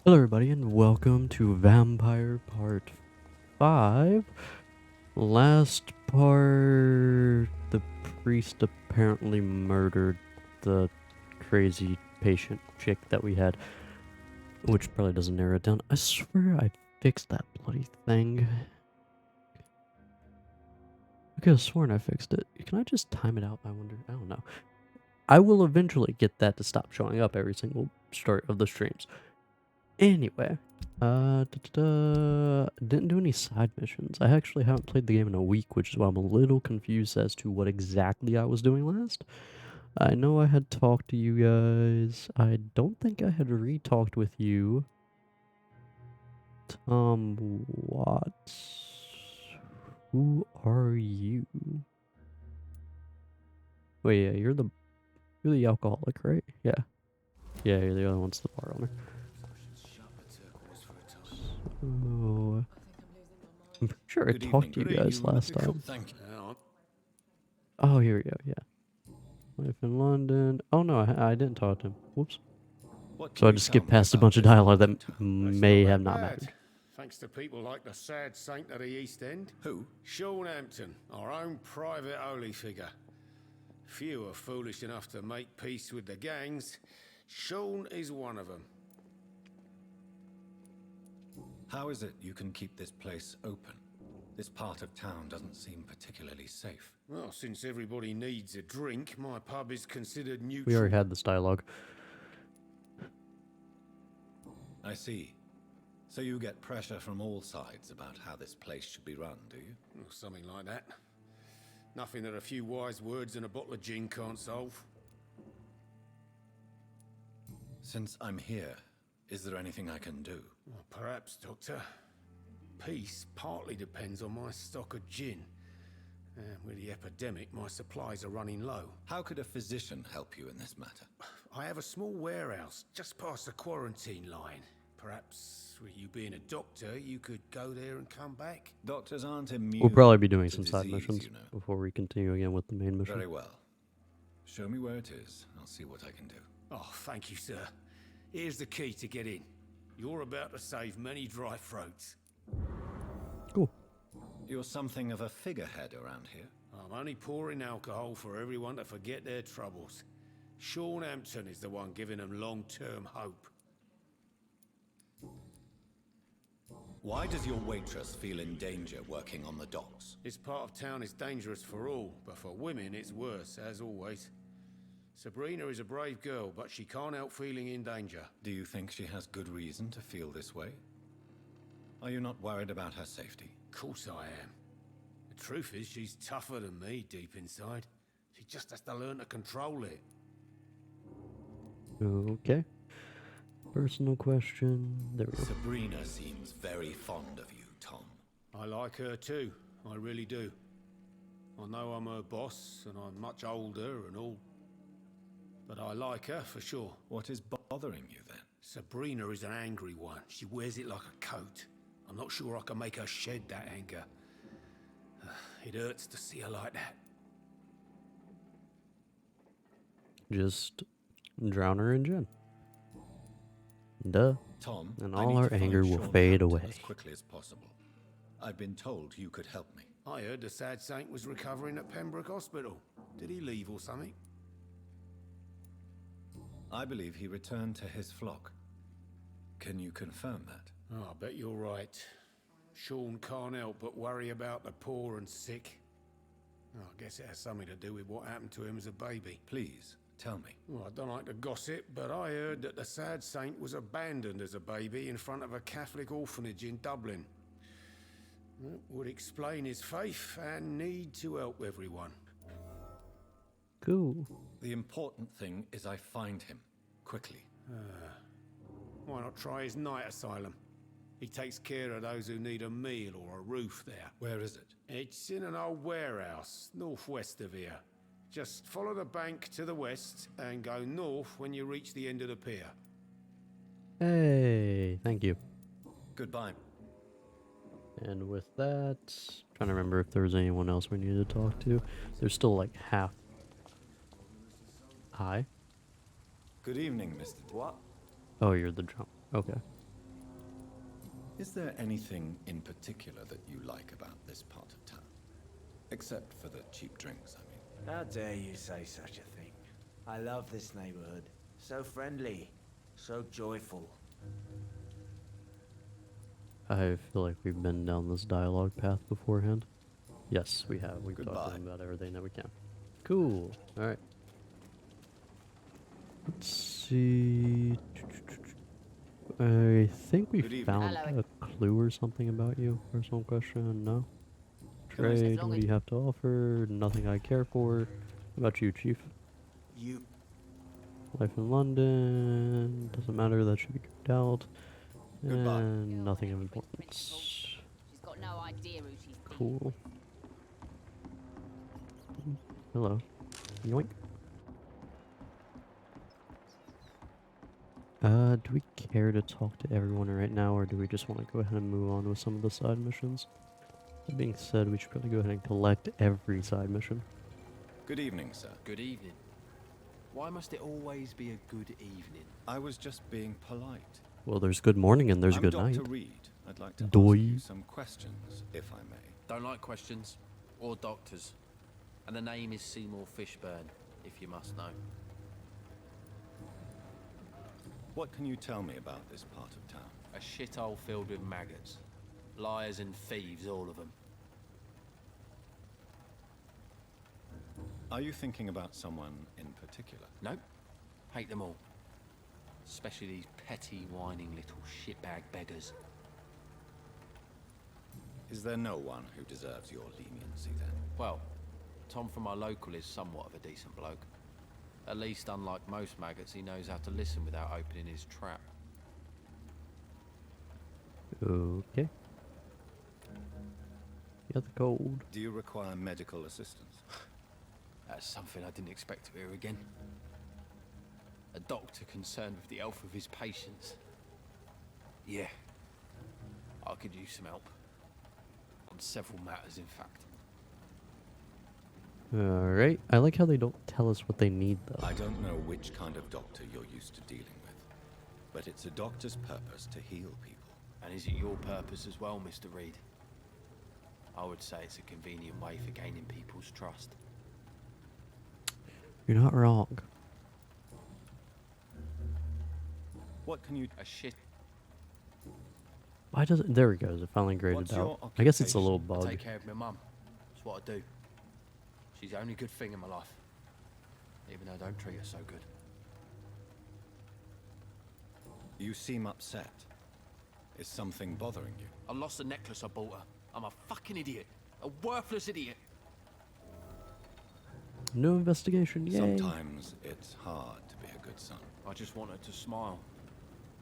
Hello everybody and welcome to Vampire Part 5. Last part, the priest apparently murdered the crazy patient chick that we had, which probably doesn't narrow it down. I swear I fixed that bloody thing. I could have sworn I fixed it. Can I just time it out, I wonder? I don't know. I will eventually get that to stop showing up every single start of the streams. Anyway, didn't do any side missions. I actually haven't played the game in a week, which is why I'm a little confused as to what exactly I was doing last. I know I had talked to you guys. I don't think I had re-talked with you. What? Who are you? Wait, yeah, you're the alcoholic, right? Yeah. Yeah, you're the other one's the bar owner. Oh, I'm pretty sure I talked to you guys last time. Thank you. Oh, here we go. Yeah. Life in London. Oh no, I didn't talk to him. Whoops. What So can I you just tell skipped me past a about bunch of this dialogue part that of town? It's not may have that not bad, mattered. thanks to people like the sad saint of the East End. Who? Sean Hampton, our own private holy figure. Few are foolish enough to make peace with the gangs. Sean is one of them. How is it you can keep this place open? This part of town doesn't seem particularly safe. Well, since everybody needs a drink, my pub is considered We neutral. already had this dialogue. I see. So you get pressure from all sides about how this place should be run, do you? Or something like that. Nothing that a few wise words and a bottle of gin can't solve. Since I'm here, is there anything I can do? Well, perhaps, Doctor. Peace partly depends on my stock of gin. With the epidemic, my supplies are running low. How could a physician help you in this matter? I have a small warehouse just past the quarantine line. Perhaps, with you being a doctor, you could go there and come back? Doctors aren't immune. We'll probably be doing to some side disease, missions you know. before we continue again with the main mission. Very well. Show me where it is. I'll see what I can do. Oh, thank you, sir. Here's the key to get in. You're about to save many dry throats. Cool. You're something of a figurehead around here. I'm only pouring alcohol for everyone to forget their troubles. Sean Hampton is the one giving them long-term hope. Why does your waitress feel in danger working on the docks? This part of town is dangerous for all, but for women it's worse, as always. Sabrina is a brave girl, but she can't help feeling in danger. Do you think she has good reason to feel this way? Are you not worried about her safety? Of course I am. The truth is, she's tougher than me deep inside. She just has to learn to control it. Okay. Personal question. There we go. Sabrina seems very fond of you, Tom. I like her too, I really do. I know I'm her boss, and I'm much older and all. But I like her for sure. What is bothering you then? Sabrina is an angry one. She wears it like a coat. I'm not sure I can make her shed that anger. It hurts to see her like that. Just drown her in gin. Duh. Tom, And I all need our to find anger will Sean fade Hampton away. as quickly as possible. I've been told you could help me. I heard the sad saint was recovering at Pembroke Hospital. Did he leave or something? I believe he returned to his flock. Can you confirm that? Oh, I bet you're right. Sean can't help but worry about the poor and sick. Oh, I guess it has something to do with what happened to him as a baby. Please, tell me. Well, I don't like to gossip, but I heard that the sad saint was abandoned as a baby in front of a Catholic orphanage in Dublin. That would explain his faith and need to help everyone. Cool. The important thing is I find him, quickly. Why not try his night asylum? He takes care of those who need a meal or a roof there. Where is it? It's in an old warehouse, northwest of here. Just follow the bank to the west and go north when you reach the end of the pier. Hey, thank you. Goodbye. And with that, trying to remember if there was anyone else we needed to talk to. There's still like half. Hi. Good evening, Mr. What? Oh, you're the drum. Okay. Is there anything in particular that you like about this part of town? Except for the cheap drinks, I mean. How dare you say such a thing? I love this neighborhood. So friendly, so joyful. I feel like we've been down this dialogue path beforehand. Yes, we have. We've talked to Goodbye. them about everything that we can. Cool. Alright. Let's see. I think we Good evening. found Hello. a clue or something about you. Personal question? No? Can I- Trade, As long what as- do you have to offer? Nothing I care for. What about you, Chief? You... Life in London. Doesn't matter, that should be cut out. Goodbye. And nothing of Girl, importance. She's got no idea who she's been. Cool. Hello. Yoink. Do we care to talk to everyone right now, or do we just want to go ahead and move on with some of the side missions? That being said, we should probably go ahead and collect every side mission. Good evening, sir. Good evening. Why must it always be a good evening? I was just being polite. Well, there's good morning and there's I'm good Dr. night. Reed. I'd like to Doi. ask you some questions, if I may. Don't like questions or doctors. And the name is Seymour Fishburne, if you must know. What can you tell me about this part of town? A shithole filled with maggots. Liars and thieves, all of them. Are you thinking about someone in particular? Nope. Hate them all. Especially these petty, whining little shitbag beggars. Is there no one who deserves your leniency then? Well, Tom from our local is somewhat of a decent bloke. At least, unlike most maggots, he knows how to listen without opening his trap. Okay. Got the cold. Do you require medical assistance? That's something I didn't expect to hear again. A doctor concerned with the health of his patients. Yeah. I could use some help. On several matters, in fact. Alright. I like how they don't tell us what they need, though. I don't know which kind of doctor you're used to dealing with, but it's a doctor's purpose to heal people. And is it your purpose as well, Mr. Reed? I would say it's a convenient way for gaining people's trust. You're not wrong. What can you... A shit. Why does it... There it goes. It finally graded What's your out. I guess it's a little I bug. take care of my mum. It's what I do. She's the only good thing in my life. Even though I don't treat her so good. You seem upset. Is something bothering you? I lost the necklace I bought her. I'm a fucking idiot. A worthless idiot. No investigation. Yay. Sometimes it's hard to be a good son. I just want her to smile.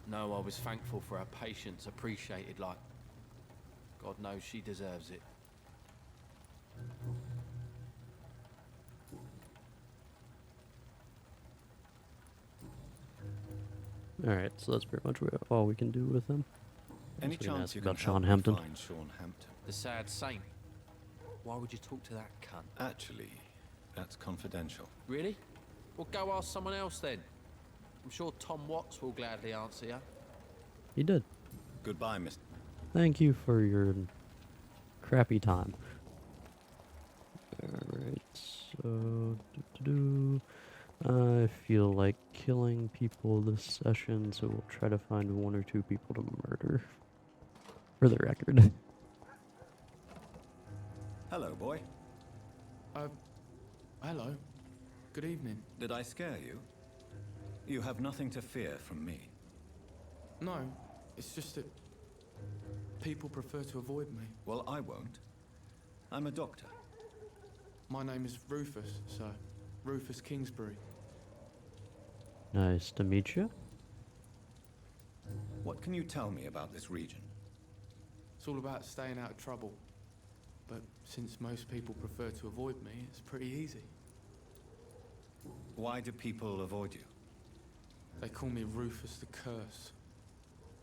No, I was thankful for her patience, appreciated like... God knows she deserves it. Alright, so that's pretty much all we can do with him. Any So we can chance ask you about can Sean help me Hampton? find Sean Hampton? The sad saint. Why would you talk to that cunt? Actually, that's confidential. Really? Well, go ask someone else then. I'm sure Tom Watts will gladly answer you. He did. Goodbye, Mr. Thank you for your crappy time. Alright, so... I feel like killing people this session, so we'll try to find one or two people to murder. For the record. Hello, boy. Hello. Good evening. Did I scare you? You have nothing to fear from me. No, it's just that people prefer to avoid me. Well, I won't. I'm a doctor. My name is Rufus, sir. Rufus Kingsbury. Nice to meet you. What can you tell me about this region? It's all about staying out of trouble. But since most people prefer to avoid me, it's pretty easy. Why do people avoid you? They call me Rufus the Curse.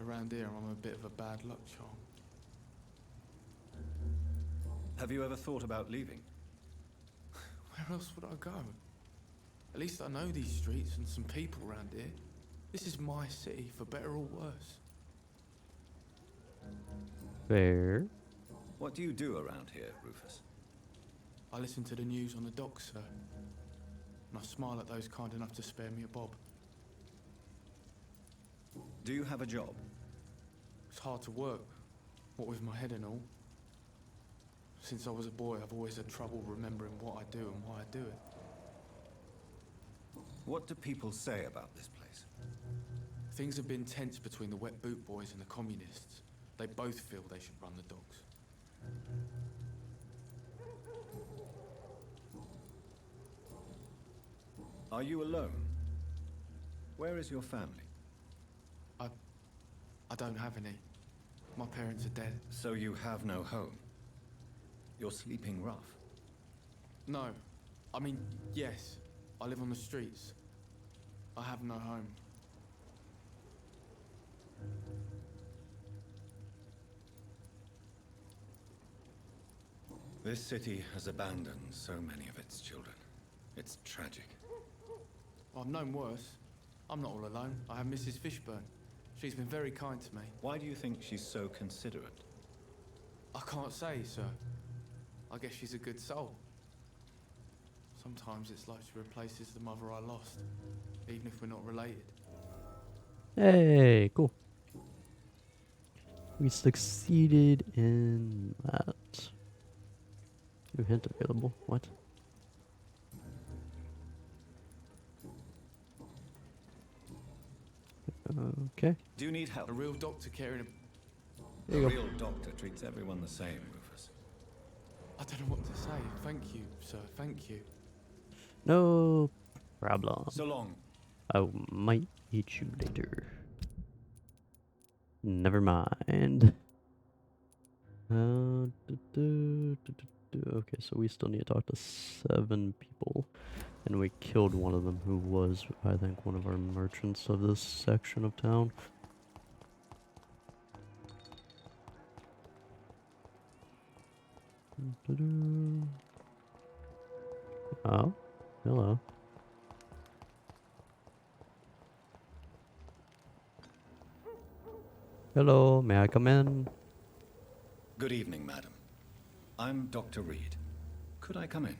Around here, I'm a bit of a bad luck charm. Have you ever thought about leaving? Where else would I go? At least I know these streets and some people around here. This is my city, for better or worse. Fair. What do you do around here, Rufus? I listen to the news on the docks, sir. And I smile at those kind enough to spare me a bob. Do you have a job? It's hard to work, what with my head and all. Since I was a boy, I've always had trouble remembering what I do and why I do it. What do people say about this place? Things have been tense between the wet boot boys and the communists. They both feel they should run the docks. Are you alone? Where is your family? I don't have any. My parents are dead. So you have no home? You're sleeping rough? No. I mean, yes. I live on the streets. I have no home. This city has abandoned so many of its children. It's tragic. I've known worse. I'm not all alone. I have Mrs. Fishburne. She's been very kind to me. Why do you think she's so considerate? I can't say, sir. I guess she's a good soul. Sometimes it's like she replaces the mother I lost, even if we're not related. Hey, cool. We succeeded in that. New hint available. What? Okay. Do you need help? A real doctor caring. There A you go. real doctor treats everyone the same, Rufus. I don't know what to say. Thank you, sir. Thank you. No problem. So long. I might eat you later. Never mind. Okay, so we still need to talk to 7 people. And we killed one of them who was, I think, one of our merchants of this section of town. Oh, hello. Hello, may I come in? Good evening, madam. I'm Dr. Reed. Could I come in?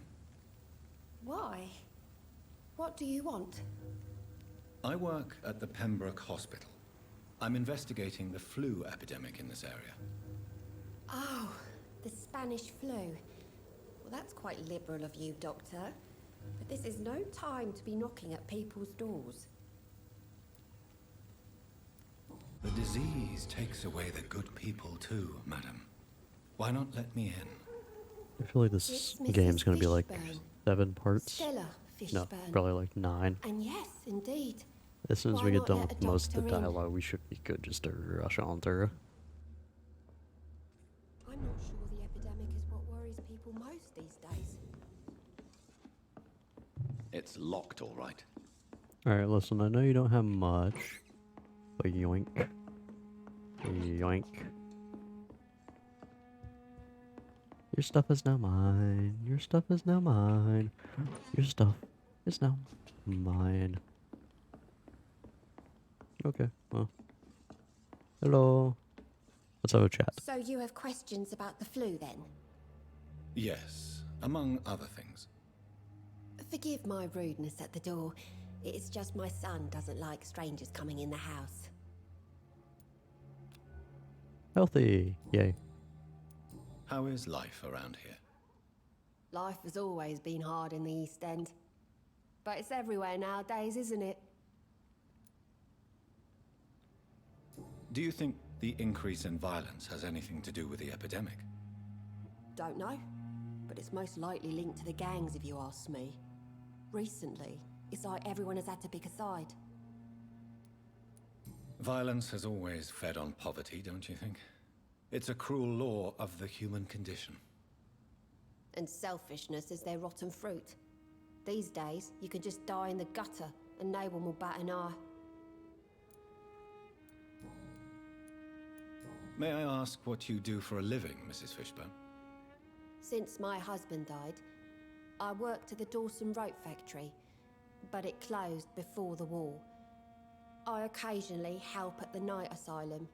Why? What do you want? I work at the Pembroke Hospital. I'm investigating the flu epidemic in this area. Oh, the Spanish flu. Well, that's quite liberal of you, Doctor. But this is no time to be knocking at people's doors. The disease takes away the good people too, madam. Why not let me in? I feel like this It's Mrs. game's gonna be like Fishburne. 7 parts. Stella No, Fishburne. probably like 9. And yes, indeed. As soon as Why we get not done let with a most of the doctor in? dialogue, we should be good just to rush on through. I'm not sure the epidemic is what worries people most these days. It's locked, all right. Alright, listen, I know you don't have much, but yoink. Yoink. Your stuff is now mine. Your stuff is now mine. Your stuff is now mine. Okay, well. Hello. Let's have a chat. So you have questions about the flu, then? Yes, among other things. Forgive my rudeness at the door. It's just my son doesn't like strangers coming in the house. Healthy. Yay. How is life around here? Life has always been hard in the East End. But it's everywhere nowadays, isn't it? Do you think the increase in violence has anything to do with the epidemic? Don't know. But it's most likely linked to the gangs, if you ask me. Recently, it's like everyone has had to pick a side. Violence has always fed on poverty, don't you think? It's a cruel law of the human condition. And selfishness is their rotten fruit. These days, you can just die in the gutter and no one will bat an eye. May I ask what you do for a living, Mrs. Fishburne? Since my husband died, I worked at the Dawson Rope Factory, but it closed before the war. I occasionally help at the night asylum.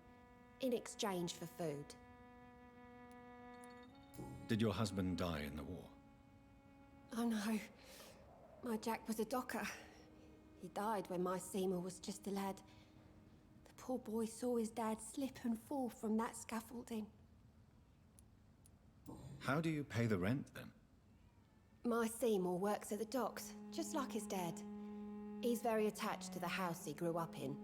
in exchange for food. Did your husband die in the war? Oh no, my Jack was a docker. He died when my Seymour was just a lad. The poor boy saw his dad slip and fall from that scaffolding. How do you pay the rent then? My Seymour works at the docks, just like his dad. He's very attached to the house he grew up in.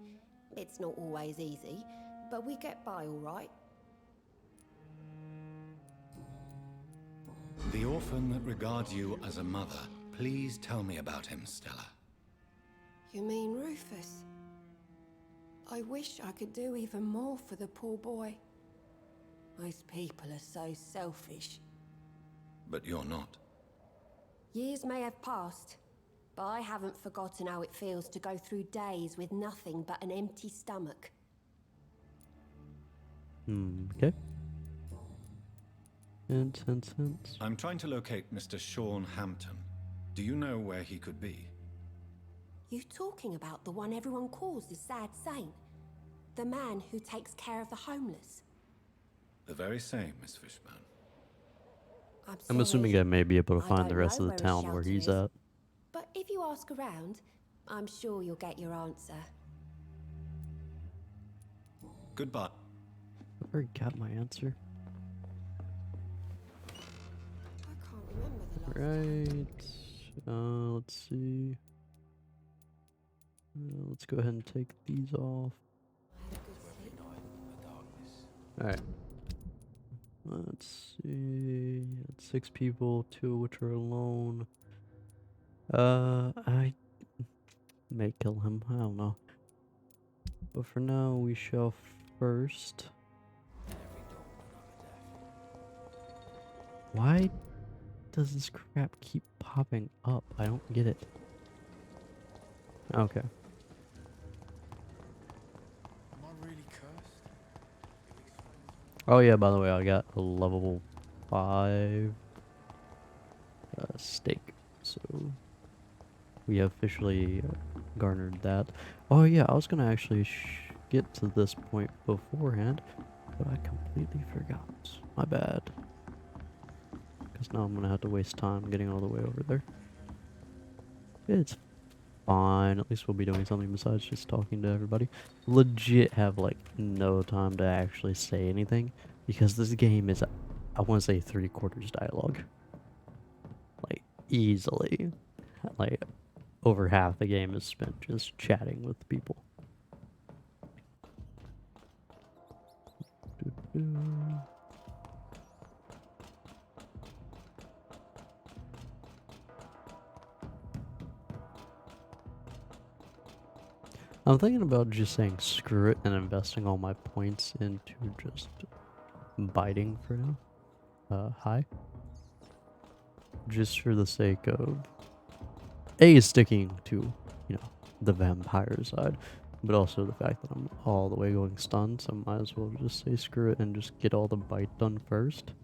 It's not always easy, but we get by all right. The orphan that regards you as a mother. Please tell me about him, Stella. You mean Rufus? I wish I could do even more for the poor boy. Most people are so selfish. But you're not. Years may have passed, but I haven't forgotten how it feels to go through days with nothing but an empty stomach. Okay. Hints. I'm trying to locate Mr. Sean Hampton. Do you know where he could be? You talking about the one everyone calls the Sad Saint? The man who takes care of the homeless? The very same, Miss Fishburne. I'm assuming I may be able to I find the don't rest know of the where his town where shelter he's is. at. But if you ask around, I'm sure you'll get your answer. Goodbye. I already got my answer. I can't remember the last time. Right. Let's see. Let's go ahead and take these off. I had a good sleep. Alright. Let's see. It's 6 people, 2 of which are alone. I may kill him. I don't know. But for now, we shall first. Why does this crap keep popping up? I don't get it. Okay. Am I really cursed? Oh yeah, by the way, I got a level 5 stake. So we have officially garnered that. Oh yeah, I was gonna actually get to this point beforehand, but I completely forgot. My bad. Because now I'm gonna have to waste time getting all the way over there. It's fine. At least we'll be doing something besides just talking to everybody. Legit have like no time to actually say anything because this game is, I want to say 3/4 dialogue. Like easily. Like over half the game is spent just chatting with people. I'm thinking about just saying screw it and investing all my points into just biting for now. Hi. Just for the sake of sticking to, you know, the vampire side, but also the fact that I'm all the way going stunned, so I might as well just say screw it and just get all the bite done first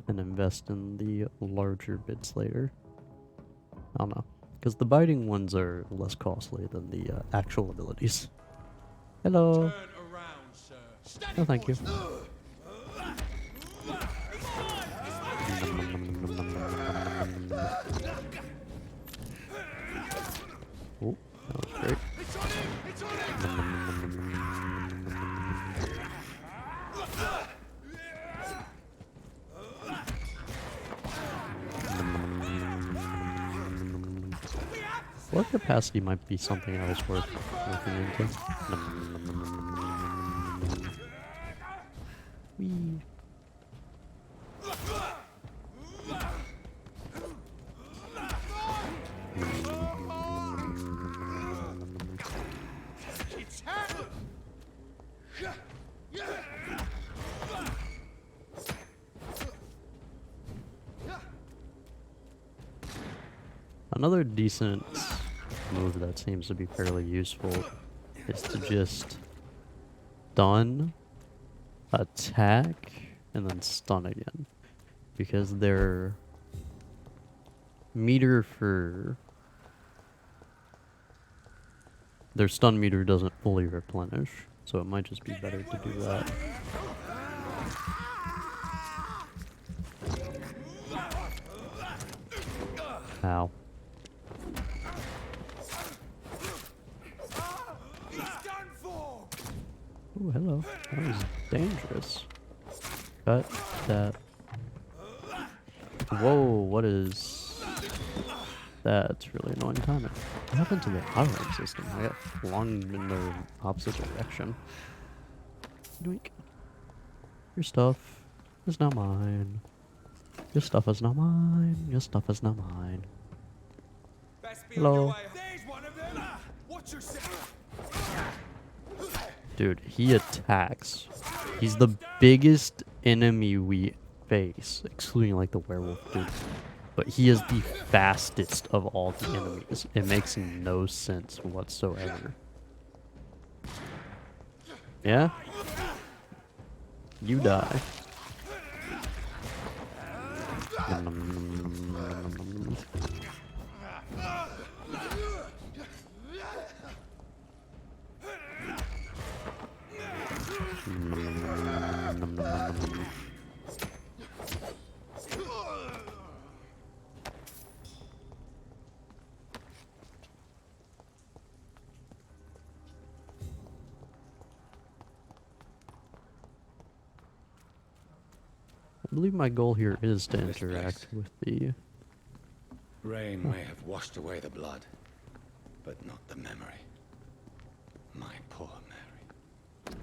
and invest in the larger bits later. I don't know. Because the biting ones are less costly than the actual abilities. Hello. Turn around, sir. Oh, thank you. Oh, that was great. Blood capacity might be something else worth looking into. Whee. Another decent move that seems to be fairly useful is to just stun, attack, and then stun again. Because their meter for their stun meter doesn't fully replenish. so it might just be better to do that. Ow. Oh, hello. That was dangerous. Cut that. Whoa, what is... That's really annoying timing. What happened to the auto system? I got flung in the opposite direction. Doink. Your stuff is not mine. Your stuff is not mine. Your stuff is not mine. Hello. There's one of them. Watch yourself. Dude, he attacks. He's the biggest enemy we face, excluding like the werewolf dude. But he is the fastest of all the enemies. It makes no sense whatsoever. Yeah? You die. I believe my goal here is to This interact place. with the... Rain may have washed away the blood, but not the memory. My poor Mary.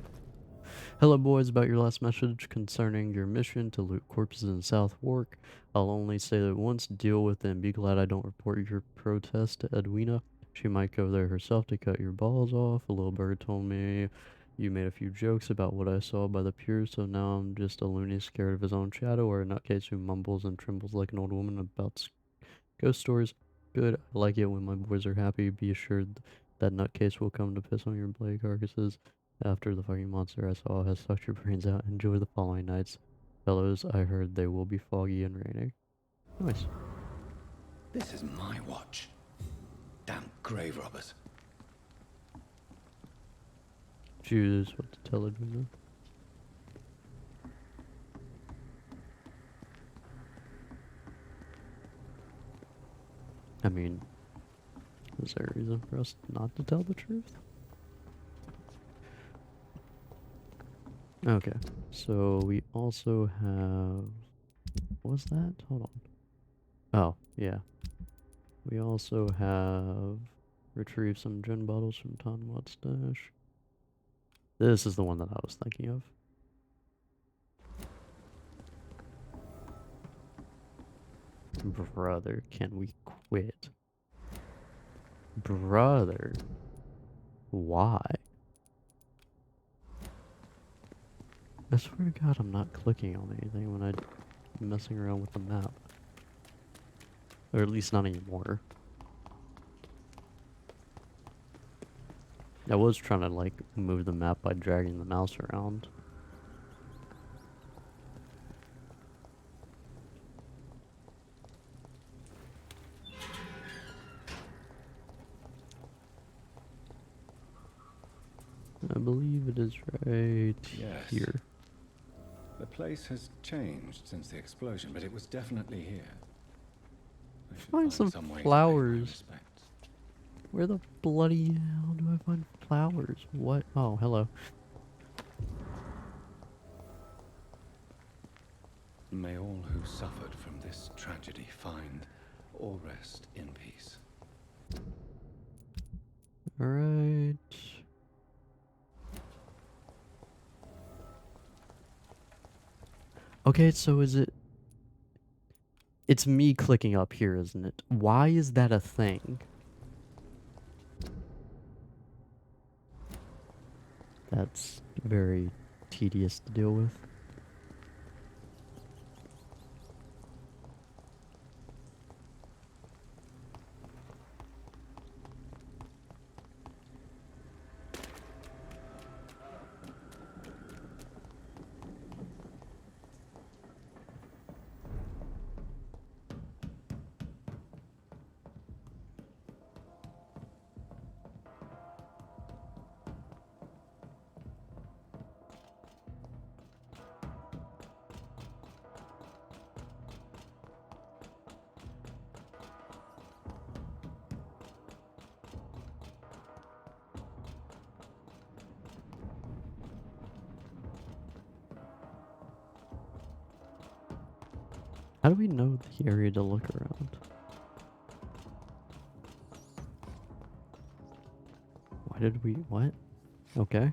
Hello boys, about your last message concerning your mission to loot corpses in South Wark. I'll only say that once, deal with it and be glad I don't report your protest to Edwina. She might go there herself to cut your balls off. A little bird told me you made a few jokes about what I saw by the pier, so now I'm just a loony scared of his own shadow, or a nutcase who mumbles and trembles like an old woman about ghost stories. Good, I like it when my boys are happy. Be assured that nutcase will come to piss on your blade carcasses after the fucking monster I saw has sucked your brains out. Enjoy the following nights. Fellows, I heard they will be foggy and raining. Nice. This is my watch. Damn grave robbers. Choose what to tell Edwina. I mean, is there a reason for us not to tell the truth? Okay, so we also have... What was that? Hold on. Oh, yeah. We also have... Retrieve some gin bottles from Tonwat's stash. This is the one that I was thinking of. Brother, can we quit? Brother. Why? I swear to God I'm not clicking on anything when I'm messing around with the map. Or at least not anymore. I was trying to like move the map by dragging the mouse around. I believe it is right Yes. here. The place has changed since the explosion, but it was definitely here. I should Find some way to pay my flowers. respects. Where the bloody hell do I find flowers? What? Oh, hello. May all who suffered from this tragedy find or rest in peace. Alright. Okay, so is it... It's me clicking up here, isn't it? Why is that a thing? That's very tedious to deal with. How do we know the area to look around? Why did we... what? Okay.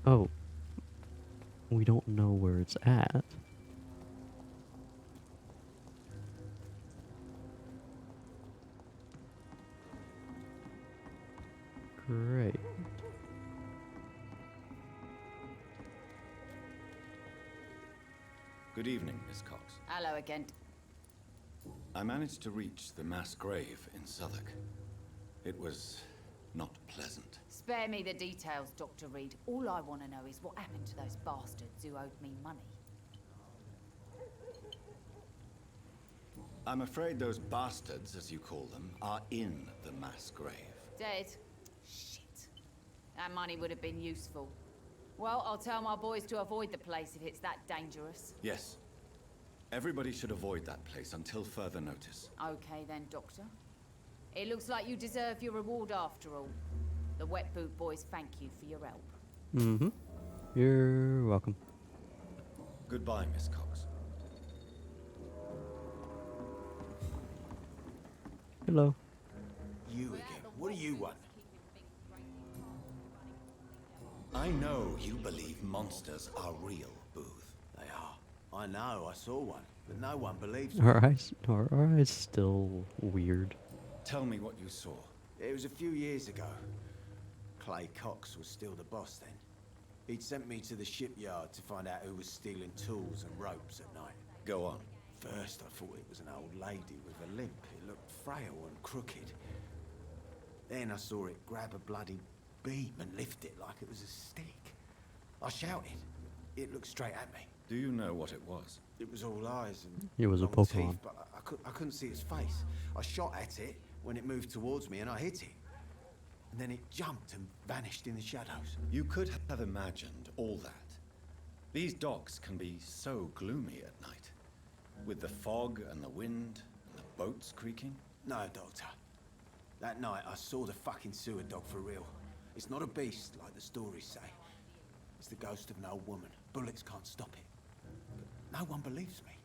Oh. We don't know where it's at. Great. Good evening, Miss Cox. Hello again. I managed to reach the mass grave in Southwark. It was not pleasant. Spare me the details, Dr. Reed. All I want to know is what happened to those bastards who owed me money. I'm afraid those bastards, as you call them, are in the mass grave. Dead? Shit. That money would have been useful. Well, I'll tell my boys to avoid the place if it's that dangerous. Yes. Everybody should avoid that place until further notice. Okay then, Doctor. It looks like you deserve your reward after all. The Wet Boot Boys thank you for your help. Mm-hmm. You're welcome. Goodbye, Miss Cox. Hello. You again. What do you want? I know you believe monsters are real, Booth. They are. I know, I saw one, but no one believes me. Our eyes still weird. Tell me what you saw. It was a few years ago. Clay Cox was still the boss then. He'd sent me to the shipyard to find out who was stealing tools and ropes at night. Go on. First, I thought it was an old lady with a limp. It looked frail and crooked. Then I saw it grab a bloody beam and lift it like it was a stick. I shouted. It looked straight at me. Do you know what it was? It was all eyes and It was a long Pokemon. teeth, but I couldn't see its face. I shot at it when it moved towards me and I hit it. And then it jumped and vanished in the shadows. You could have imagined all that. These docks can be so gloomy at night. With the fog and the wind and the boats creaking. No, Doctor. That night I saw the fucking sewer dog for real. It's not a beast like the stories say. It's the ghost of an old woman. Bullets can't stop it. But no one believes me.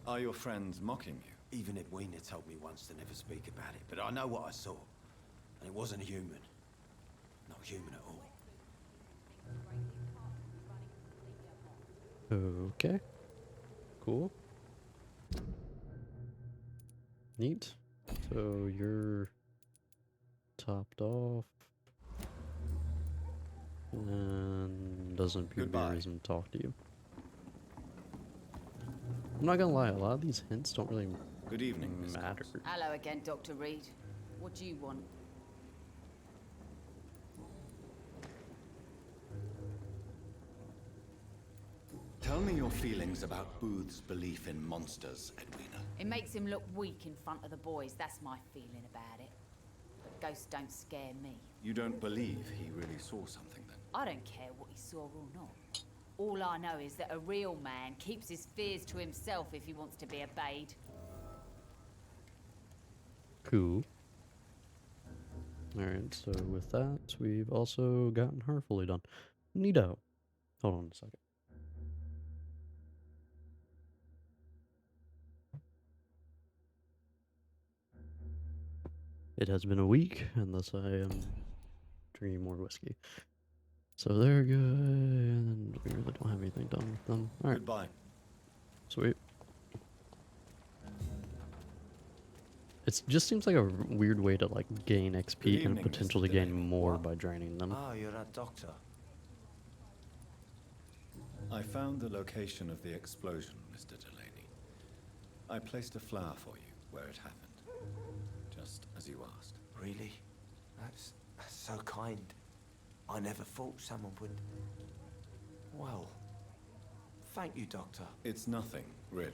Are your friends mocking you? Even Edwina told me once to never speak about it, but I know what I saw. And it wasn't human. Not human at all. Okay. Cool. Neat. So you're topped off. And doesn't appear to be a Goodbye. reason to talk to you. I'm not gonna lie, a lot of these hints don't really Good evening, Miss matter. Cox. Hello again, Dr. Reed. What do you want? Tell me your feelings about Booth's belief in monsters, Edwina. It makes him look weak in front of the boys. That's my feeling about it. But ghosts don't scare me. You don't believe he really saw something then? I don't care what he saw or not. All I know is that a real man keeps his fears to himself if he wants to be obeyed. Cool. Alright, so with that, we've also gotten her fully done. Neato. Hold on a second. It has been a week, and thus I am drinking more whiskey. So they're good, and we really don't have anything done with them. Alright, Goodbye. sweet. It just seems like a weird way to like gain XP Good and evening, potential Mr. to gain Delaney. more by draining them. Oh, you're that doctor. I found the location of the explosion, Mr. Delaney. I placed a flower for you where it happened, just as you asked. Really? That's so kind. I never thought someone would... Well, thank you, Doctor. It's nothing, really.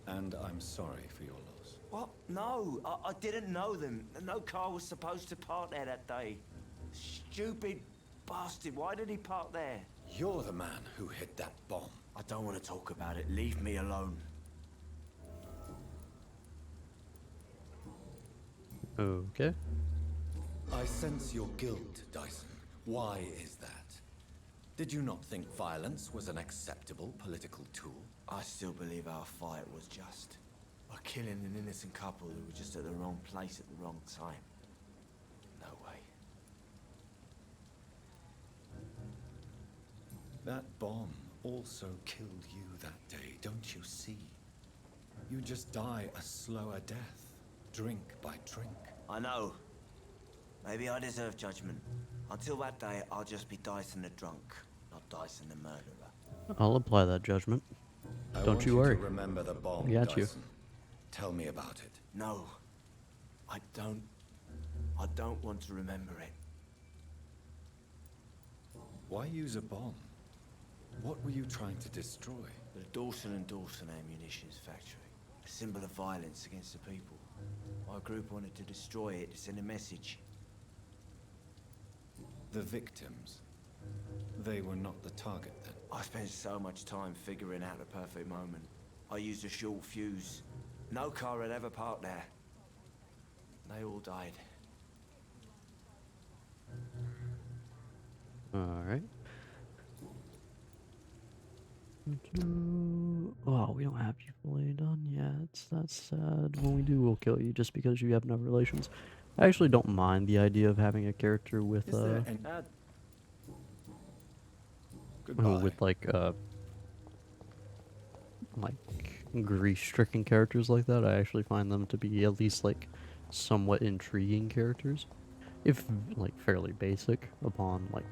And I'm sorry for your loss. What? No, I didn't know them. No car was supposed to park there that day. Stupid bastard. Why did he park there? You're the man who hid that bomb. I don't want to talk about it. Leave me alone. Okay. I sense your guilt, Dyson. Why is that? Did you not think violence was an acceptable political tool? I still believe our fight was just. By killing an innocent couple who were just at the wrong place at the wrong time. No way. That bomb also killed you that day, don't you see? You just die a slower death, drink by drink. I know. Maybe I deserve judgment. Until that day, I'll just be Dyson the drunk, not Dyson the murderer. I'll apply that judgment. I Don't want you worry. To remember the bomb, I got you. Dyson. Tell me about it. No. I don't want to remember it. Why use a bomb? What were you trying to destroy? The Dawson and Dawson ammunitions factory. A symbol of violence against the people. My group wanted to destroy it to send a message. The victims. They were not the target then. I spent so much time figuring out the perfect moment. I used a short fuse. No car had ever parked there. They all died. Alright. Oh, we don't have you fully done yet. That's sad. When we do, we'll kill you just because you have no relations. I actually don't mind the idea of having a character with Is there an Goodbye. with like grief-stricken characters like that. I actually find them to be at least like somewhat intriguing characters, if like fairly basic upon like.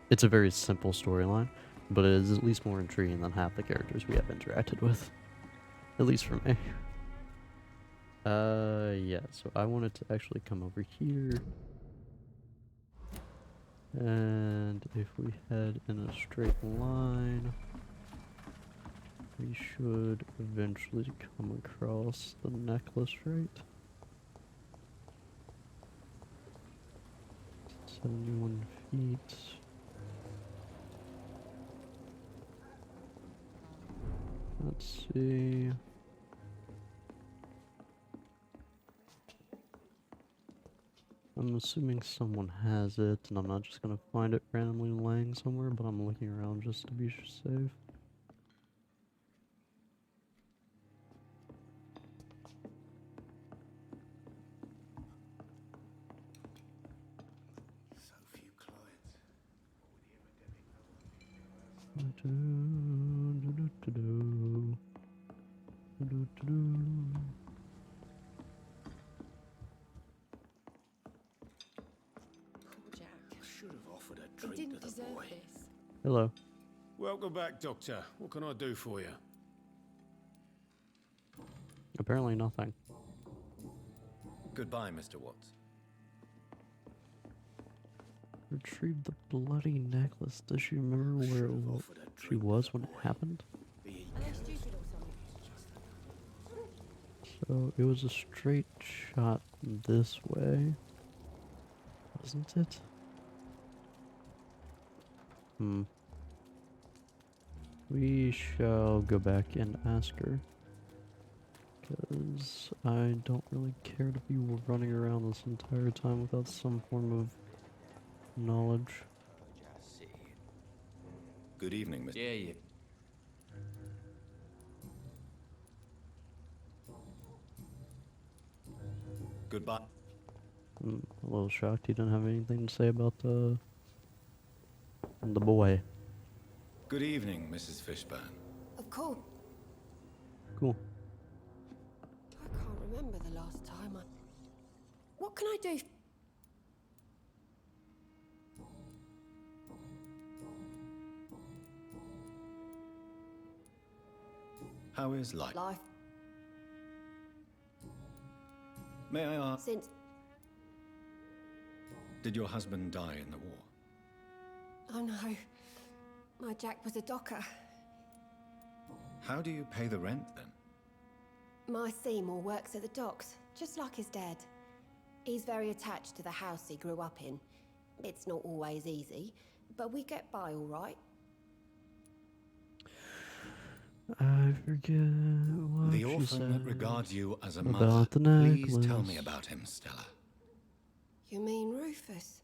It's a very simple storyline, but it is at least more intriguing than half the characters we have interacted with. At least for me. Yeah, so I wanted to actually come over here. And if we head in a straight line, we should eventually come across the necklace, right? 71 feet. Let's see. I'm assuming someone has it, and I'm not just gonna find it randomly laying somewhere, but I'm looking around just to be safe. So few clients. Poor Jack. I should have offered a He drink didn't to the deserve boy. this. Hello. Welcome back, Doctor. What can I do for you? Apparently nothing. Goodbye, Mr. Watts. Retrieve the bloody necklace. Does she remember where she was when it happened? Are they stupid or something? So it was a straight shot this way, wasn't it? We shall go back and ask her, because I don't really care to be running around this entire time without some form of knowledge. Just sit here. Good evening, Mr. Yeah. Goodbye. I'm a little shocked he didn't have anything to say about the boy. Good evening, Mrs. Fishburne. Of course. Cool. I can't remember the last time I... What can I do? How is life? Life May I ask, since... did your husband die in the war? Oh no. My Jack was a docker. How do you pay the rent then? My Seymour works at the docks, just like his dad. He's very attached to the house he grew up in. It's not always easy, but we get by all right. I forget what The she orphan that said regards you as a about mother. the Please tell me necklace. about him, Stella. You mean Rufus?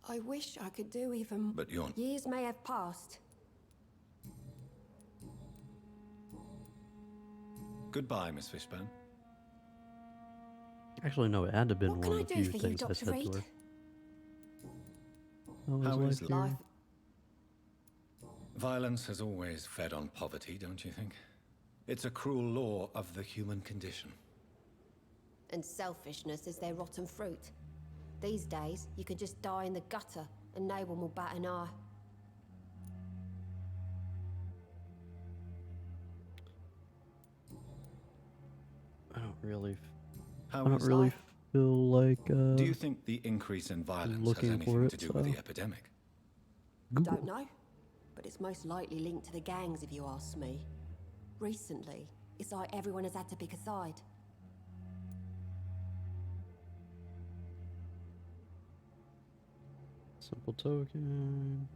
I wish I could do even... But you're... Years may have passed. Goodbye, Miss Fishburne. Actually, no, it had to have been What can one I of the do few for you, things I Dr. said to Reed? her. How is life Life here? Violence has always fed on poverty, don't you think? It's a cruel law of the human condition. and selfishness is their rotten fruit. These days, you could just die in the gutter and no one will bat an eye. I don't really, How I don't is really life? feel like Do you think the increase in violence has looking for anything it, to do with the so- epidemic? Google. Don't know, but it's most likely linked to the gangs if you ask me. Recently, it's like everyone has had to pick a side. Simple token.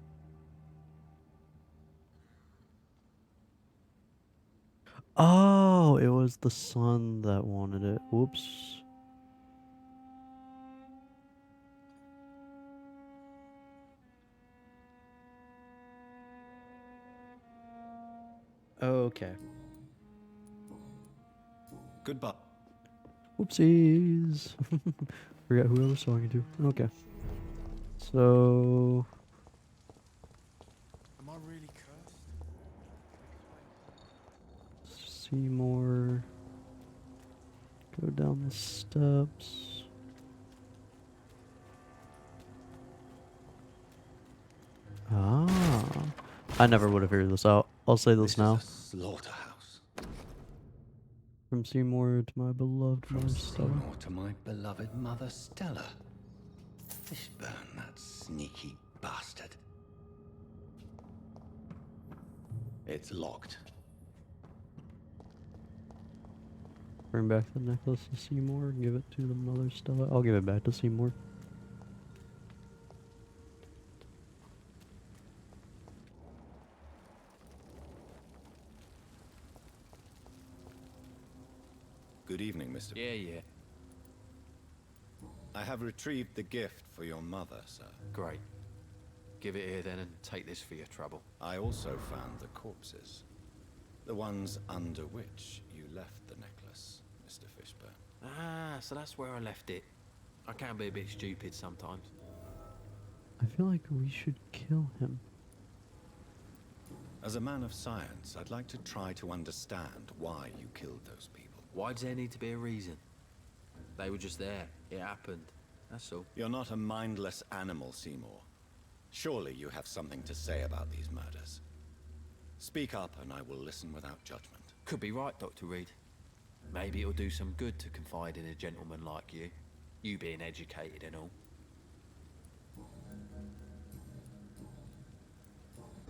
Oh, it was the son that wanted it. Whoops. Okay. Goodbye. Whoopsies. Forgot who I was talking to. Okay. So, Am I really cursed? Seymour. Go down the steps. Ah. I never would have figured this out. I'll say this now. Is a slaughterhouse. From Seymour to my beloved From mother Stella. Seymour to my beloved mother Stella. Fishburne, that sneaky bastard. It's locked. Bring back the necklace to Seymour. Give it to the mother Stella. I'll give it back to Seymour. Good evening, Mr. Yeah. I have retrieved the gift for your mother, sir. Great. Give it here then and take this for your trouble. I also found the corpses. The ones under which you left the necklace, Mr. Fishburne. Ah, so that's where I left it. I can be a bit stupid sometimes. I feel like we should kill him. As a man of science, I'd like to try to understand why you killed those people. Why does there need to be a reason? They were just there. It happened. That's all. You're not a mindless animal, Seymour. Surely you have something to say about these murders. Speak up and I will listen without judgment. Could be right, Dr. Reed. Maybe it'll do some good to confide in a gentleman like you. You being educated and all.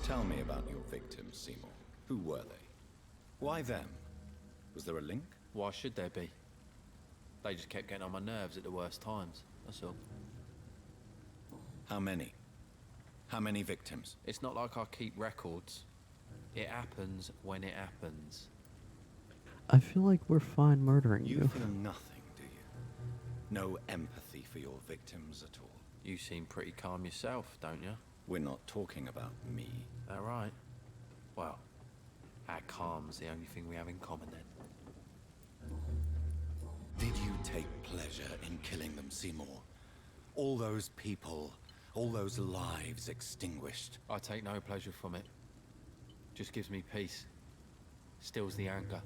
Tell me about your victims, Seymour. Who were they? Why them? Was there a link? Why should there be? They just kept getting on my nerves at the worst times. That's all. How many? How many victims? It's not like I keep records. It happens when it happens. I feel like we're fine murdering You you. feel nothing, do you? No empathy for your victims at all? You seem pretty calm yourself, don't you? We're not talking about me. That right? Well, our calm's the only thing we have in common then. Did you take pleasure in killing them, Seymour? All those people, all those lives extinguished. I take no pleasure from it. Just gives me peace. Stills the anger.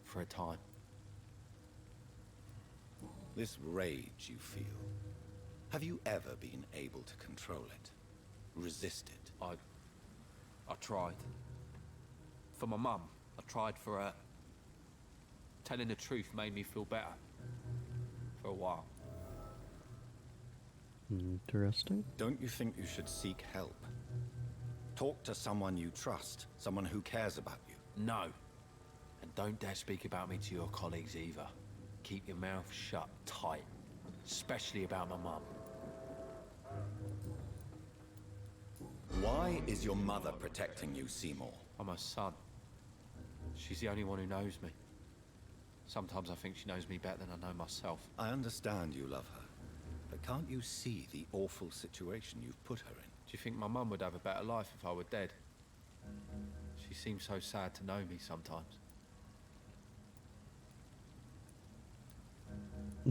For a time. This rage you feel, have you ever been able to control it? Resist it? I tried. For my mum, I tried for her. Telling the truth made me feel better. For a while. Interesting. Don't you think you should seek help? Talk to someone you trust, someone who cares about you. No. And don't dare speak about me to your colleagues either. Keep your mouth shut tight, especially about my mum. Why is your mother protecting you, Seymour? I'm her son. She's the only one who knows me. Sometimes I think she knows me better than I know myself. I understand you love her, but can't you see the awful situation you've put her in? Do you think my mum would have a better life if I were dead? She seems so sad to know me sometimes.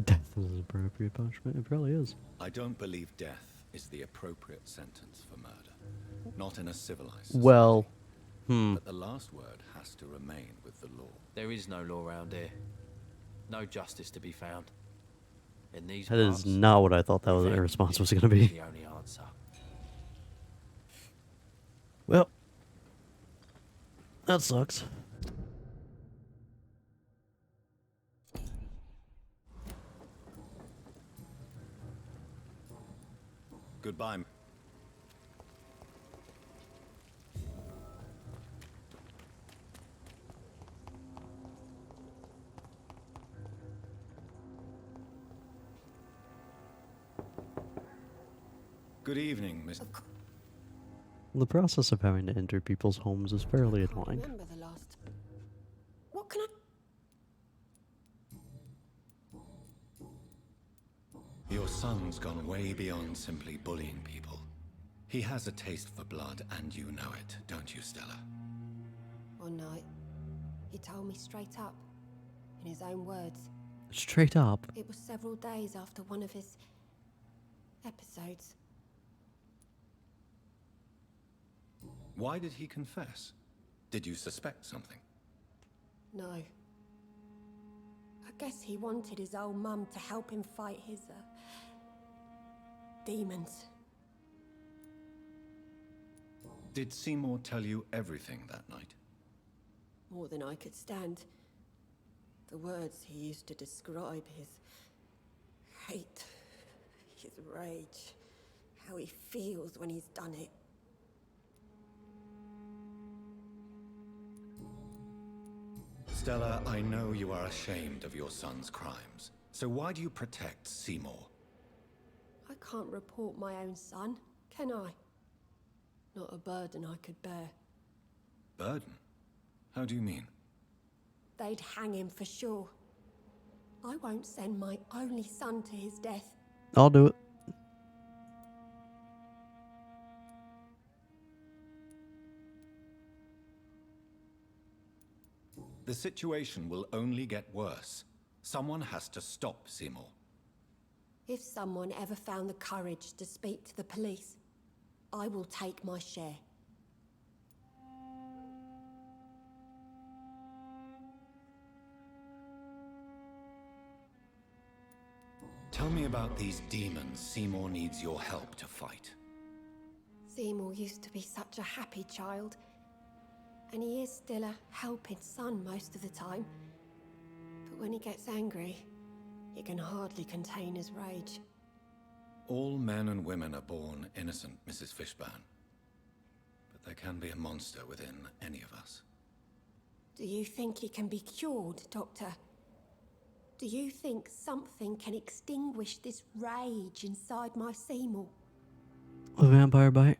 Death is an appropriate punishment. It really is. I don't believe death is the appropriate sentence for murder. Not in a civilized society. Well, But the last word has to remain with the law. There is no law around here. No justice to be found. In these that is parts, not what I thought that was a revenge response was is going to be. the only answer. Well, that sucks. Goodbye. Good evening, Miss. The process of having to enter people's homes is fairly I can't annoying. remember the last. What can I? Your son's gone way beyond simply bullying people. He has a taste for blood, and you know it, don't you, Stella? One night, he told me straight up, in his own words. Straight up. It was several days after one of his episodes. Why did he confess? Did you suspect something? No. I guess he wanted his old mum to help him fight his, demons. Did Seymour tell you everything that night? More than I could stand. The words he used to describe his hate, his rage, how he feels when he's done it. Stella, I know you are ashamed of your son's crimes. So why do you protect Seymour? I can't report my own son, can I? Not a burden I could bear. Burden? How do you mean? They'd hang him for sure. I won't send my only son to his death. I'll do it. The situation will only get worse. Someone has to stop Seymour. If someone ever found the courage to speak to the police, I will take my share. Tell me about these demons Seymour needs your help to fight. Seymour used to be such a happy child, and he is still a helping son most of the time. But when he gets angry, he can hardly contain his rage. All men and women are born innocent, Mrs. Fishburne. But there can be a monster within any of us. Do you think he can be cured, Doctor? Do you think something can extinguish this rage inside my Seymour? A vampire bite.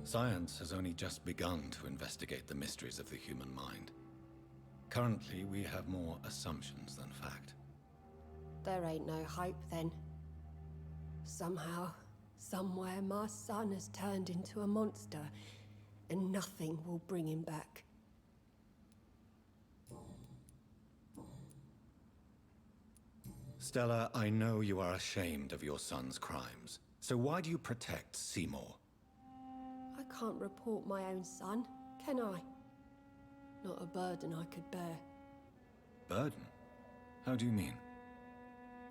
Science has only just begun to investigate the mysteries of the human mind. Currently, we have more assumptions than fact. There ain't no hope then. Somehow, somewhere, my son has turned into a monster, and nothing will bring him back. Stella, I know you are ashamed of your son's crimes. So why do you protect Seymour? I can't report my own son, can I? Not a burden I could bear. Burden? How do you mean?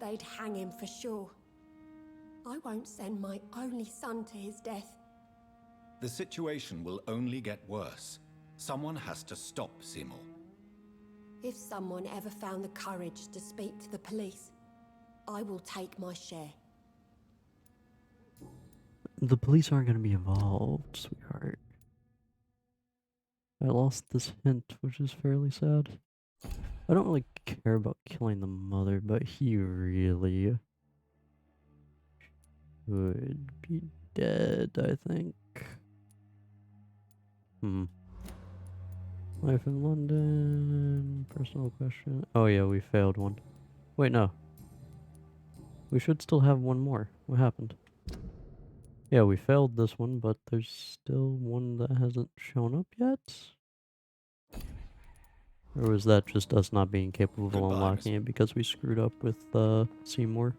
They'd hang him for sure. I won't send my only son to his death. The situation will only get worse. Someone has to stop Seymour. If someone ever found the courage to speak to the police, I will take my share. The police aren't going to be involved, sweetheart. I lost this hint, which is fairly sad. I don't really care about killing the mother, but he really would be dead, I think. Life in London, personal question. Oh yeah, we failed one. Wait, no. We should still have one more. What happened? Yeah, we failed this one, but there's still one that hasn't shown up yet? Or was that just us not being capable of Goodbye, unlocking it because we screwed up with Seymour?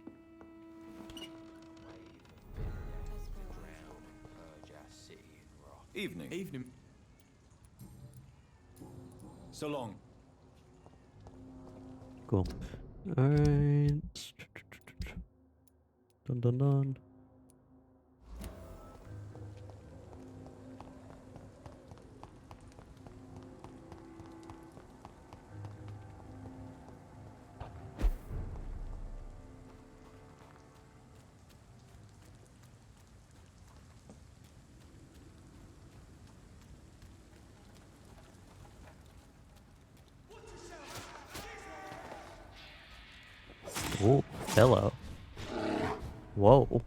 Evening. Evening. So long. Cool. Alright. Dun dun dun. Oh, hello. Whoa.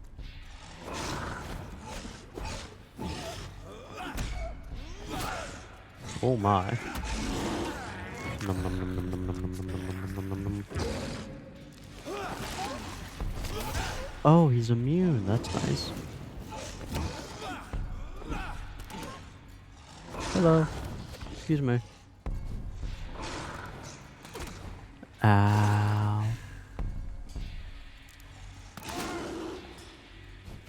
Oh my. Num num num num num num num num num num num num. Oh, he's immune. That's nice. Hello. Excuse me. Ow.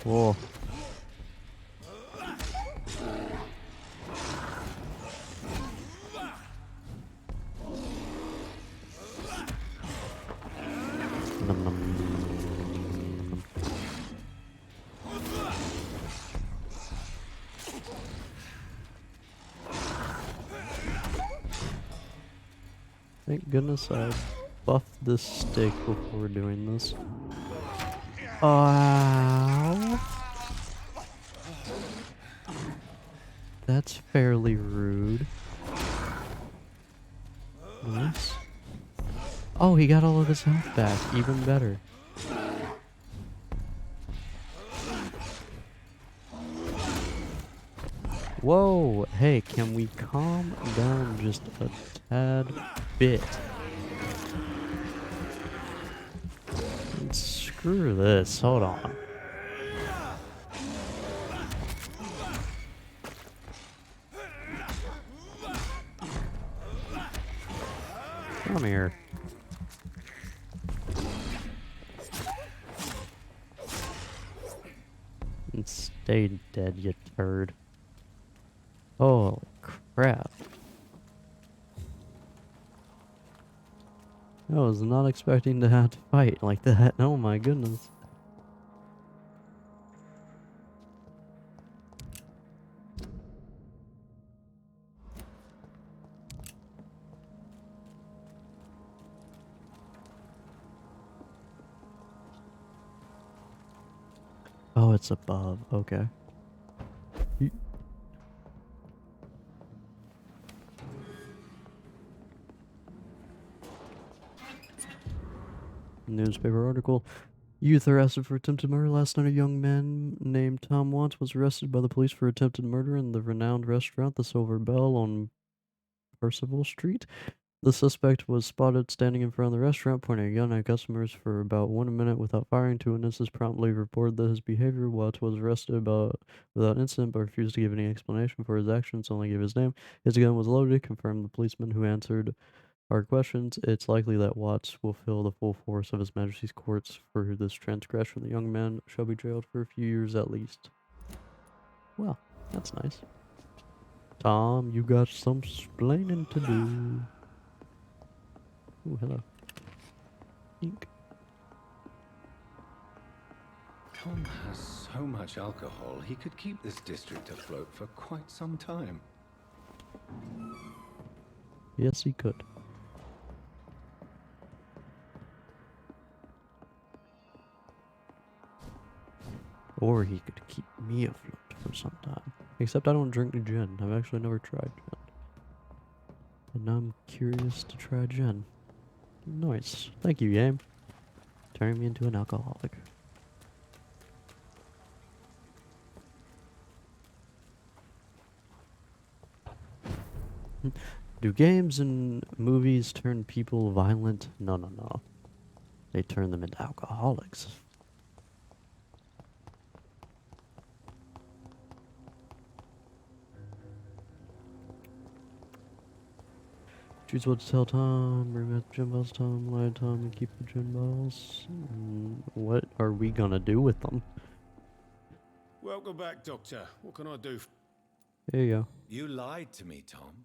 Whoa. Num, num, num, num, num, num. Thank goodness I buffed this steak before doing this. Ow. That's fairly rude. Nice. Oh, he got all of his health back. Even better. Whoa! Hey, can we calm down just a tad bit? And screw this. Hold on. Come here. And stay dead, you turd. Oh, crap. I was not expecting to have to fight like that. Oh my goodness. Oh, it's above. Okay. Newspaper article. Youth arrested for attempted murder. Last night, a young man named Tom Watts was arrested by the police for attempted murder in the renowned restaurant The Silver Bell on Percival Street. The suspect was spotted standing in front of the restaurant, pointing a gun at customers for about 1 minute without firing. Two witnesses promptly reported that his behavior. Watts was arrested without incident, but refused to give any explanation for his actions, only gave his name. His gun was loaded, confirmed the policeman who answered our questions. It's likely that Watts will feel the full force of His Majesty's courts for this transgression. The young man shall be jailed for a few years at least. Well, that's nice. Tom, you got some splaining to do. Ooh, hello. Ink. Tom has so much alcohol, he could keep this district afloat for quite some time. Yes, he could. Or he could keep me afloat for some time. Except I don't drink gin. I've actually never tried gin. And now I'm curious to try gin. Nice. Thank you, game. Turning me into an alcoholic. Do games and movies turn people violent? No, no, no. They turn them into alcoholics. Choose what to tell Tom, bring back the gin bottles, Tom, lie to Tom, and keep the gin bottles. What are we gonna do with them? Welcome back, Doctor. What can I do? There you go. You lied to me, Tom.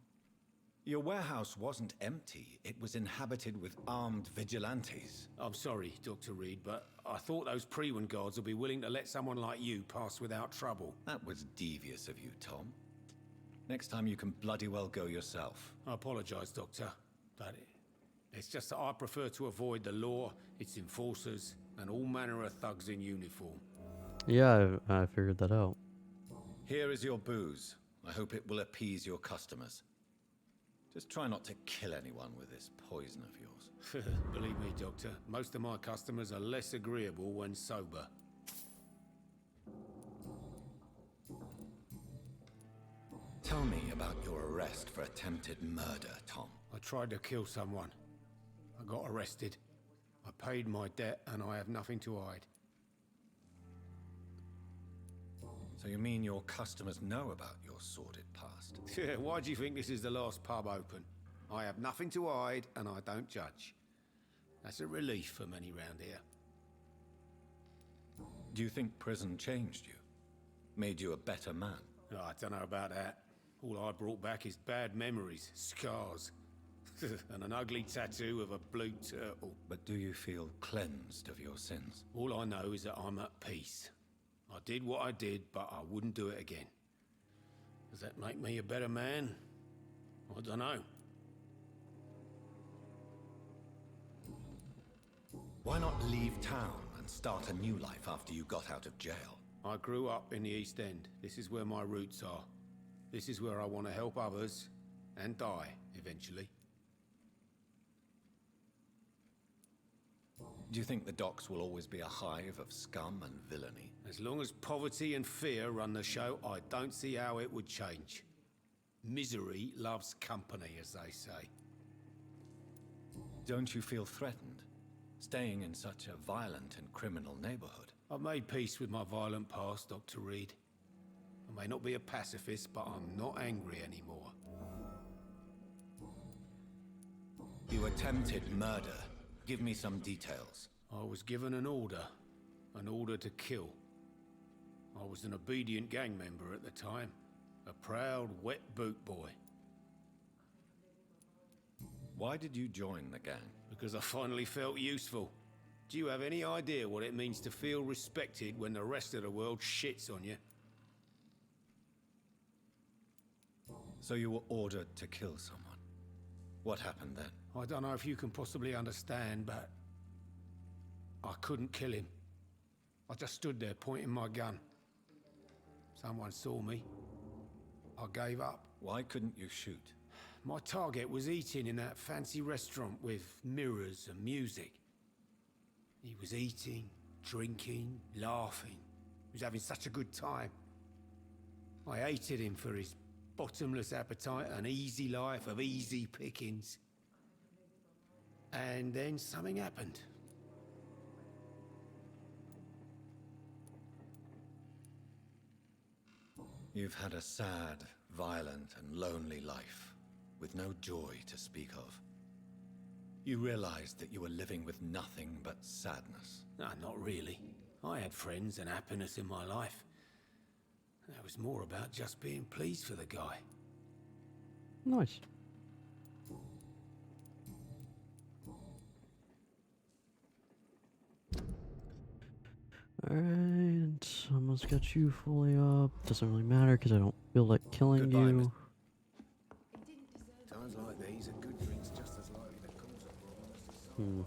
Your warehouse wasn't empty. It was inhabited with armed vigilantes. I'm sorry, Dr. Reed, but I thought those Prewen guards would be willing to let someone like you pass without trouble. That was devious of you, Tom. Next time you can bloody well go yourself. I apologize, Doctor, but it's just that I prefer to avoid the law, its enforcers, and all manner of thugs in uniform. Yeah, I figured that out. Here is your booze. I hope it will appease your customers. Just try not to kill anyone with this poison of yours. Believe me, Doctor, most of my customers are less agreeable when sober. Tell me about your arrest for attempted murder, Tom. I tried to kill someone. I got arrested. I paid my debt and I have nothing to hide. So you mean your customers know about your sordid past? Why do you think this is the last pub open? I have nothing to hide and I don't judge. That's a relief for many round here. Do you think prison changed you? Made you a better man? Oh, I don't know about that. All I brought back is bad memories, scars, and an ugly tattoo of a blue turtle. But do you feel cleansed of your sins? All I know is that I'm at peace. I did what I did, but I wouldn't do it again. Does that make me a better man? I don't know. Why not leave town and start a new life after you got out of jail? I grew up in the East End. This is where my roots are. This is where I want to help others and die eventually. Do you think the docks will always be a hive of scum and villainy? As long as poverty and fear run the show, I don't see how it would change. Misery loves company, as they say. Don't you feel threatened, staying in such a violent and criminal neighborhood? I've made peace with my violent past, Dr. Reed. I may not be a pacifist, but I'm not angry anymore. You attempted murder. Give me some details. I was given an order to kill. I was an obedient gang member at the time, a proud wet boot boy. Why did you join the gang? Because I finally felt useful. Do you have any idea what it means to feel respected when the rest of the world shits on you? So you were ordered to kill someone. What happened then? I don't know if you can possibly understand, but I couldn't kill him. I just stood there pointing my gun. Someone saw me. I gave up. Why couldn't you shoot? My target was eating in that fancy restaurant with mirrors and music. He was eating, drinking, laughing. He was having such a good time. I hated him for his bottomless appetite and easy life of easy pickings. And then something happened. You've had a sad, violent, and lonely life, with no joy to speak of. You realized that you were living with nothing but sadness. No, not really. I had friends and happiness in my life. It was more about just being pleased for the guy. Nice. Alright, almost got you fully up. Doesn't really matter because I don't feel like killing Goodbye, you. Times like these, a good drink's just as likely to cause a problem.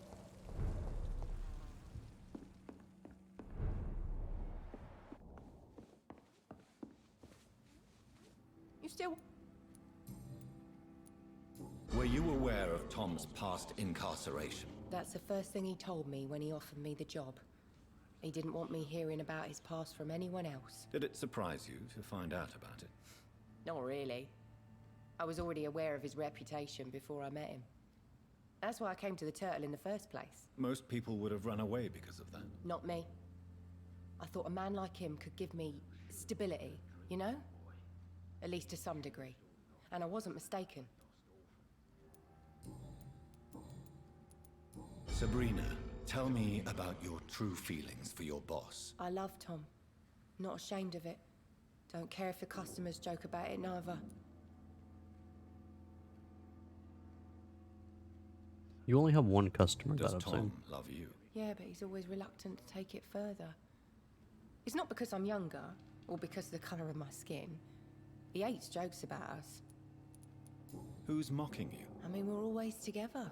You still... you aware of Tom's past incarceration? That's the first thing he told me when he offered me the job. He didn't want me hearing about his past from anyone else. Did it surprise you to find out about it? Not really. I was already aware of his reputation before I met him. That's why I came to the Turtle in the first place. Most people would have run away because of that. Not me. I thought a man like him could give me stability, you know? At least to some degree. And I wasn't mistaken. Sabrina, tell me about your true feelings for your boss. I love Tom. Not ashamed of it. Don't care if the customers joke about it, neither. You only have one customer Does that I've seen. Tom love you? Yeah, but he's always reluctant to take it further. It's not because I'm younger, or because of the colour of my skin. He hates jokes about us. Who's mocking you? I mean, we're always together.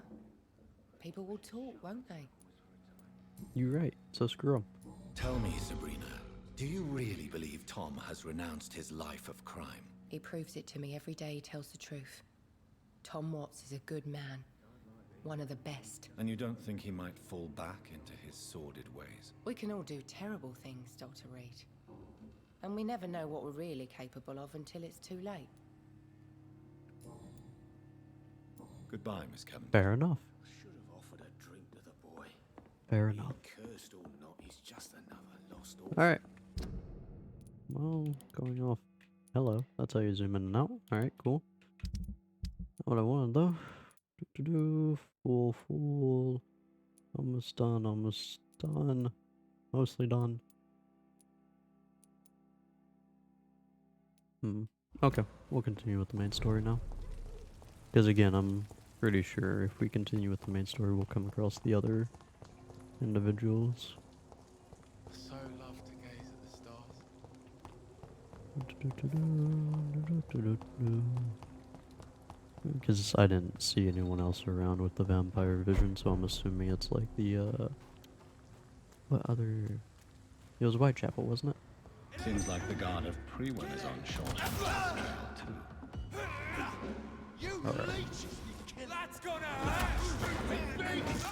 People will talk, won't they? You're right, so screw him. Tell me, Sabrina, do you really believe Tom has renounced his life of crime? He proves it to me every day he tells the truth. Tom Watts is a good man. One of the best. And you don't think he might fall back into his sordid ways? We can all do terrible things, Dr. Reed. And we never know what we're really capable of until it's too late. Goodbye, Miss Cavendish. Fair enough. Should have offered a drink to the boy. Fair enough. Cursed or not, he's just another lost orphan. Alright. Well, going off. Hello. That's how you zoom in and out. Alright, cool. Not what I wanted though. Full. Almost done. Mostly done. Okay, we'll continue with the main story now. Because again, I'm pretty sure if we continue with the main story, we'll come across the other individuals. I so love to gaze at the stars. Because I didn't see anyone else around with the vampire vision, so I'm assuming it's like the, what other... It was Whitechapel, wasn't it? Seems like the guard of Prewin is on Sean's trail too. You Alright. leeches, you killer. That's gonna hurt, stupid beast!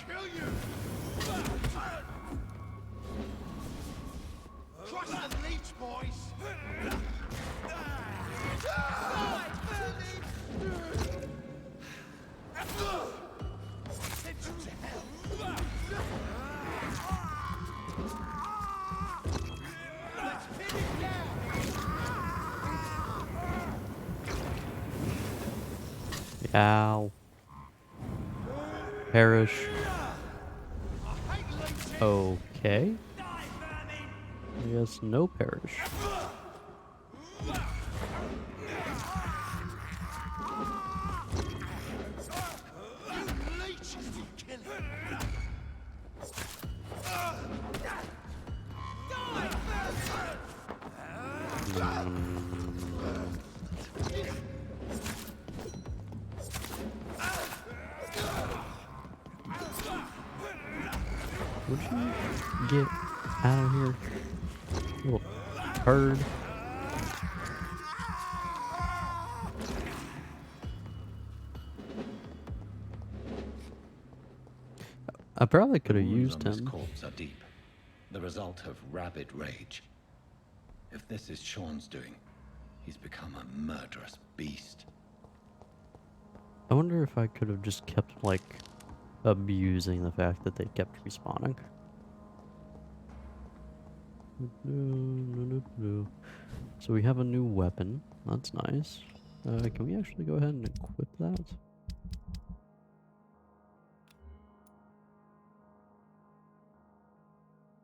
Kill you! Crush the leech, boys! Send you to hell! Let's pin him down! Ow. Perish. I hate leeches! Okay. Die, vermin! Yes, no perish. You leeches, you killer! Would you get out of here, little turd? I probably could have The wounds used on this him. corpse are deep, the result of rabid rage. If this is Sean's doing, he's become a murderous beast. I wonder if I could have just kept, like, abusing the fact that they kept respawning. So we have a new weapon. That's nice. Can we actually go ahead and equip that?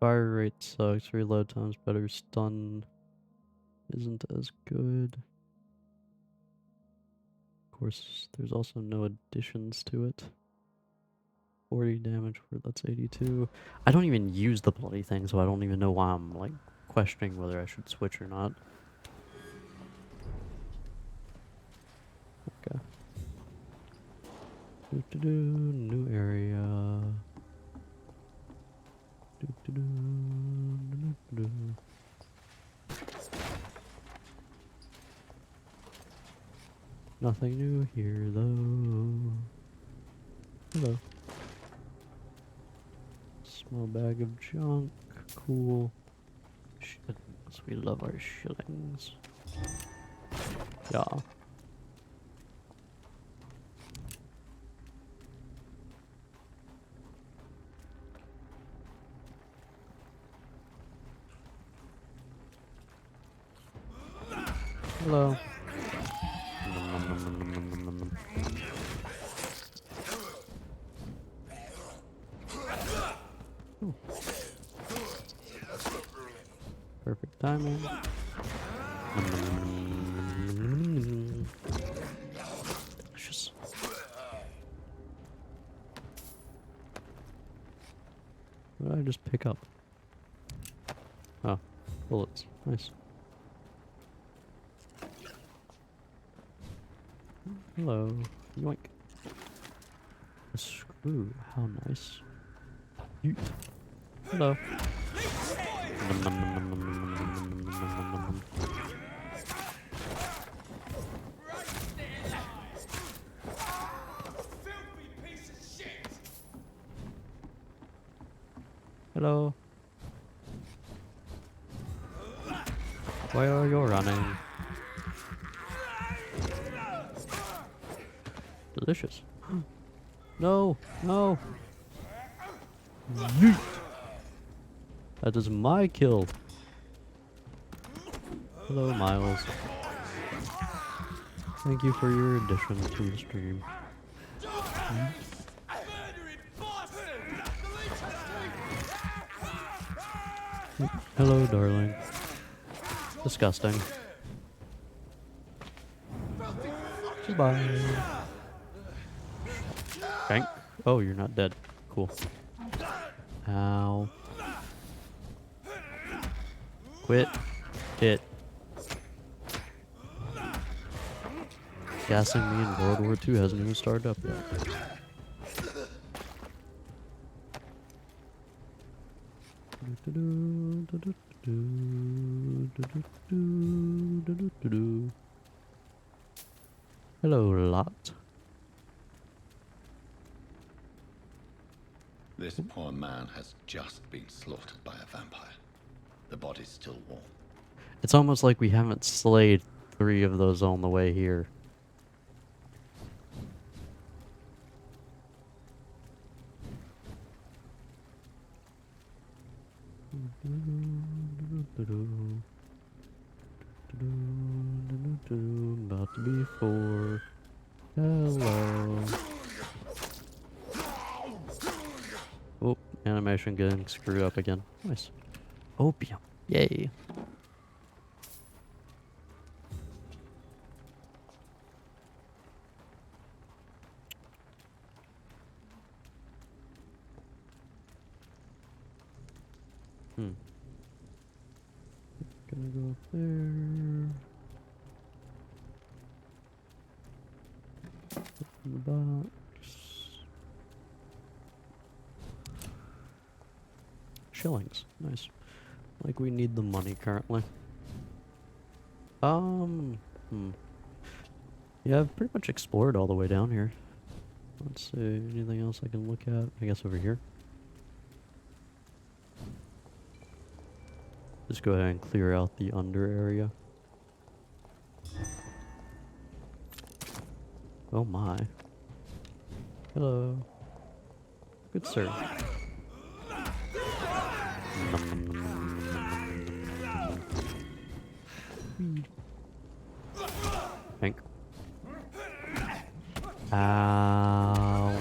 Fire rate sucks. Reload time's better. Stun isn't as good. Of course, there's also no additions to it. 40 damage, that's 82. I don't even use the bloody thing, so I don't even know why I'm, like, questioning whether I should switch or not. Okay. New area. Nothing new here, though. Hello. Small bag of junk. Cool. Shillings. We love our shillings. Yeah. Hello. Nom, nom, nom, nom, nom, nom, nom, nom. Ooh. Perfect timing. Nom, nom, nom, nom, nom, nom, nom, nom. Delicious. What did I just pick up? Oh, bullets. Nice. Hello. Yoink. A screw. How nice. Yeet. Hello. Nom, nom, nom, nom, nom, nom, nom, nom, nom, nom, nom, nom. Hello. Why are you running? Delicious. No, no. Yeet. That is my kill. Hello, Miles. Thank you for your addition to the stream. Hello, darling. Disgusting. Goodbye. Thank. Oh, you're not dead. Cool. Ow. Quit it. Gassing me in World War II hasn't even started up yet. Hello, lot. This poor man has just been slaughtered by a vampire. The body's still warm. It's almost like we haven't slayed 3 of those on the way here. About to be 4. Hello. Oh, animation getting screwed up again. Nice. Opium. Yay. Gonna go up there. Open the box. Shillings. Nice. Like we need the money currently. Yeah, I've pretty much explored all the way down here. Let's see, anything else I can look at? I guess over here. Just go ahead and clear out the under area. Oh my. Hello. Good sir. Nom, nom, nom, nom, nom, nom, nom, nom. Hank. Ow.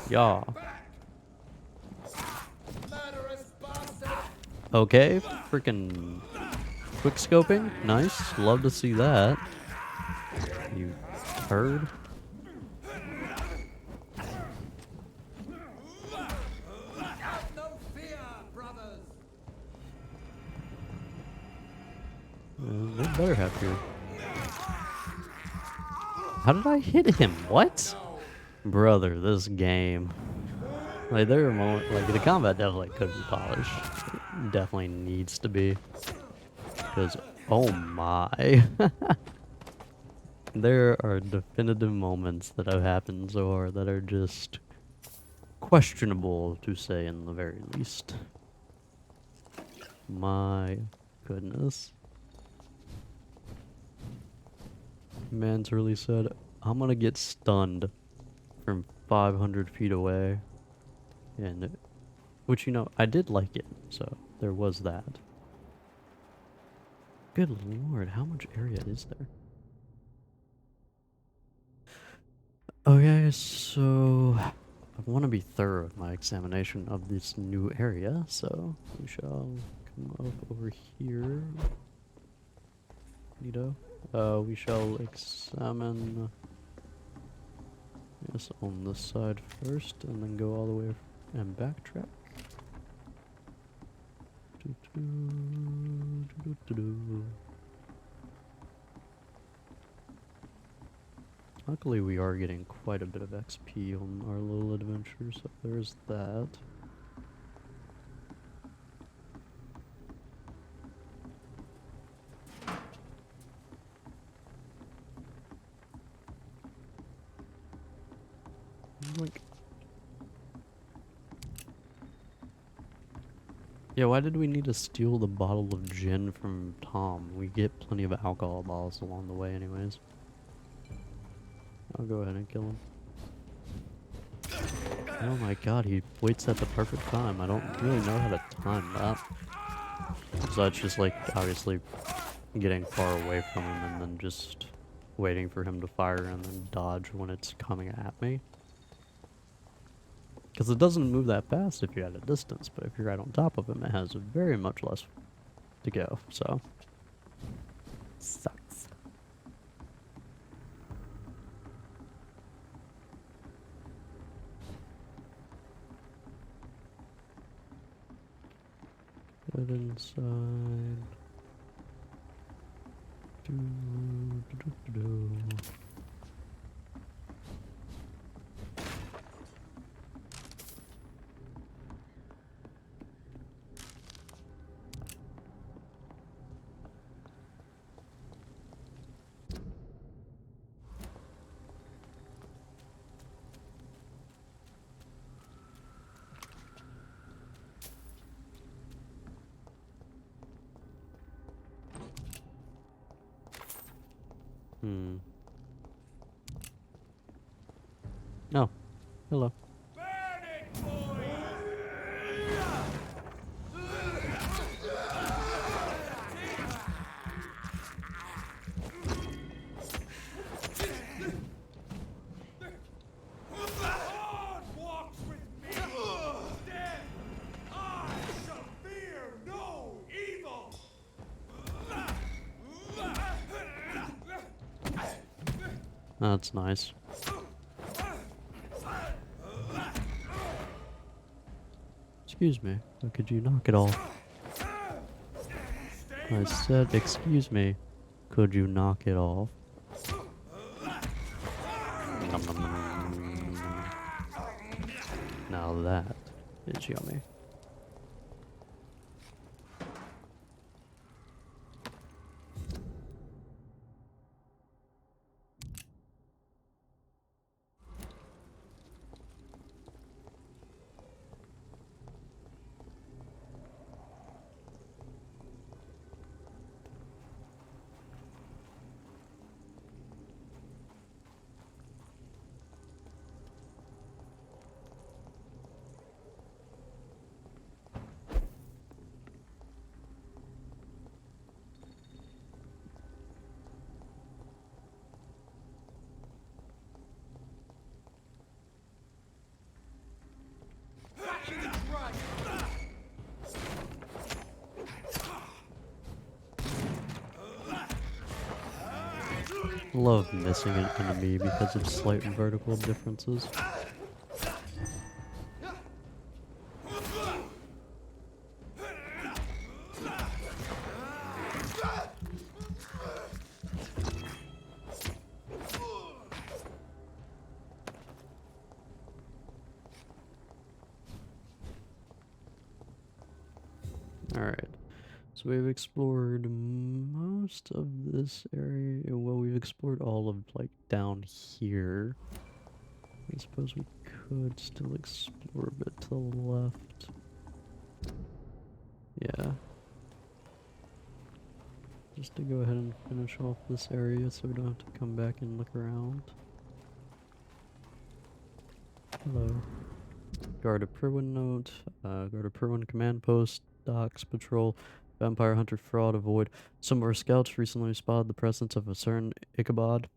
Yeah. Okay, freaking quick scoping. Nice. Love to see that. You turd. They better have fear. How did I hit him? What? Brother, this game. Like there are moments, like the combat definitely could be polished. It definitely needs to be. Because, oh my. There are definitive moments that have happened so far that are just questionable, to say in the very least. My goodness. Man's really said, I'm gonna get stunned from 500 feet away. And, which, you know, I did like it, so there was that. Good lord, how much area is there? Okay, so I want to be thorough with my examination of this new area, so we shall come up over here. Neato. We shall examine this on this side first, and then go all the way and backtrack. Luckily, we are getting quite a bit of XP on our little adventure, so there's that. Like, yeah, why did we need to steal the bottle of gin from Tom? We get plenty of alcohol bottles along the way anyways. I'll go ahead and kill him. Oh my god, he waits at the perfect time. I don't really know how to time that. So that's just like, obviously, getting far away from him and then just waiting for him to fire and then dodge when it's coming at me. Because it doesn't move that fast if you're at a distance, but if you're right on top of him, it has very much less to go, so. Sucks. Get inside. Do. Oh, hello. That's nice. Excuse me, but could you knock it off? I said, excuse me, could you knock it off? Nom, nom, nom. Now that is yummy. Love missing an enemy because of slight vertical differences. Alright. So we've explored most of this area. Well, we've explored all of, like, down here. I suppose we could still explore a bit to the left. Yeah. Just to go ahead and finish off this area so we don't have to come back and look around. Hello. Guard of Perwin note. Guard of Perwin command post. Docks patrol. Vampire hunter fraud avoid. Some of our scouts recently spotted the presence of a certain Ichabod.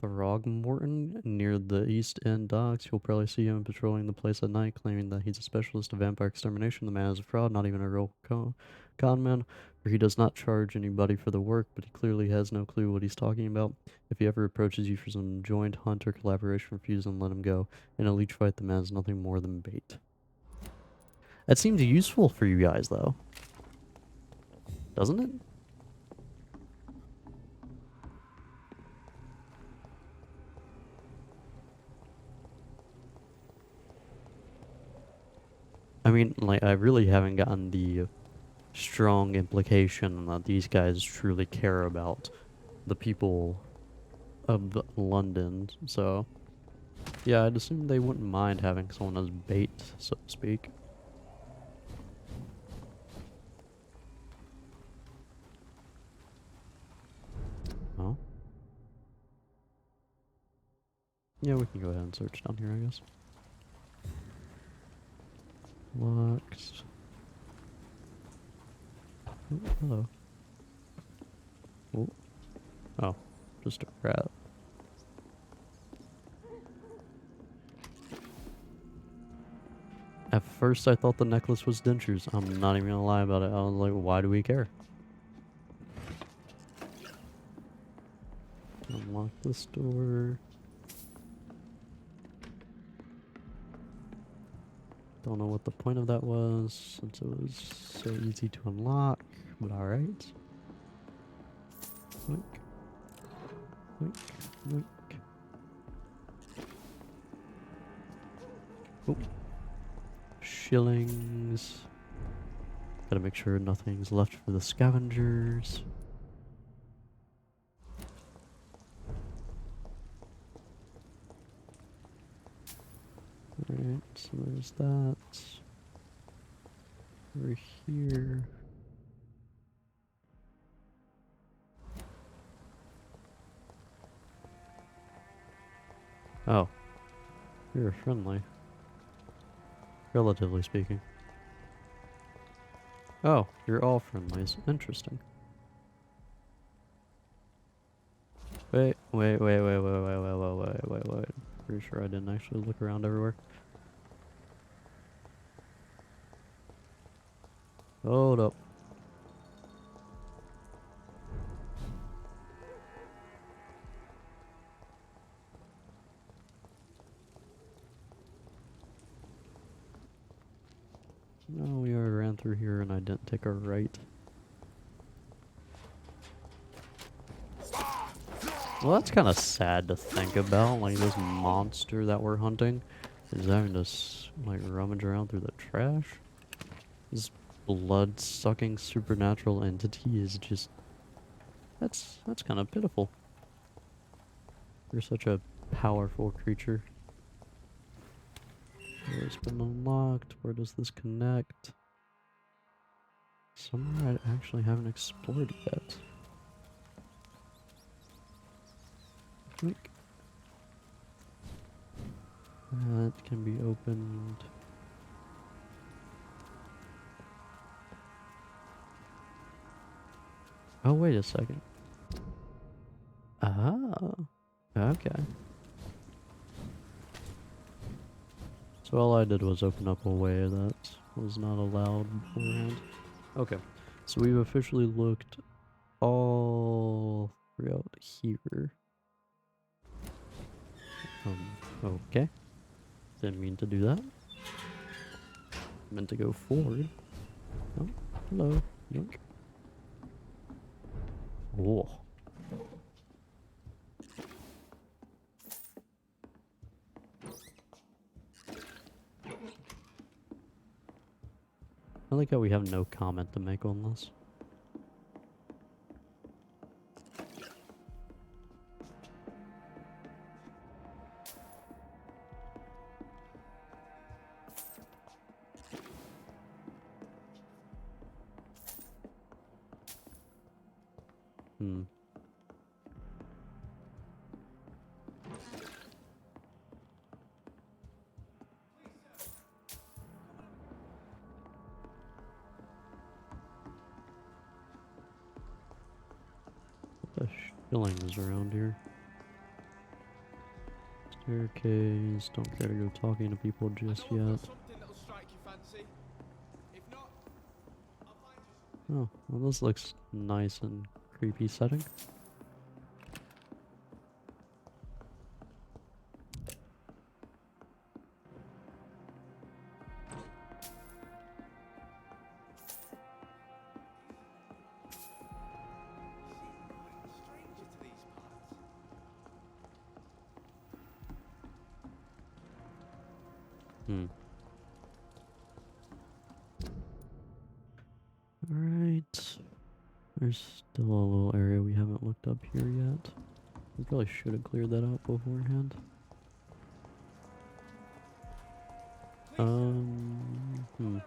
Throgmorton near the East End docks. You'll probably see him patrolling the place at night, claiming that he's a specialist of vampire extermination. The man is a fraud, not even a real con man, for he does not charge anybody for the work, but he clearly has no clue what he's talking about. If he ever approaches you for some joint hunt or collaboration, refuse and let him go. In a leech fight, the man is nothing more than bait. That seems useful for you guys, though. Doesn't it? I mean, like, I really haven't gotten the strong implication that these guys truly care about the people of London, so yeah, I'd assume they wouldn't mind having someone as bait, so to speak. Oh? Yeah, we can go ahead and search down here, I guess. Locked. Oh, hello. Oh. Oh, just a rat. At first I thought the necklace was dentures. I'm not even gonna lie about it. I was like, why do we care? Unlock this door. Don't know what the point of that was, since it was so easy to unlock, but alright. Wink. Wink. Wink. Oh. Shillings. Gotta make sure nothing's left for the scavengers. Alright, so there's that. Over here. Oh. You're friendly. Relatively speaking. Oh, you're all friendlies. Interesting. Wait. Pretty sure I didn't actually look around everywhere. Hold up. No, we already ran through here and I didn't take a right. Well, that's kind of sad to think about. Like, this monster that we're hunting is having to, like, rummage around through the trash. This blood-sucking supernatural entity is just... That's kind of pitiful. You're such a powerful creature. It's been unlocked. Where does this connect? Somewhere I actually haven't explored yet. Click. That can be opened. Oh, wait a second. Ah, okay. So all I did was open up a way that was not allowed beforehand. Okay, so we've officially looked all throughout here. Okay. Didn't mean to do that. Meant to go forward. Oh, hello. Yoink. Whoa. I like how we have no comment to make on this. Hmm. The shillings around here. Staircase. Don't care to go talking to people just yet. Oh, well, this looks nice and creepy setting. Hmm. Alright. There's still a little area we haven't looked up here yet. We probably should have cleared that out beforehand. Hmm.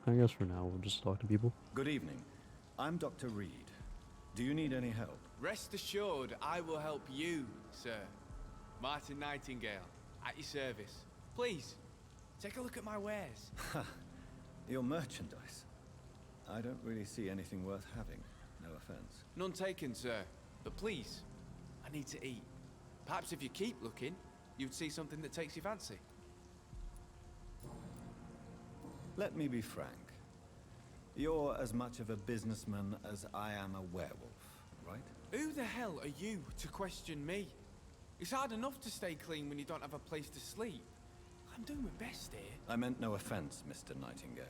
I guess for now we'll just talk to people. Good evening. I'm Dr. Reed. Do you need any help? Rest assured, I will help you, sir. Martin Nightingale, at your service. Please, take a look at my wares. Your merchandise. I don't really see anything worth having. No offense. None taken, sir. But please, I need to eat. Perhaps if you keep looking, you'd see something that takes your fancy. Let me be frank. You're as much of a businessman as I am a werewolf, right? Who the hell are you to question me? It's hard enough to stay clean when you don't have a place to sleep. I'm doing my best here. I meant no offense, Mr. Nightingale.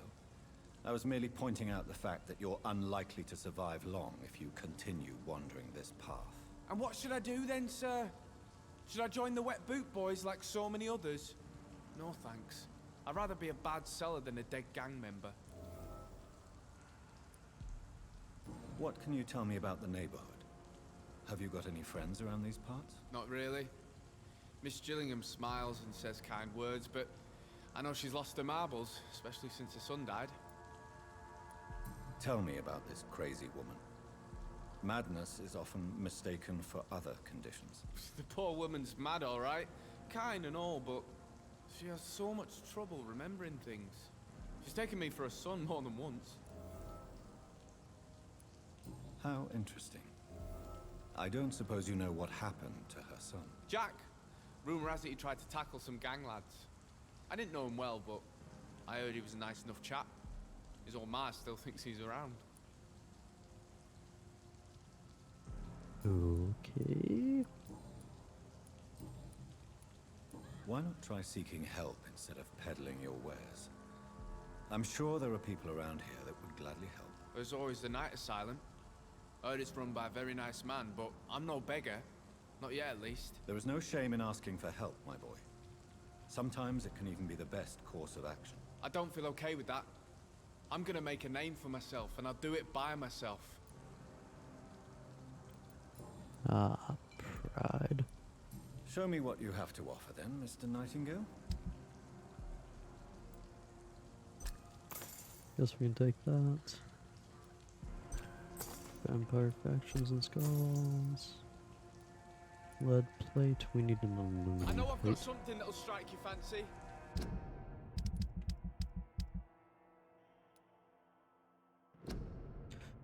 I was merely pointing out the fact that you're unlikely to survive long if you continue wandering this path. And what should I do then, sir? Should I join the Wet Boot Boys like so many others? No thanks. I'd rather be a bad seller than a dead gang member. What can you tell me about the neighborhood? Have you got any friends around these parts? Not really. Miss Gillingham smiles and says kind words, but I know she's lost her marbles, especially since her son died. Tell me about this crazy woman. Madness is often mistaken for other conditions. The poor woman's mad, all right. Kind and all, but she has so much trouble remembering things. She's taken me for a son more than once. How interesting. I don't suppose you know what happened to her son. Jack. Rumour has it he tried to tackle some gang lads. I didn't know him well, but I heard he was a nice enough chap. His old ma still thinks he's around. Okay. Why not try seeking help instead of peddling your wares? I'm sure there are people around here that would gladly help. There's always the night asylum. I heard it's run by a very nice man, but I'm no beggar. Not yet, at least. There is no shame in asking for help, my boy. Sometimes it can even be the best course of action. I don't feel okay with that. I'm gonna make a name for myself, and I'll do it by myself. Ah, pride. Show me what you have to offer then, Mr. Nightingale. Guess we can take that. Vampire factions and skulls. Lead plate. We need an aluminum I know I've plate. got something that'll strike your fancy.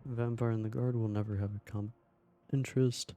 Vampire in the guard will never have a common interest.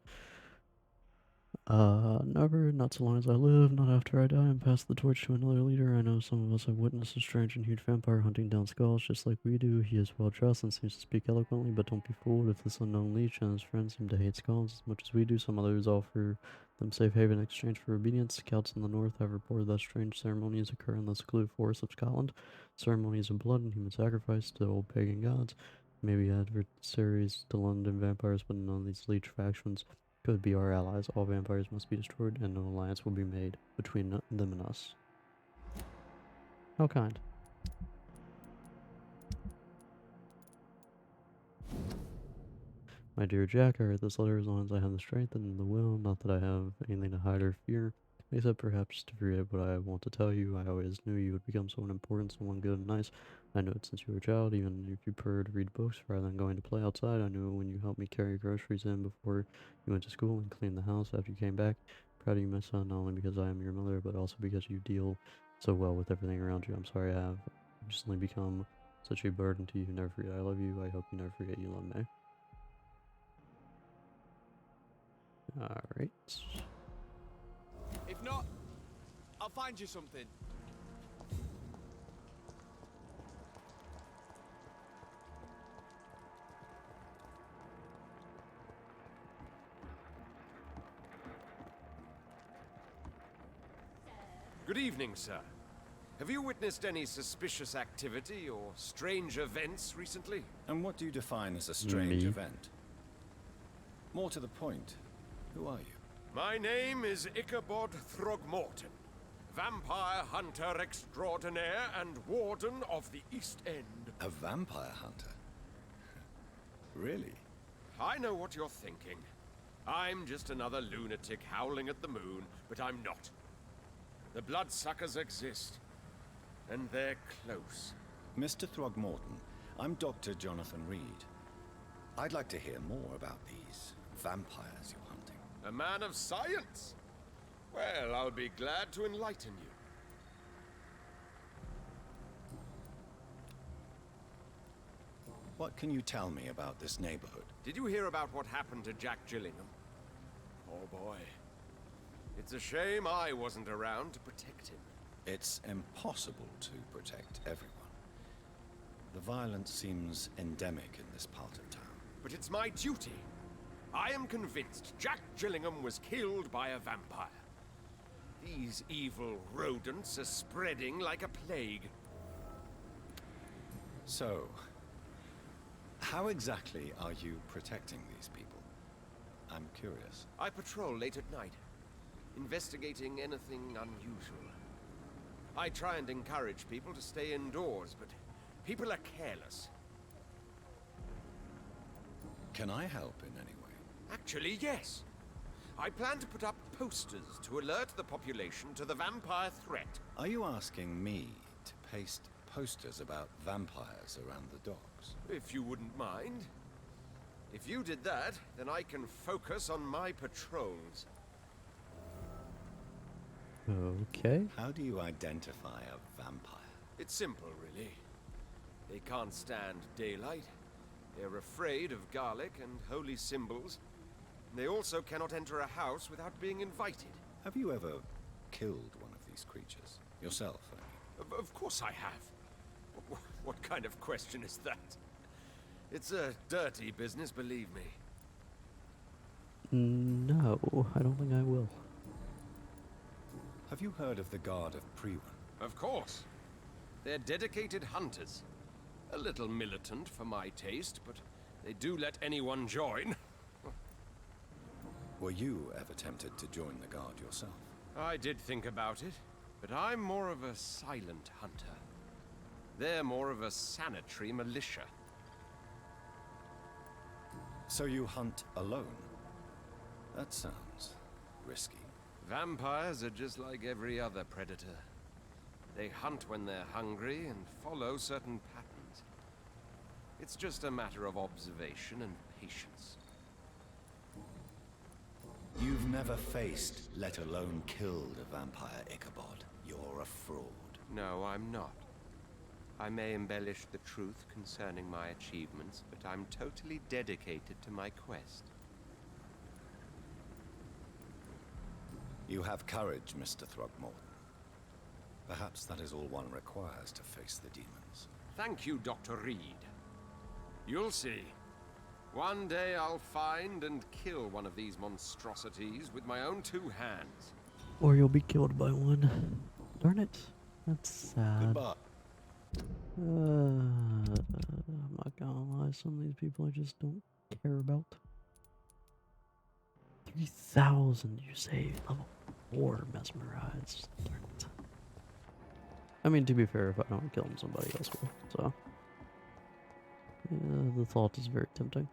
Never, not so long as I live, not after I die and pass the torch to another leader. I know some of us have witnessed a strange and huge vampire hunting down skulls just like we do. He is well dressed and seems to speak eloquently, but don't be fooled. If this unknown leech and his friends seem to hate skulls as much as we do, some others offer them safe haven in exchange for obedience. Scouts in the north have reported that strange ceremonies occur in the secluded forests of Scotland. Ceremonies of blood and human sacrifice to old pagan gods. Maybe adversaries to London vampires, but none of these leech factions could be our allies. All vampires must be destroyed, and no alliance will be made between them and us. How kind. My dear Jack, I write this letter as long as I have the strength and the will, not that I have anything to hide or fear, except perhaps to forget what I want to tell you. I always knew you would become someone important, someone good and nice. I knew it since you were a child, even if you preferred to read books rather than going to play outside. I knew it when you helped me carry groceries in before you went to school and clean the house after you came back. Proud of you, my son, not only because I am your mother, but also because you deal so well with everything around you. I'm sorry I have recently become such a burden to you. Never forget I love you. I hope you never forget you love me. Alright. If not, I'll find you something. Good evening, sir. Have you witnessed any suspicious activity or strange events recently? And what do you define as a strange Me. event? More to the point, who are you? My name is Ichabod Throgmorton, vampire hunter extraordinaire and warden of the East End. A vampire hunter? Really? I know what you're thinking. I'm just another lunatic howling at the moon, but I'm not. The bloodsuckers exist, and they're close. Mr. Throgmorton, I'm Dr. Jonathan Reed. I'd like to hear more about these vampires you're hunting. A man of science? Well, I'll be glad to enlighten you. What can you tell me about this neighborhood? Did you hear about what happened to Jack Gillingham? Oh boy. It's a shame I wasn't around to protect him. It's impossible to protect everyone. The violence seems endemic in this part of town. But it's my duty. I am convinced Jack Gillingham was killed by a vampire. These evil rodents are spreading like a plague. So, how exactly are you protecting these people? I'm curious. I patrol late at night, investigating anything unusual. I try and encourage people to stay indoors, but people are careless. Can I help in any way? Actually, yes. I plan to put up posters to alert the population to the vampire threat. Are you asking me to paste posters about vampires around the docks? If you wouldn't mind. If you did that, then I can focus on my patrols. Okay. How do you identify a vampire? It's simple, really. They can't stand daylight. They're afraid of garlic and holy symbols. They also cannot enter a house without being invited. Have you ever killed one of these creatures? Yourself, I mean. Of course I have. What kind of question is that? It's a dirty business, believe me. No, I don't think I will. Have you heard of the Guard of Priwen? Of course. They're dedicated hunters. A little militant for my taste, but they do let anyone join. Were you ever tempted to join the Guard yourself? I did think about it, but I'm more of a silent hunter. They're more of a sanitary militia. So you hunt alone? That sounds risky. Vampires are just like every other predator. They hunt when they're hungry and follow certain patterns. It's just a matter of observation and patience. You've never faced, let alone killed a vampire, Ichabod. You're a fraud. No, I'm not. I may embellish the truth concerning my achievements, but I'm totally dedicated to my quest. You have courage, Mr. Throgmorton. Perhaps that is all one requires to face the demons. Thank you, Dr. Reed. You'll see. One day I'll find and kill one of these monstrosities with my own 2 hands. Or you'll be killed by one. Darn it. That's sad. Goodbye. I'm not gonna lie, some of these people I just don't care about. 3,000, you say? Level 4 mesmerized. Darn it. I mean, to be fair, if I don't kill him, somebody else will. So, yeah, the thought is very tempting.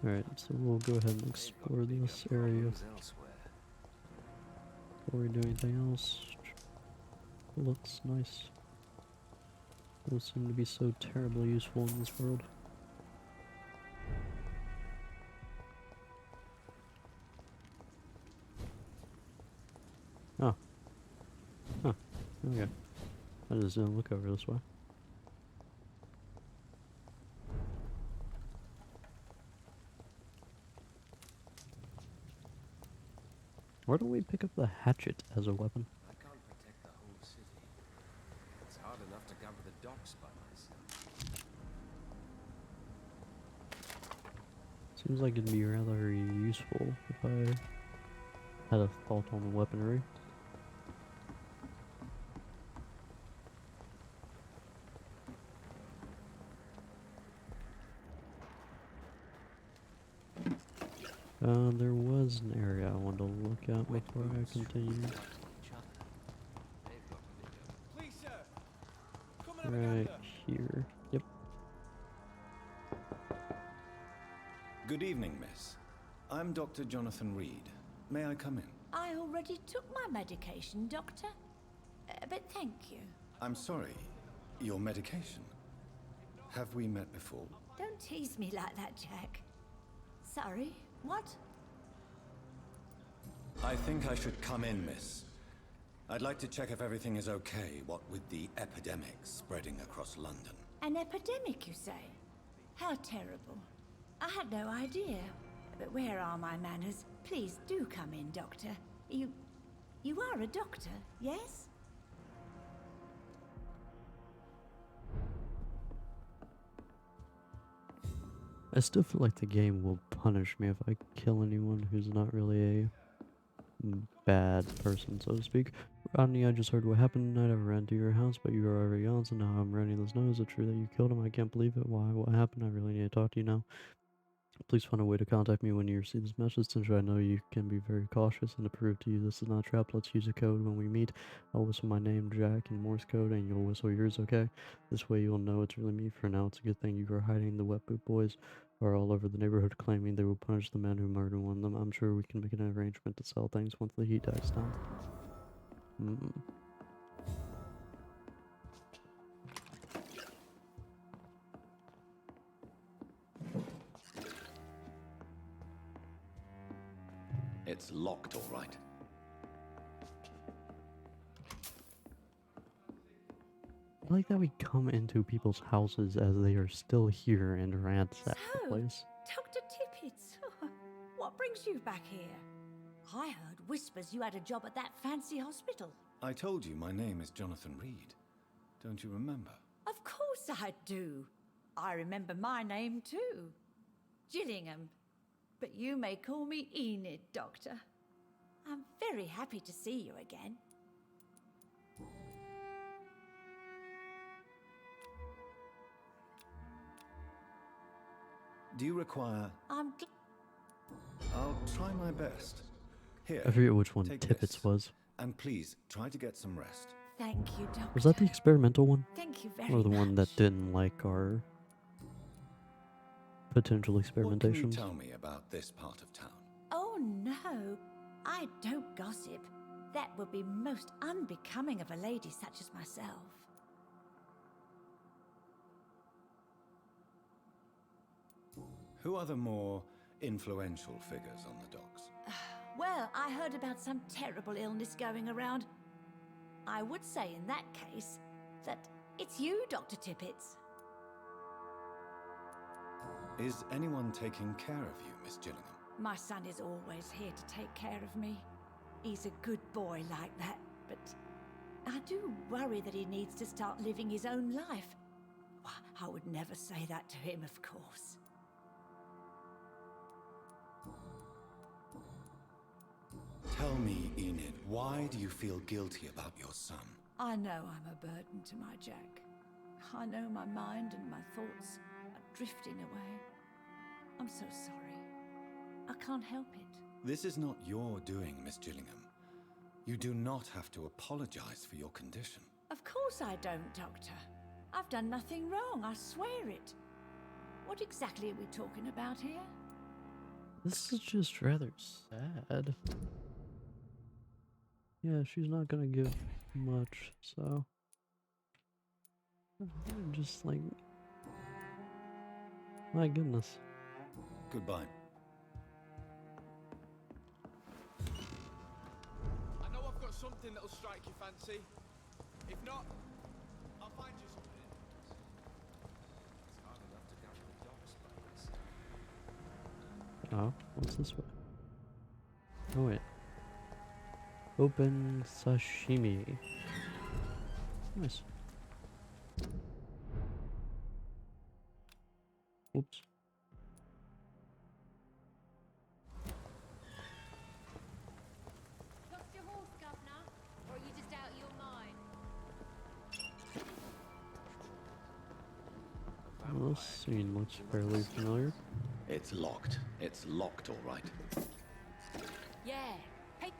Alright, so we'll go ahead and explore this area before we do anything else. Looks nice. Those seem to be so terribly useful in this world. Oh. Huh. Okay. I just didn't look over this way. Why don't we pick up the hatchet as a weapon? I can't protect the whole city. It's hard enough to cover the docks by myself. Seems like it'd be rather useful if I had a thought on the weaponry. There was an area I wanted to look at before I continued. Please, sir. Come Right here. Yep. Good evening, miss. I'm Dr. Jonathan Reed. May I come in? I already took my medication, Doctor. But thank you. I'm sorry. Your medication? Have we met before? Don't tease me like that, Jack. Sorry, what? I think I should come in, miss. I'd like to check if everything is okay, what with the epidemic spreading across London. An epidemic, you say? How terrible. I had no idea. But where are my manners? Please do come in, Doctor. You are a doctor, yes? I still feel like the game will punish me if I kill anyone who's not really a bad person, so to speak. Rodney, I just heard what happened tonight. I ran to your house, but you were already gone, so now I'm running this nose. Is it true that you killed him? I can't believe it. Why? What happened? I really need to talk to you now. Please find a way to contact me when you receive this message, since I know you can be very cautious, and to prove to you this is not a trap, let's use a code when we meet. I'll whistle my name, Jack, in Morse code, and you'll whistle yours, okay? This way you'll know it's really me. For now, it's a good thing you are hiding. The Wet Boot Boys are all over the neighborhood claiming they will punish the men who murdered one of them. I'm sure we can make an arrangement to sell things once the heat dies down. It's locked, all right. I like that we come into people's houses as they are still here and ransack the place. Dr. Tippets, what brings you back here? I heard whispers you had a job at that fancy hospital. I told you my name is Jonathan Reed. Don't you remember? Of course I do. I remember my name too. Gillingham. But you may call me Enid, Doctor. I'm very happy to see you again. Do you require... I'll try my best. Here, I forget which one take Tippets this. was. And please, try to get some rest. Thank you, Doctor. Was that the experimental one? Thank you very Or the much. one that didn't like our potential What can you experimentations? tell me about this part of town? Oh, no. I don't gossip. That would be most unbecoming of a lady such as myself. Who are the more influential figures on the docks? Well, I heard about some terrible illness going around. I would say in that case that it's you, Dr. Tippets. Is anyone taking care of you, Miss Gillingham? My son is always here to take care of me. He's a good boy like that, but I do worry that he needs to start living his own life. Well, I would never say that to him, of course. Tell me, Enid, why do you feel guilty about your son? I know I'm a burden to my Jack. I know my mind and my thoughts are drifting away. I'm so sorry. I can't help it. This is not your doing, Miss Gillingham. You do not have to apologize for your condition. Of course I don't, Doctor. I've done nothing wrong, I swear it. What exactly are we talking about here? This is just rather sad. Yeah, she's not gonna give much, so I'm just like, my goodness. Goodbye. I know I've got something that'll strike your fancy. If not, I'll find you something. It's hard enough to gather the docks by this. Oh, what's this way? Oh wait. Open sashimi. Nice. Oops. Lost your horse, Governor? Or are you just out of your mind? Well, this scene looks fairly familiar. It's locked. It's locked, all right. Yeah. Hey,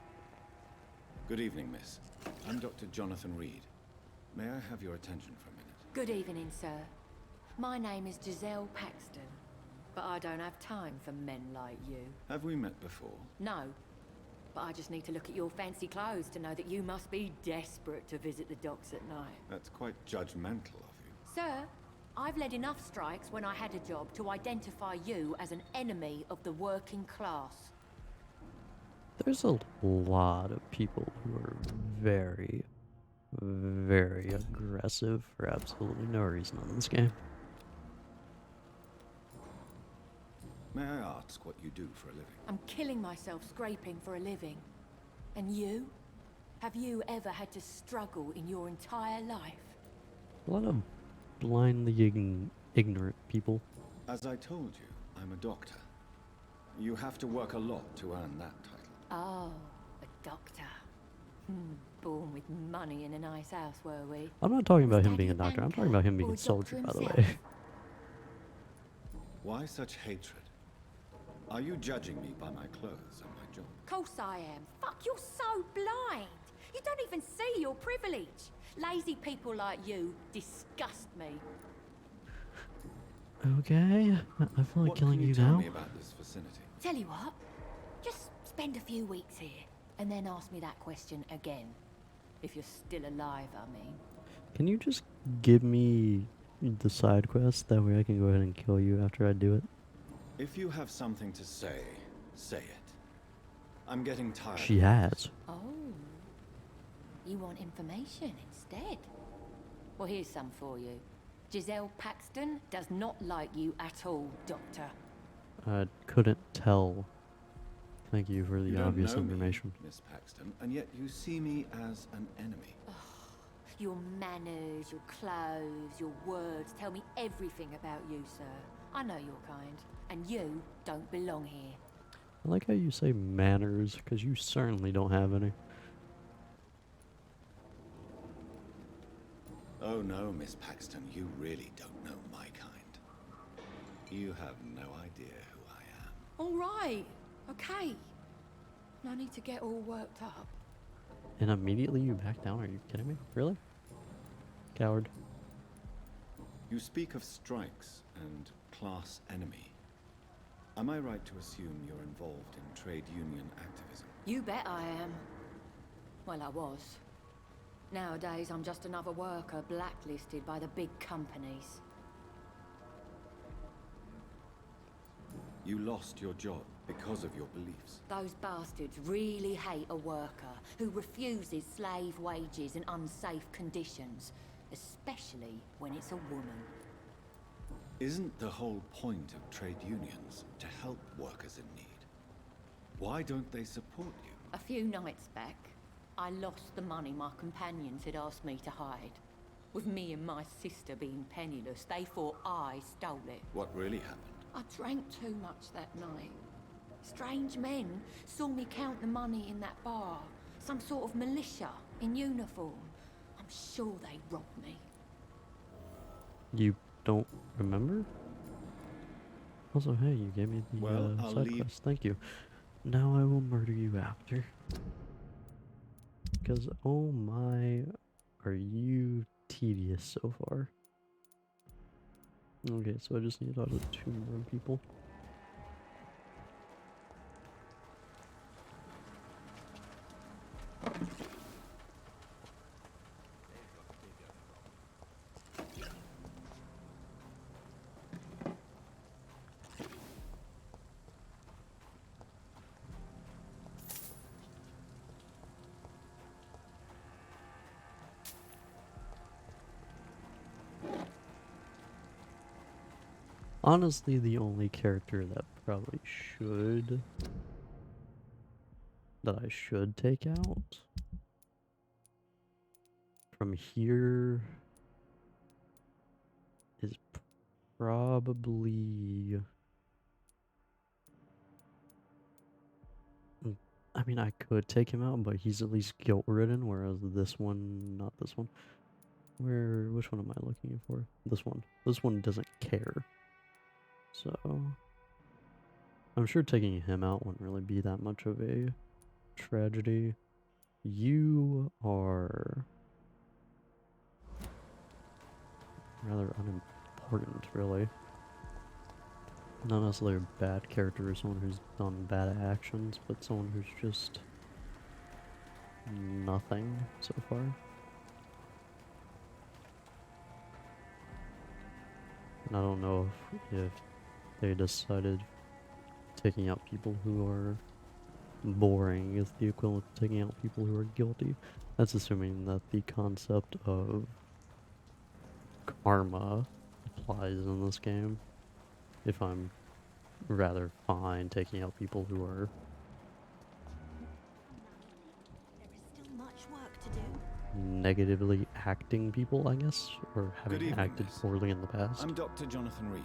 Good evening, miss. I'm Dr. Jonathan Reed. May I have your attention for a minute? Good evening, sir. My name is Giselle Paxton, but I don't have time for men like you. Have we met before? No, but I just need to look at your fancy clothes to know that you must be desperate to visit the docks at night. That's quite judgmental of you. Sir, I've led enough strikes when I had a job to identify you as an enemy of the working class. There's a lot of people who are very, very aggressive for absolutely no reason in this game. May I ask what you do for a living? I'm killing myself scraping for a living. And you? Have you ever had to struggle in your entire life? A lot of blindly ignorant people. As I told you, I'm a doctor. You have to work a lot to earn that title. Oh, a doctor. Born with money in a nice house, were we? I'm not talking about Was him being a Daddy doctor. I'm banker talking about him or being a a soldier, doctor by the way. himself? Why such hatred? Are you judging me by my clothes and my job? Course I am. Fuck, you're so blind. You don't even see your privilege. Lazy people like you disgust me. Okay, I feel like What killing can you tell now. me about this vicinity? Tell you what, just spend a few weeks here, and then ask me that question again. If you're still alive, I mean. Can you just give me the side quest? That way I can go ahead and kill you after I do it. If you have something to say, say it. I'm getting tired. She has. Oh. You want information instead? Well, here's some for you. Giselle Paxton does not like you at all, Doctor. I couldn't tell. Thank you for You the don't obvious know me, information. Miss Paxton, and yet you see me as an enemy. Your manners, your clothes, your words tell me everything about you, sir. I know your kind, and you don't belong here. I like how you say manners, because you certainly don't have any. Oh no, Miss Paxton, you really don't know my kind. You have no idea who I am. All right, okay. No need to get all worked up. And immediately you back down? Are you kidding me? Really? Coward. You speak of strikes and class enemy. Am I right to assume you're involved in trade union activism? You bet I am. Well, I was. Nowadays, I'm just another worker blacklisted by the big companies. You lost your job because of your beliefs. Those bastards really hate a worker who refuses slave wages and unsafe conditions, especially when it's a woman. Isn't the whole point of trade unions to help workers in need? Why don't they support you? A few nights back, I lost the money my companions had asked me to hide. With me and my sister being penniless, they thought I stole it. What really happened? I drank too much that night. Strange men saw me count the money in that bar. Some sort of militia in uniform. I'm sure they robbed me. You don't remember? Also, hey, you gave me the Well, I'll side leave- quest. Thank you. Now I will murder you after. Because, oh my, are you tedious so far? Okay, so I just need to talk to 2 more people. Honestly, the only character that probably I should take out from here is probably, I mean, I could take him out, but he's at least guilt-ridden, whereas this one, not this one. Which one am I looking for? This one. This one doesn't care. So, I'm sure taking him out wouldn't really be that much of a tragedy. You are rather unimportant, really. Not necessarily a bad character or someone who's done bad actions, but someone who's just nothing so far. And I don't know if they decided taking out people who are boring is the equivalent of taking out people who are guilty. That's assuming that the concept of karma applies in this game. If I'm rather fine taking out people who are negatively acting people, I guess, or having acted poorly in the past. I'm Dr. Jonathan Reed.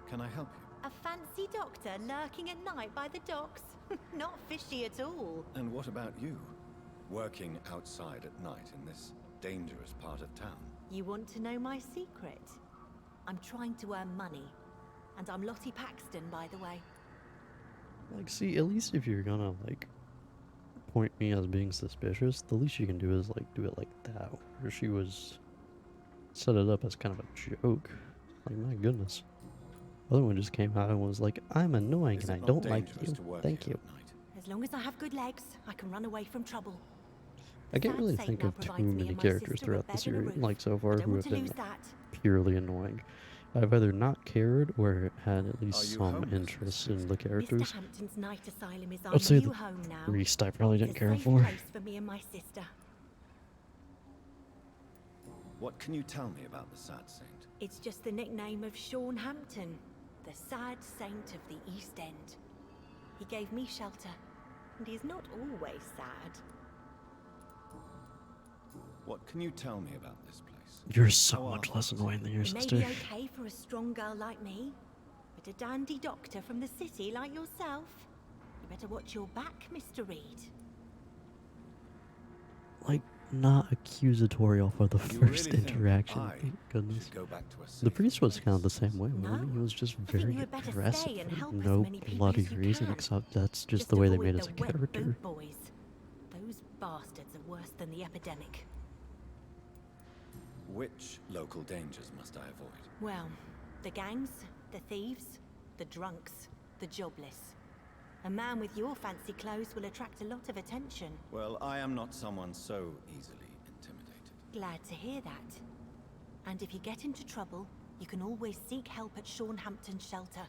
Can I help you? A fancy doctor lurking at night by the docks? Not fishy at all. And what about you? Working outside at night in this dangerous part of town? You want to know my secret? I'm trying to earn money. And I'm Lottie Paxton, by the way. Like, see, at least if you're gonna, like, point me as being suspicious, the least you can do is, like, do it like that, where she was set it up as kind of a joke. Like, my goodness. The other one just came out and was like, I'm annoying and I don't like you. Thank you. As long as I have good legs, I can run away from trouble. I can't really think of too many characters throughout the series, like so far, who have been purely annoying. I've either not cared or had at least some interest in the characters. I'd say the least I probably didn't care for. For me and my sister. What can you tell me about the Sad Saint? It's just the nickname of Sean Hampton, the sad saint of the East End. He gave me shelter, and he's not always sad. What can you tell me about this place? You're so much less annoying than your sister. It may be okay for a strong girl like me, but a dandy doctor from the city like yourself, you better watch your back, Mr. Reed. Like, not accusatory off of the first interaction, thank goodness. The priest was kind of the same way, wasn't he? He was just very aggressive for no bloody reason, except that's just the way they made his character. Those bastards are worse than the epidemic. Which local dangers must I avoid? Well, the gangs, the thieves, the drunks, the jobless. A man with your fancy clothes will attract a lot of attention. Well, I am not someone so easily intimidated. Glad to hear that. And if you get into trouble, you can always seek help at Sean Hampton's shelter.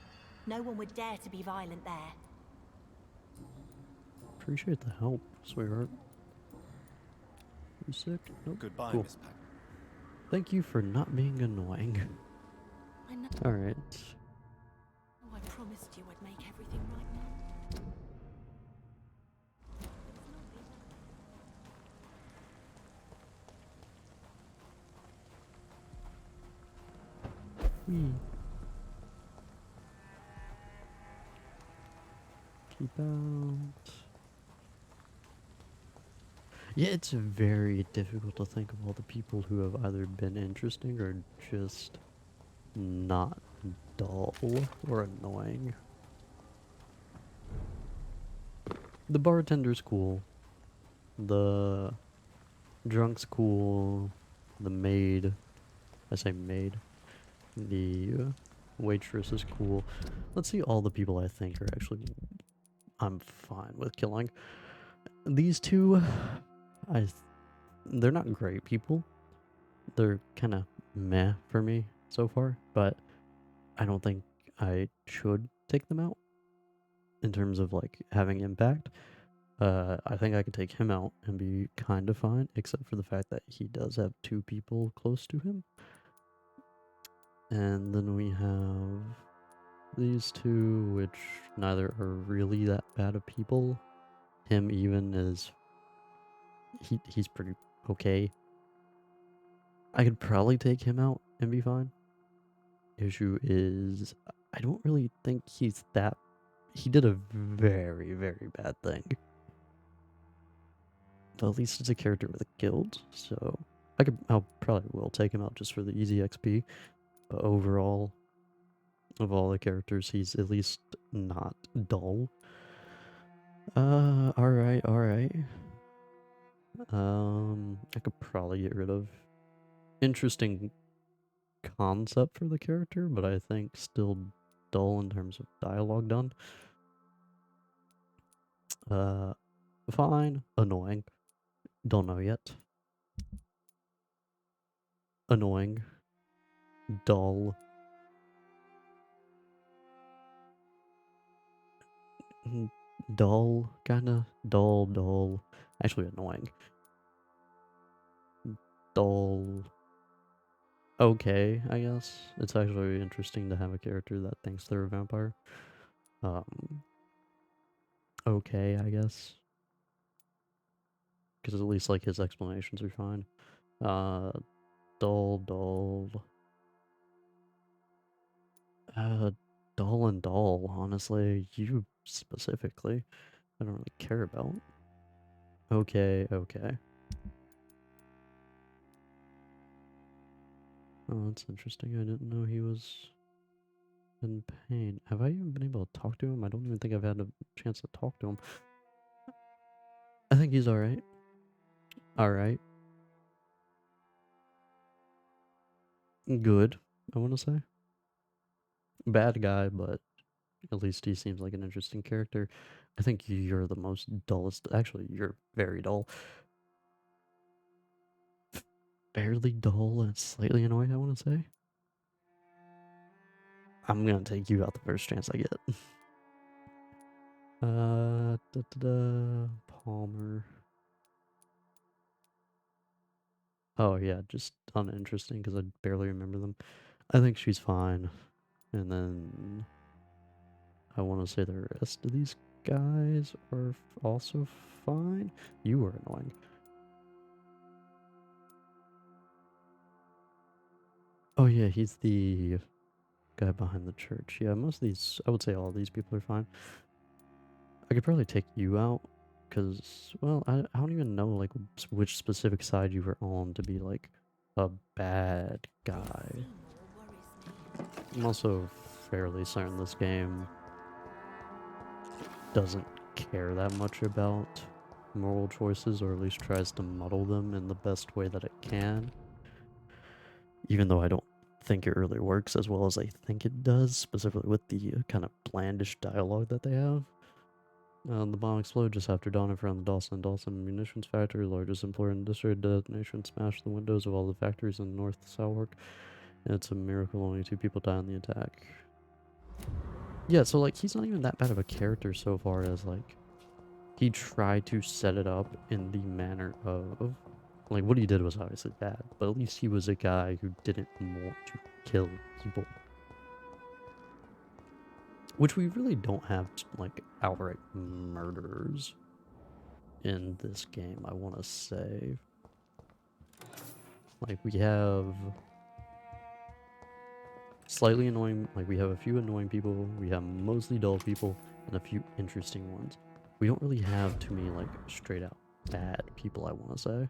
No one would dare to be violent there. Appreciate the help, sweetheart. You sick? Nope. Goodbye, cool. Miss Pack. Thank you for not being annoying. Alright. Oh, I promised you I'd make everything right now. Keep out. Yeah, it's very difficult to think of all the people who have either been interesting or just not dull or annoying. The bartender's cool. The Drunk's cool. The maid, I say maid. The waitress is cool. Let's see all the people I think are actually I'm fine with killing. These two, they're not great people. They're kind of meh for me so far, but I don't think I should take them out in terms of like having impact. I think I can take him out and be kind of fine, except for the fact that he does have two people close to him. And then we have these two, which neither are really that bad of people. Him even is he's pretty okay. I could probably take him out and be fine. Issue is I don't really think he's that he did a very, very bad thing. But at least it's a character with a guild, so I'll probably will take him out just for the easy XP. But overall, of all the characters, he's at least not dull. Alright, alright. I could probably get rid of interesting concept for the character, but I think still dull in terms of dialogue done. Fine. Annoying. Don't know yet. Annoying. Dull. Dull, kinda. Dull. Actually annoying. Dull. Okay, I guess. It's actually interesting to have a character that thinks they're a vampire. Okay, I guess. Because at least, like, his explanations are fine. Dull. Dull and dull, honestly. You specifically. I don't really care about. Okay. Oh, that's interesting. I didn't know he was in pain. Have I even been able to talk to him? I don't even think I've had a chance to talk to him. I think he's alright. Alright. Good, I want to say. Bad guy, but at least he seems like an interesting character. I think you're the most dullest. Actually, you're very dull. Fairly dull and slightly annoying, I want to say. I'm gonna take you out the first chance I get. Palmer. Oh yeah, just uninteresting because I barely remember them. I think she's fine. And then I want to say the rest of these guys are also fine. You were annoying. Oh yeah, he's the guy behind the church. Yeah, most of these, I would say all these people are fine. I could probably take you out because, well, I don't even know like which specific side you were on to be like a bad guy. I'm also fairly certain this game doesn't care that much about moral choices, or at least tries to muddle them in the best way that it can. Even though I don't think it really works as well as I think it does, specifically with the kind of blandish dialogue that they have. The bomb exploded just after dawn in front of the Dawson munitions factory, largest employer in the district. Detonation smashed the windows of all the factories in North Southwark. And it's a miracle only 2 people died in the attack. Yeah, so like he's not even that bad of a character so far as like he tried to set it up in the manner of like what he did was obviously bad, but at least he was a guy who didn't want to kill people. Which we really don't have like outright murderers in this game, I want to say. Like we have slightly annoying, like we have a few annoying people, we have mostly dull people, and a few interesting ones. We don't really have too many like straight out bad people, I want to say.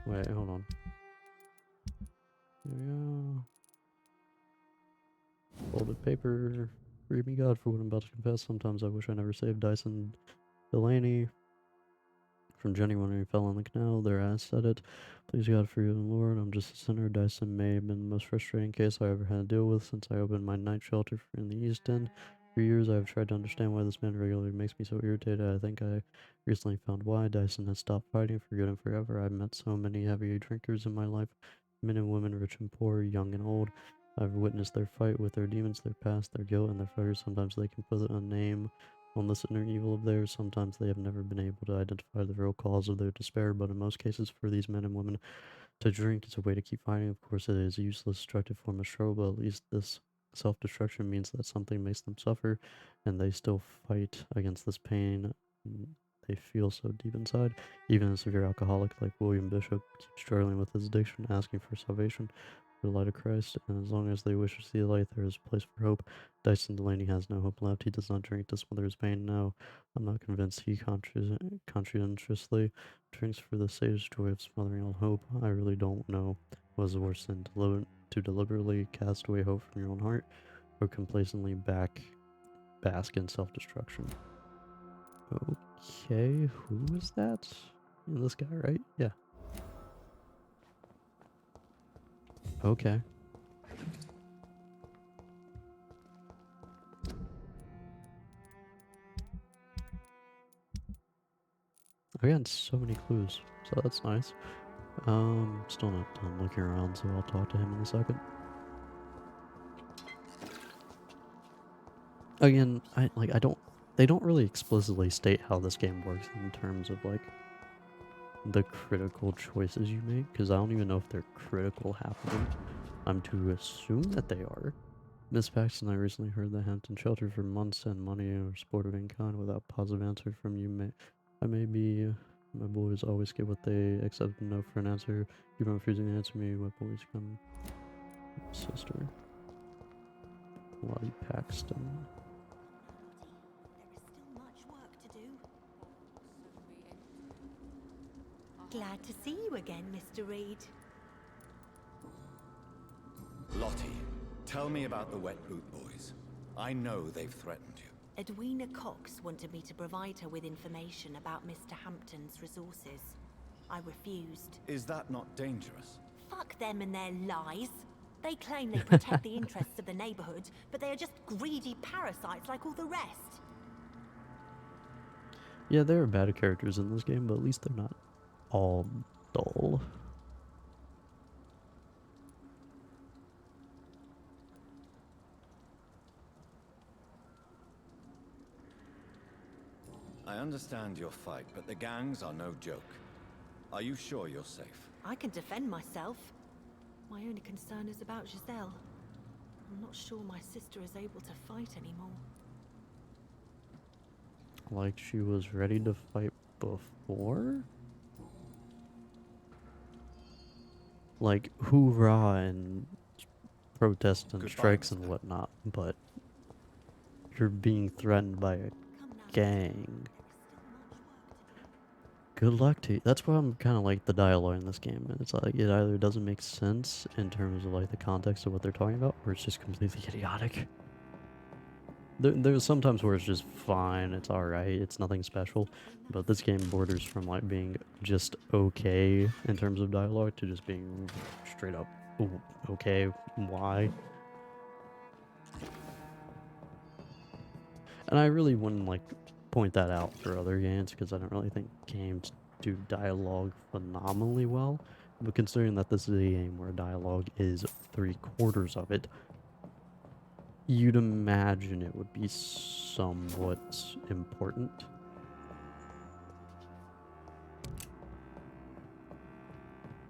Wait, hold on. Here we go. Folded paper. Forgive me, God, for what I'm about to confess. Sometimes I wish I never saved Dyson Delaney from Jenny when he fell in the canal. Their ass said it. Please, God, forgive the Lord. I'm just a sinner. Dyson may have been the most frustrating case I ever had to deal with since I opened my night shelter in the East End. For years, I have tried to understand why this man regularly makes me so irritated. I think I recently found why. Dyson has stopped fighting for good and forever. I've met so many heavy drinkers in my life, men and women, rich and poor, young and old. I've witnessed their fight with their demons, their past, their guilt, and their fears. Sometimes they can put a name on this inner evil of theirs. Sometimes they have never been able to identify the real cause of their despair, but in most cases, for these men and women, to drink is a way to keep fighting. Of course, it is a useless, destructive form of struggle, but at least this self-destruction means that something makes them suffer, and they still fight against this pain they feel so deep inside. Even a severe alcoholic like William Bishop keeps struggling with his addiction, asking for salvation for the light of Christ, and as long as they wish to see the light, there is a place for hope. Dyson Delaney has no hope left. He does not drink to smother his pain. No, I'm not convinced he conscientiously drinks for the sage joy of smothering all hope. I really don't know what is the worse than to deliberately cast away hope from your own heart, or complacently bask in self-destruction. Okay, who is that? This guy, right? Yeah. Okay. Again, so many clues, so that's nice. Still not done looking around, so I'll talk to him in a second. Again, they don't really explicitly state how this game works in terms of like the critical choices you make, because I don't even know if they're critical half of them. I'm to assume that they are. Miss Paxton, I recently heard that Hampton sheltered for months and money or sport of any kind without positive answer from you. My boys always get what they accept no for an answer. Keep on refusing to answer me. What boys come? Sister. Lottie Paxton. There is still much work to do. Glad to see you again, Mr. Reed. Lottie, tell me about the Wet Boot Boys. I know they've threatened you. Edwina Cox wanted me to provide her with information about Mr. Hampton's resources. I refused. Is that not dangerous? Fuck them and their lies. They claim they protect the interests of the neighborhood, but they are just greedy parasites like all the rest. Yeah, there are bad characters in this game, but at least they're not all dull. I understand your fight, but the gangs are no joke. Are you sure you're safe? I can defend myself. My only concern is about Giselle. I'm not sure my sister is able to fight anymore. Like she was ready to fight before? Like, hoorah and protests and strikes and whatnot, but you're being threatened by a gang. Good luck to you. That's why I'm kind of like the dialogue in this game. It's like it either doesn't make sense in terms of like the context of what they're talking about, or it's just completely idiotic. There's sometimes where it's just fine, it's alright, it's nothing special, but this game borders from like being just okay in terms of dialogue to just being straight up, ooh, okay, why? And I really wouldn't like point that out for other games because I don't really think games do dialogue phenomenally well, but considering that this is a game where dialogue is 3/4 of it, you'd imagine it would be somewhat important.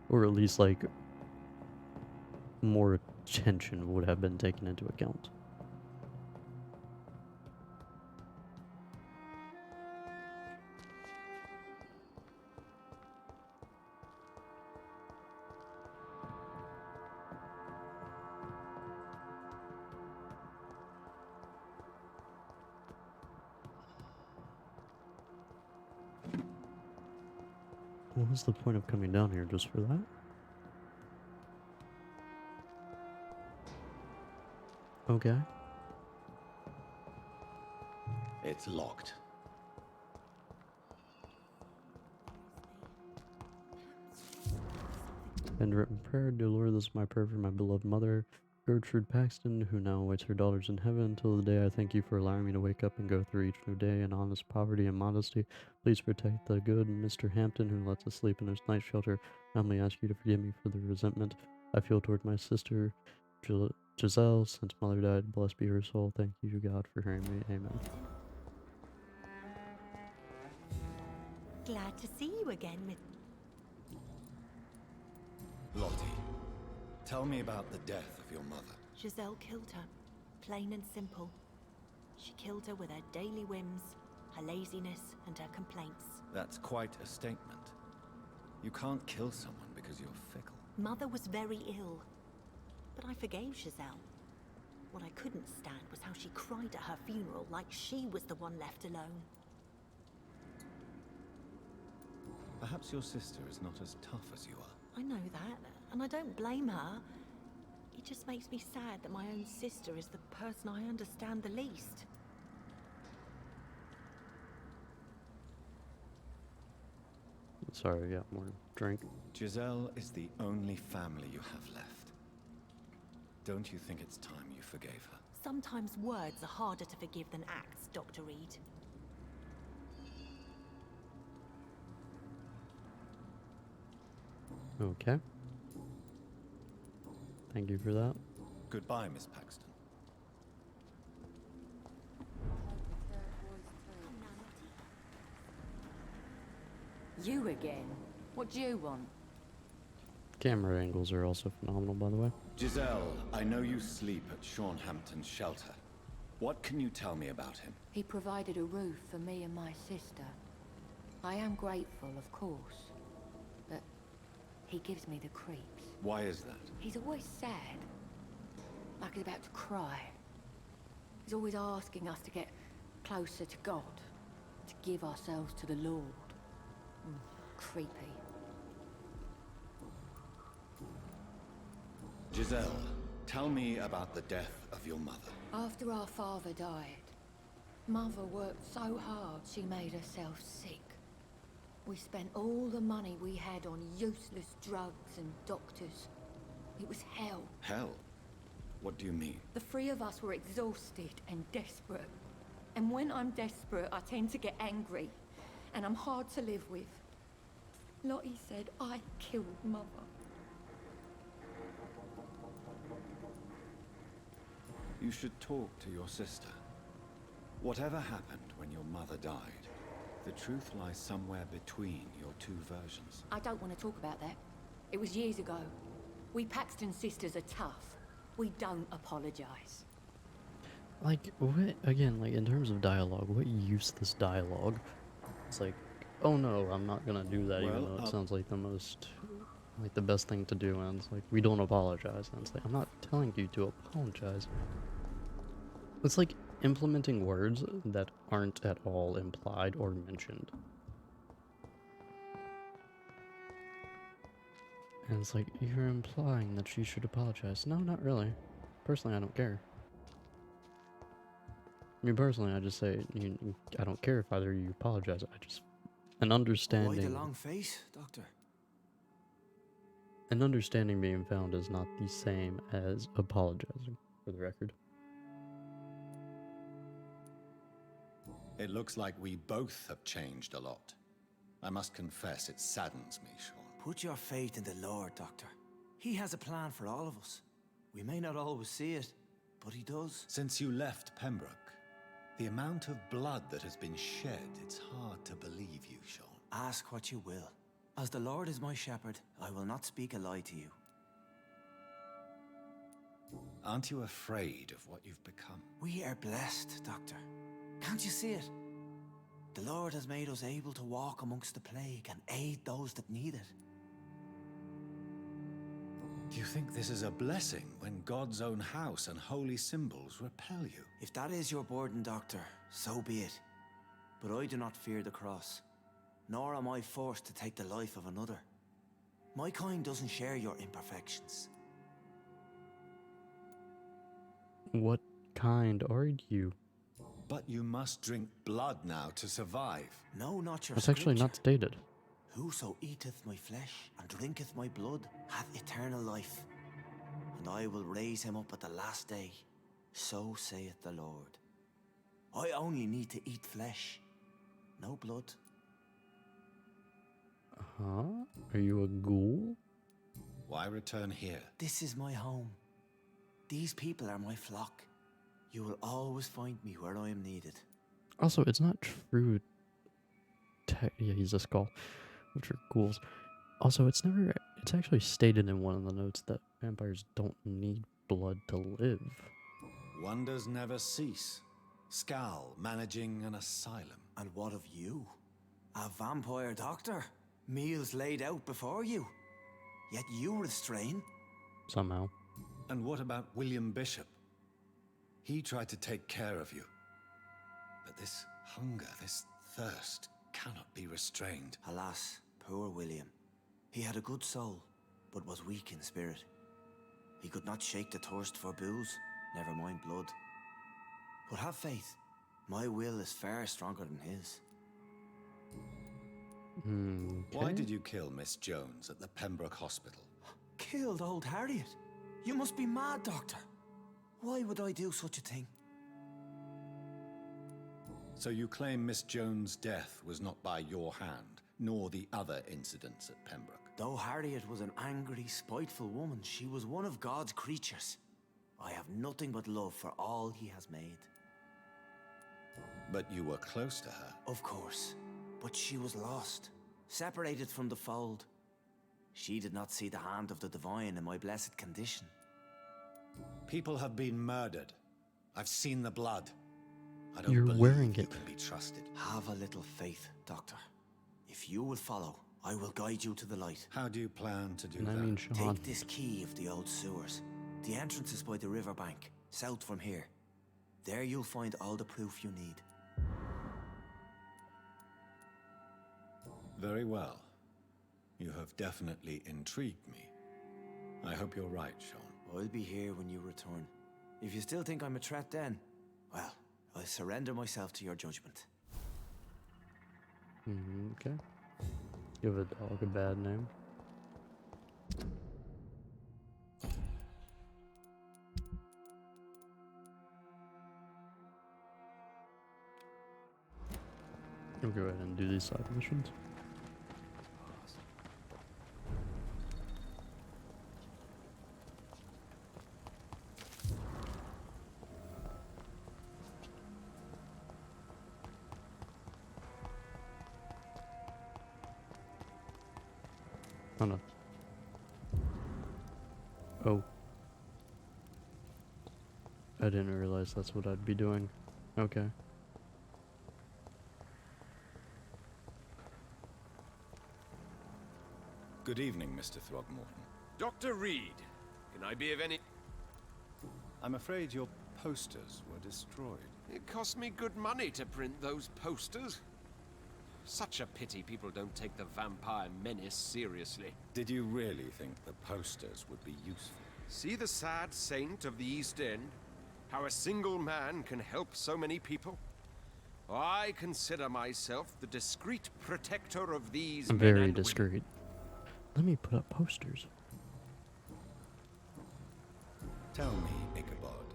Or at least, like, more attention would have been taken into account. What's the point of coming down here just for that? Okay. It's locked. Handwritten prayer. Dear Lord, this is my prayer for my beloved mother, Gertrude Paxton, who now awaits her daughters in heaven. Until the day I thank you for allowing me to wake up and go through each new day in honest poverty and modesty. Please protect the good Mr. Hampton, who lets us sleep in his night shelter. I humbly ask you to forgive me for the resentment I feel toward my sister, Giselle, since mother died. Blessed be her soul. Thank you, God, for hearing me. Amen. Glad to see you again, Miss. Lottie, tell me about the death of your mother. Giselle killed her. Plain and simple. She killed her with her daily whims, her laziness, and her complaints. That's quite a statement. You can't kill someone because you're fickle. Mother was very ill, but I forgave Giselle. What I couldn't stand was how she cried at her funeral like she was the one left alone. Perhaps your sister is not as tough as you are. I know that, and I don't blame her. It just makes me sad that my own sister is the person I understand the least. Sorry, I got more drink. Giselle is the only family you have left. Don't you think it's time you forgave her? Sometimes words are harder to forgive than acts, Dr. Reed. Okay. Thank you for that. Goodbye, Miss Paxton. You again? What do you want? Camera angles are also phenomenal, by the way. Giselle, I know you sleep at Sean Hampton's shelter. What can you tell me about him? He provided a roof for me and my sister. I am grateful, of course, but he gives me the creeps. Why is that? He's always sad, like he's about to cry. He's always asking us to get closer to God, to give ourselves to the Lord. Creepy. Giselle, tell me about the death of your mother. After our father died, Mother worked so hard she made herself sick. We spent all the money we had on useless drugs and doctors. It was hell. Hell? What do you mean? The three of us were exhausted and desperate. And when I'm desperate, I tend to get angry. And I'm hard to live with. Lottie said I killed Mother. You should talk to your sister. Whatever happened when your mother died, the truth lies somewhere between your two versions. I don't want to talk about that. It was years ago. We Paxton sisters are tough. We don't apologize. Like, what, again, like, in terms of dialogue, what useless dialogue? It's like, oh no, I'm not gonna do that, even though it sounds like the most, like, the best thing to do, and it's like, we don't apologize, and it's like, I'm not telling you to apologize. It's like implementing words that aren't at all implied or mentioned. And it's like, you're implying that she should apologize. No, not really. Personally, I don't care. I mean, personally, I just say, I don't care if either of you apologize. I just, an understanding. Why the long face, Doctor? An understanding being found is not the same as apologizing, for the record. It looks like we both have changed a lot. I must confess, it saddens me, Sean. Put your faith in the Lord, Doctor. He has a plan for all of us. We may not always see it, but he does. Since you left Pembroke, the amount of blood that has been shed, it's hard to believe you, Sean. Ask what you will. As the Lord is my shepherd, I will not speak a lie to you. Aren't you afraid of what you've become? We are blessed, Doctor. Can't you see it? The Lord has made us able to walk amongst the plague and aid those that need it. Do you think this is a blessing when God's own house and holy symbols repel you? If that is your burden, Doctor, so be it. But I do not fear the cross, nor am I forced to take the life of another. My kind doesn't share your imperfections. What kind are you? But you must drink blood now to survive. No, not your It's actually not scripture. stated. Whoso eateth my flesh and drinketh my blood hath eternal life, and I will raise him up at the last day. So saith the Lord. I only need to eat flesh, no blood. Huh? Are you a ghoul? Why return here? This is my home. These people are my flock. You will always find me where I am needed. Also, it's not true. Yeah, he's a skull, which are ghouls. Also, it's actually stated in one of the notes that vampires don't need blood to live. Wonders never cease. Scal managing an asylum. And what of you? A vampire doctor? Meals laid out before you. Yet you restrain. Somehow. And what about William Bishop? He tried to take care of you. But this hunger, this thirst, cannot be restrained. Alas, poor William. He had a good soul, but was weak in spirit. He could not shake the thirst for booze, never mind blood. But have faith. My will is far stronger than his. Why did you kill Miss Jones at the Pembroke Hospital? Killed old Harriet? You must be mad, Doctor. Why would I do such a thing? So you claim Miss Jones' death was not by your hand, nor the other incidents at Pembroke? Though Harriet was an angry, spiteful woman, she was one of God's creatures. I have nothing but love for all he has made. But you were close to her. Of course. But she was lost, separated from the fold. She did not see the hand of the divine in my blessed condition. People have been murdered. I've seen the blood. I don't You're believe wearing you it. can be trusted. Have a little faith, Doctor. If you will follow, I will guide you to the light. How do you plan to do And I that? mean Sean. Take this key of the old sewers. The entrance is by the riverbank, south from here. There you'll find all the proof you need. Very well. You have definitely intrigued me. I hope you're right, Sean. I'll be here when you return. If you still think I'm a threat then, well, I surrender myself to your judgment. Okay. Give a dog a bad name. I'll go ahead and do these side missions. Oh no. Oh. I didn't realize that's what I'd be doing. Okay. Good evening, Mr. Throgmorton. Dr. Reed, can I be of any... I'm afraid your posters were destroyed. It cost me good money to print those posters. Such a pity people don't take the vampire menace seriously. Did you really think the posters would be useful? See the sad saint of the East End? How a single man can help so many people? I consider myself the discreet protector of these men Very and discreet. Let me put up posters. Tell me, Ichabod,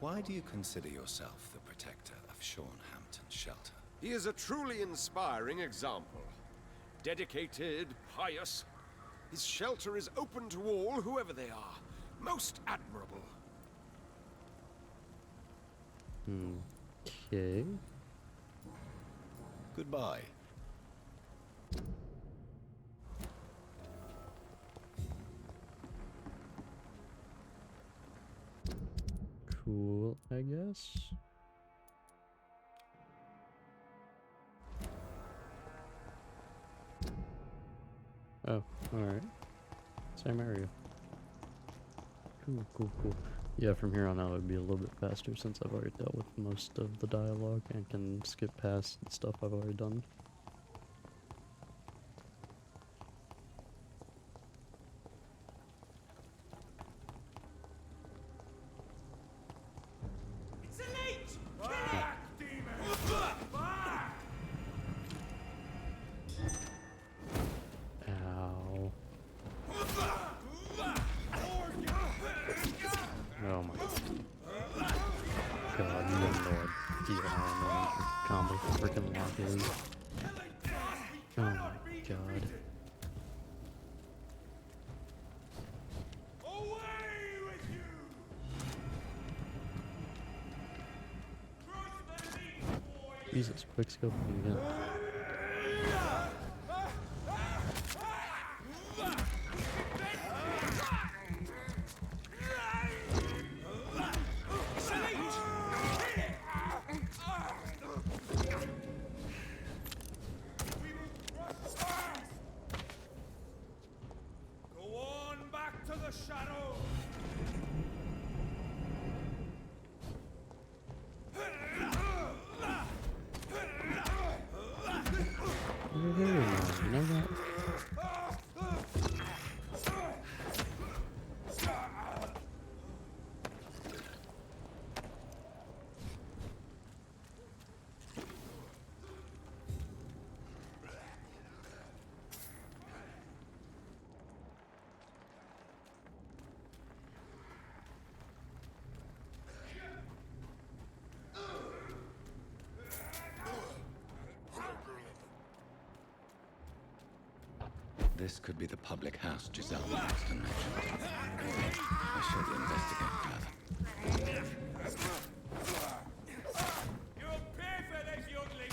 why do you consider yourself the protector of Sean Hampton's shelter? He is a truly inspiring example. Dedicated, pious. His shelter is open to all, whoever they are. Most admirable. Okay. Goodbye. Cool, I guess. Oh, alright. Same area. Cool, cool, cool. Yeah, from here on out it'd be a little bit faster since I've already dealt with most of the dialogue and can skip past stuff I've already done. It's a leech! Kill it! scary. Oh my god. Jesus, quick scoping again. Go on back to the shadows. Very nice, you know that? This could be the public house Giselle Paxton mentioned. I should investigate further. You'll pay for this, youngling.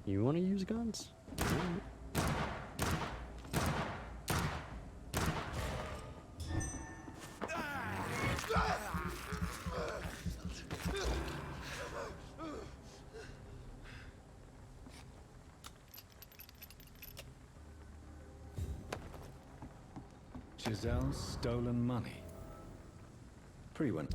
You want to use guns? Giselle's stolen money. Pre-went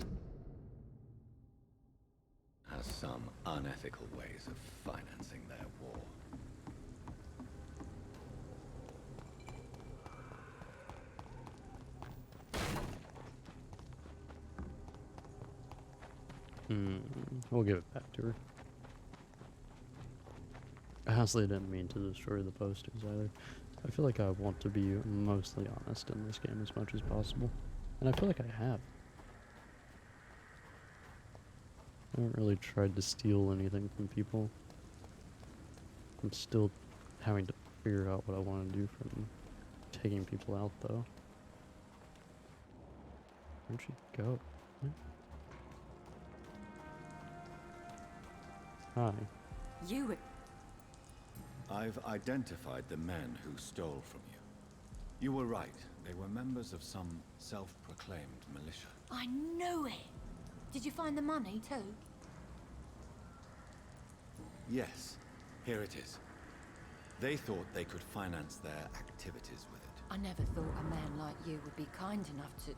has some unethical ways of financing their war. We'll give it back to her. I honestly didn't mean to destroy the posters either. I feel like I want to be mostly honest in this game as much as possible. And I feel like I have. I haven't really tried to steal anything from people. I'm still having to figure out what I want to do from taking people out, though. Where'd she go? Hi. You. I've identified the men who stole from you. You were right. They were members of some self-proclaimed militia. I knew it. Did you find the money too? Yes, here it is. They thought they could finance their activities with it. I never thought a man like you would be kind enough to...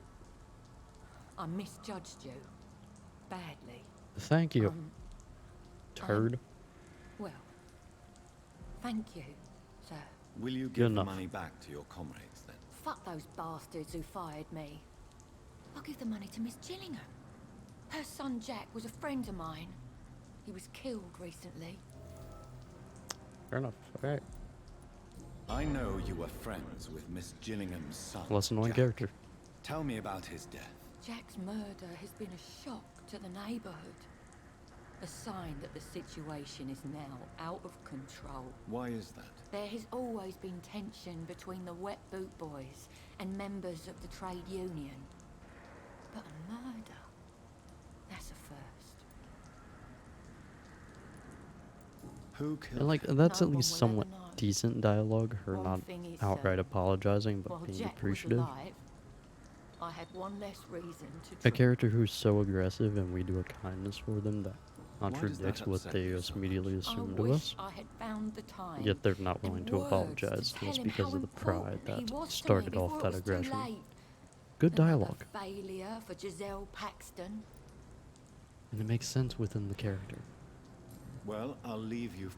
I misjudged you. Badly. Thank you. Turd. Well, thank you, sir. Will you give the money back to your comrades then? Fuck those bastards who fired me. I'll give the money to Miss Gillingham. Her son Jack was a friend of mine. He was killed recently. Fair enough. Alright. I know you were friends with Miss Gillingham's son. Less annoying Jack. character. Tell me about his death. Jack's murder has been a shock to the neighborhood. A sign that the situation is now out of control. Why is that? There has always been tension between the Wet Boot Boys and members of the trade union. But a murder? That's a first. Who killed And like, him? that's No at one least will somewhat ever know. decent dialogue, her One not thing is outright certain. apologizing, but While being Jack appreciative. was alive, I had one less reason to A drink. character who's so aggressive and we do a kindness for them that Why does contradicts that what upset they you just so immediately I assume to wish us. I had found the time Yet they're not and willing to words apologize to tell us him because how of the pride important he that was to started me off before that it was too aggression. late. Good Another dialogue. failure for Giselle Paxton. And it makes sense within the character. Well, I'll leave you.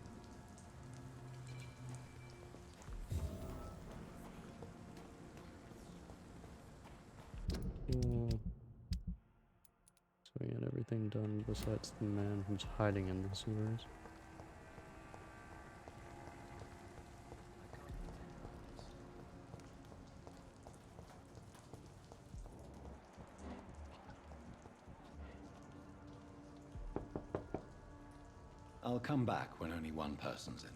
So we got everything anything done besides the man who's hiding in the sewers? I'll come back when only one person's in.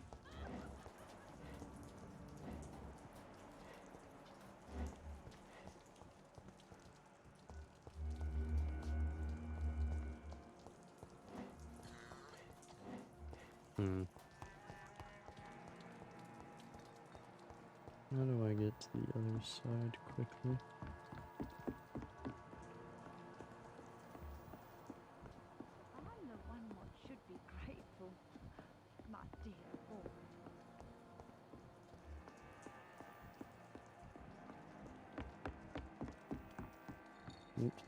How do I get to the other side quickly? I'm the one what should be grateful, my dear boy. Oops.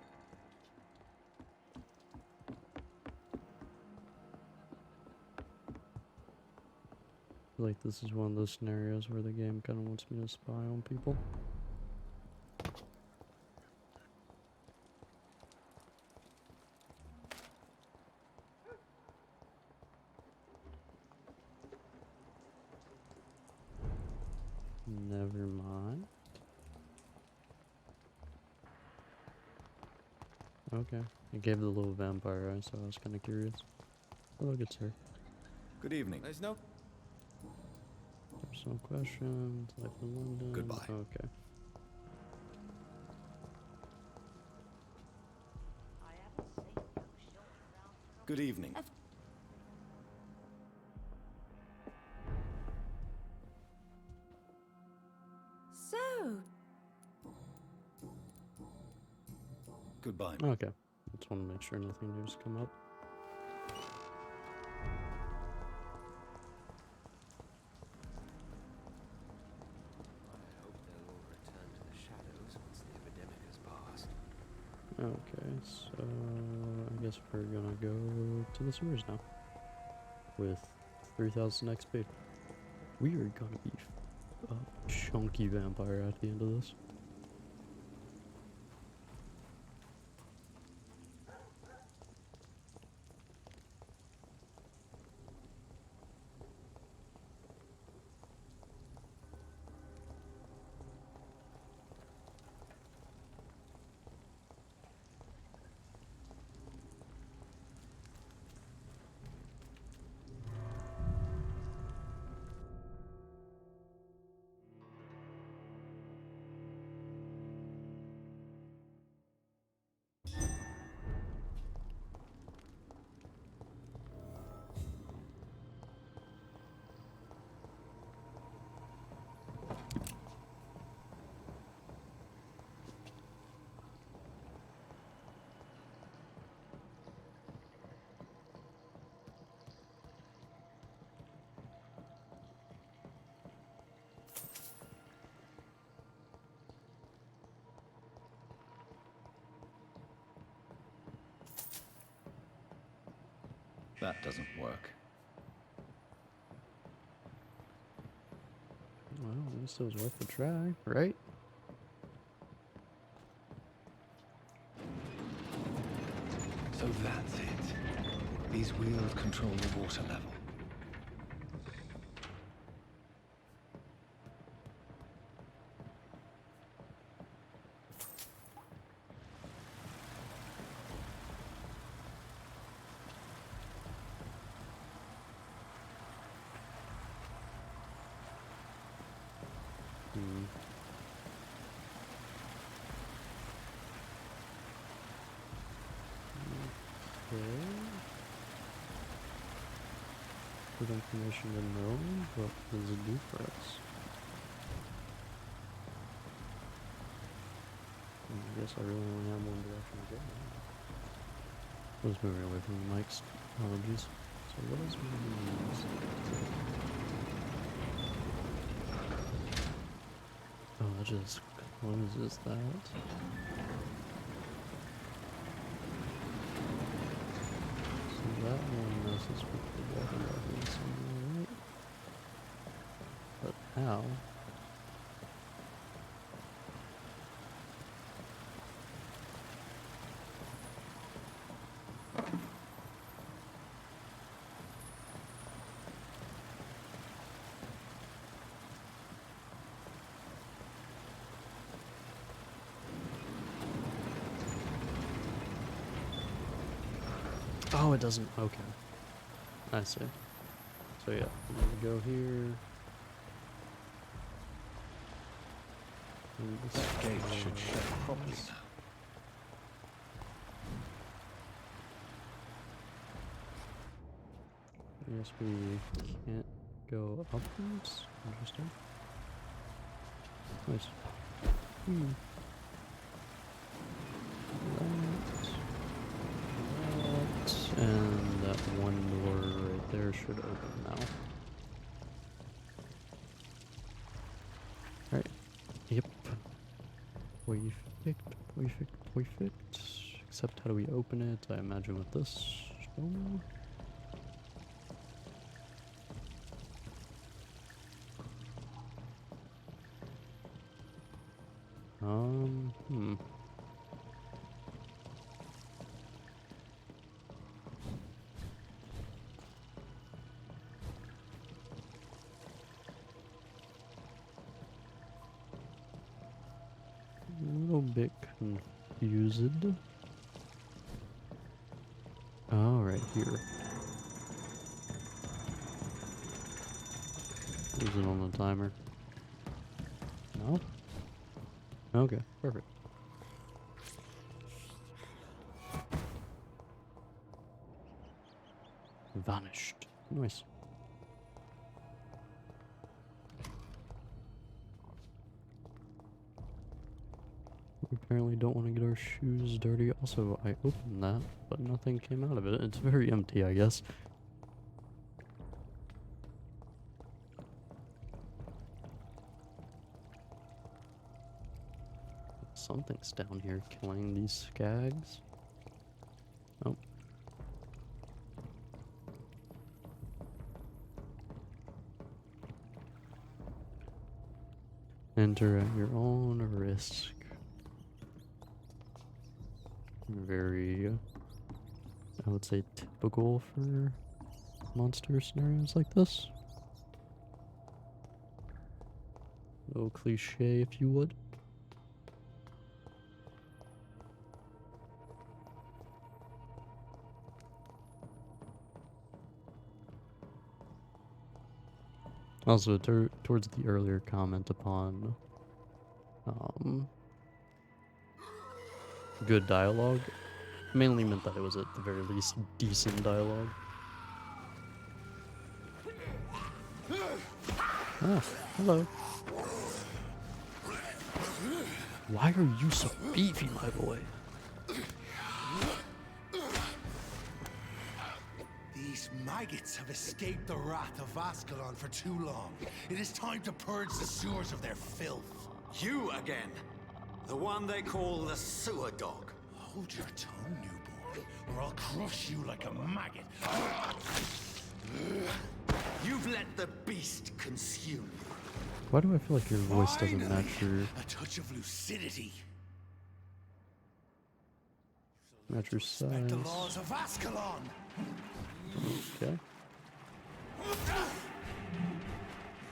I feel like this is one of those scenarios where the game kind of wants me to spy on people. Never mind. Okay. I gave the little vampire eye, so I was kind of curious. Hello, good sir. Good evening. There's no... Personal questions. Life in London. Goodbye. Okay. I haven't seen no shot around for Good evening. So, Goodbye. Okay. Just want to make sure nothing new's come up. I hope they'll all return to the shadows once the epidemic has passed. Okay, so I guess we're gonna go to the sewers now. With 3000 XP. We are gonna be a chunky vampire at the end of this. That doesn't work. Well, at least it was worth a try, right? So that's it. These wheels control the water level. Okay. Good information to know. What does it do for us? I guess I really only have one direction to go now. I was moving away from the mics. Apologies. So what is these? Oh, that just closes that. So that one messes with the water levels, right? But how? Oh, it doesn't. Okay. I see. So yeah, I'm gonna go here. And this Gate should shut properly now. Yes, we can't go upwards. Interesting. Nice. That, and that one door right there should open now. Right. Yep. Perfect. Except how do we open it? I imagine with this stone. Hmm. A little bit confused. Oh, right here. Is it on the timer? No? Okay, perfect. Vanished. Nice. We apparently don't want to get our shoes dirty. Also, I opened that, but nothing came out of it. It's very empty, I guess. Something's down here killing these skags. Oh. Enter at your own risk. Very, I would say, typical for monster scenarios like this. A little cliche, if you would. Also, towards the earlier comment upon good dialogue, mainly meant that it was at the very least decent dialogue. Ah, hello. Why are you so beefy, my boy? These maggots have escaped the wrath of Ascalon for too long. It is time to purge the sewers of their filth. You again. The one they call the sewer dog. Hold your tongue, newborn, or I'll crush you like a maggot. You've let the beast consume you. Why do I feel like your voice doesn't match your... A touch of lucidity. Match your size. The laws of Ascalon. Okay.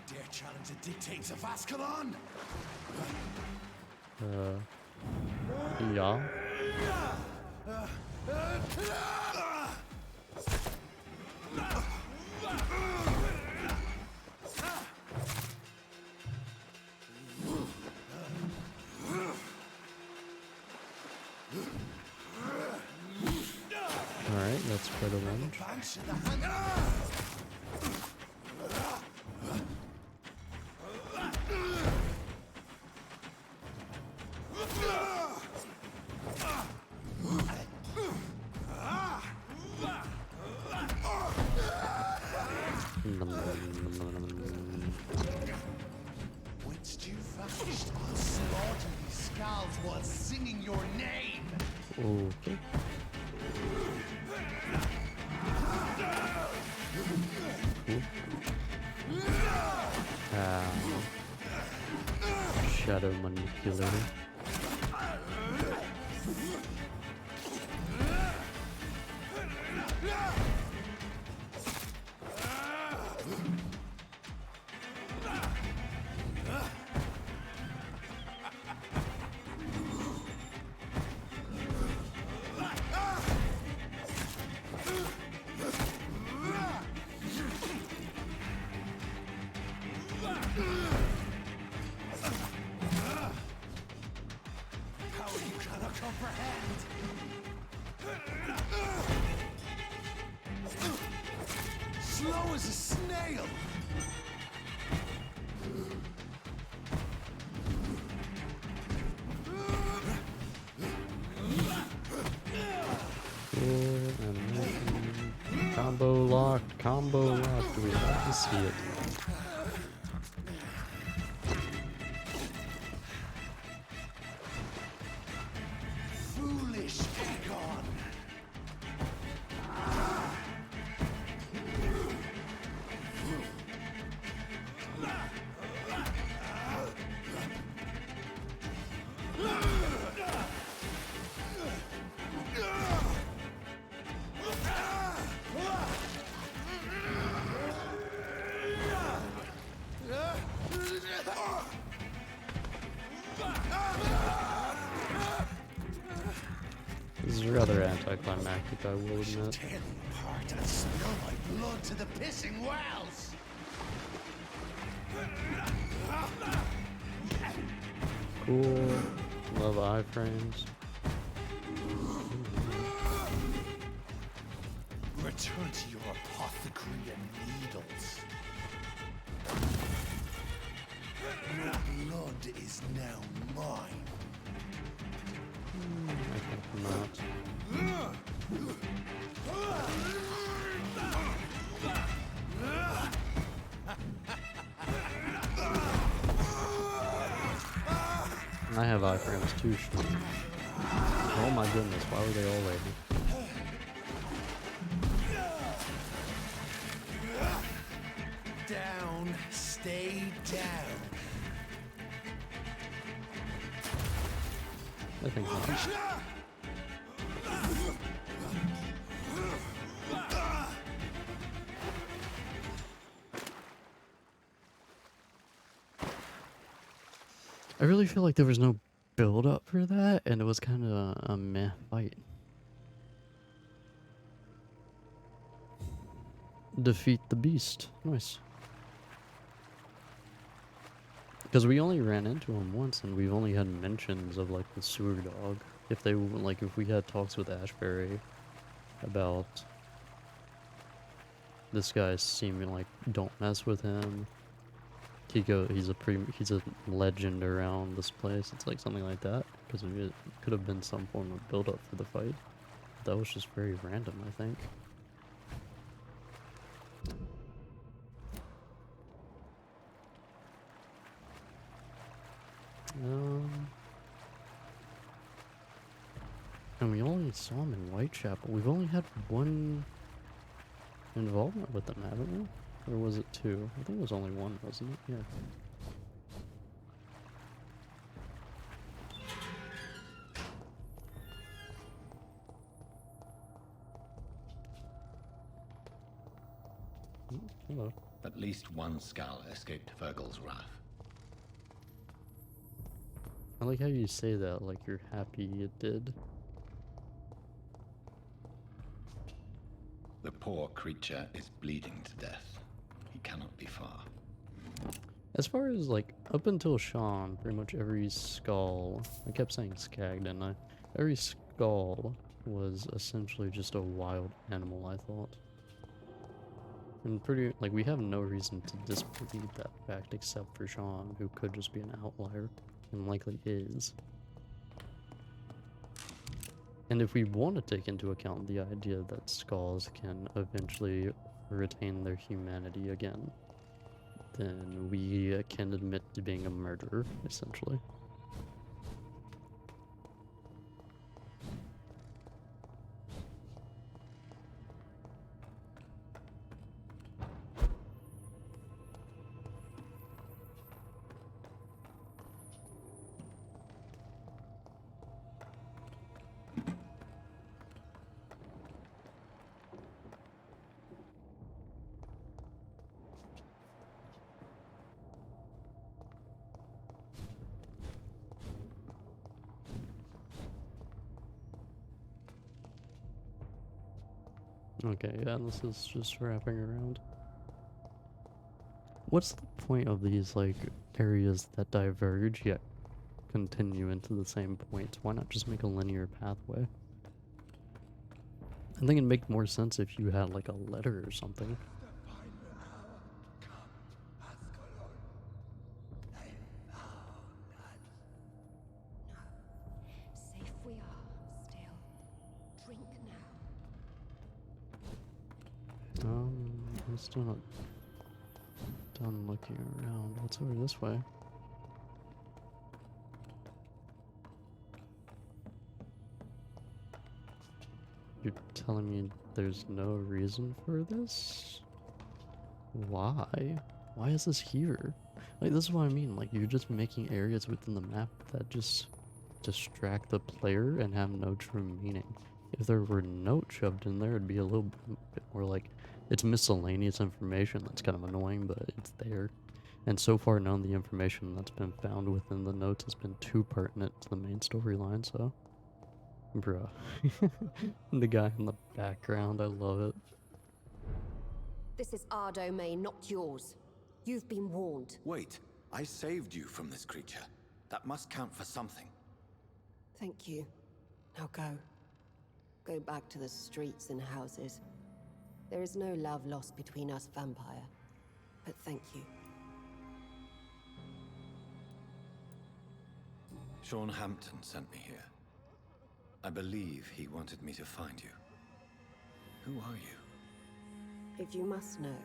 Dare challenge the dictates of Ascalon? Yeah. Alright, that's quite a lunge. Whence you vanished, I'll slaughter these skulls while singing your name. Okay. Shadow manipulator. upper hand. Slow as a snail. Combo locked, combo locked. We love to see it. Foolish Aegon. This is rather anticlimactic, I will admit. Tear them apart and spill my blood to the pissing wells. Cool. Love iframes. Return to your apothecary and needles. Your blood is now mine. I think not. I have iframes too, Sean. Oh my goodness, why were they all waiting? Down, stay down. I think not. I really feel like there was no build up for that, and it was kind of a meh fight. Defeat the beast. Nice. Because we only ran into him once, and we've only had mentions of like the sewer dog. If they like, if we had talks with Ashbury about this guy seeming like don't mess with him. He's a legend around this place. It's like something like that, because it could have been some form of build up for the fight. That was just very random, I think. And we only saw him in Whitechapel. We've only had one involvement with them, haven't we? Or was it two? I think it was only one, wasn't it? Yeah. Hello. At least one skull escaped Virgil's wrath. I like how you say that, like you're happy it did. The poor creature is bleeding to death. He cannot be far. As far as like up until Sean, pretty much every skull, I kept saying skag, didn't I? Every skull was essentially just a wild animal, I thought. And pretty, like, we have no reason to disbelieve that fact except for Sean, who could just be an outlier, and likely is. And if we want to take into account the idea that skulls can eventually retain their humanity again, then we can admit to being a murderer, essentially. Okay, yeah, this is just wrapping around. What's the point of these, like, areas that diverge yet continue into the same point. Why not just make a linear pathway? I think it'd make more sense if you had like a letter or something. Safe we are, still. Drink now. I'm still not done looking around. What's over this way? You're telling me there's no reason for this? Why? Why is this here? Like, this is what I mean. Like, you're just making areas within the map that just distract the player and have no true meaning. If there were notes shoved in there, it'd be a little bit more like, it's miscellaneous information that's kind of annoying, but it's there. And so far, none of the information that's been found within the notes has been too pertinent to the main storyline, so... Bruh. The guy in the background, I love it. This is our domain, not yours. You've been warned. Wait, I saved you from this creature. That must count for something. Thank you. Now go. Go back to the streets and houses. There is no love lost between us, Vampire. But thank you. Sean Hampton sent me here. I believe he wanted me to find you. Who are you? If you must know,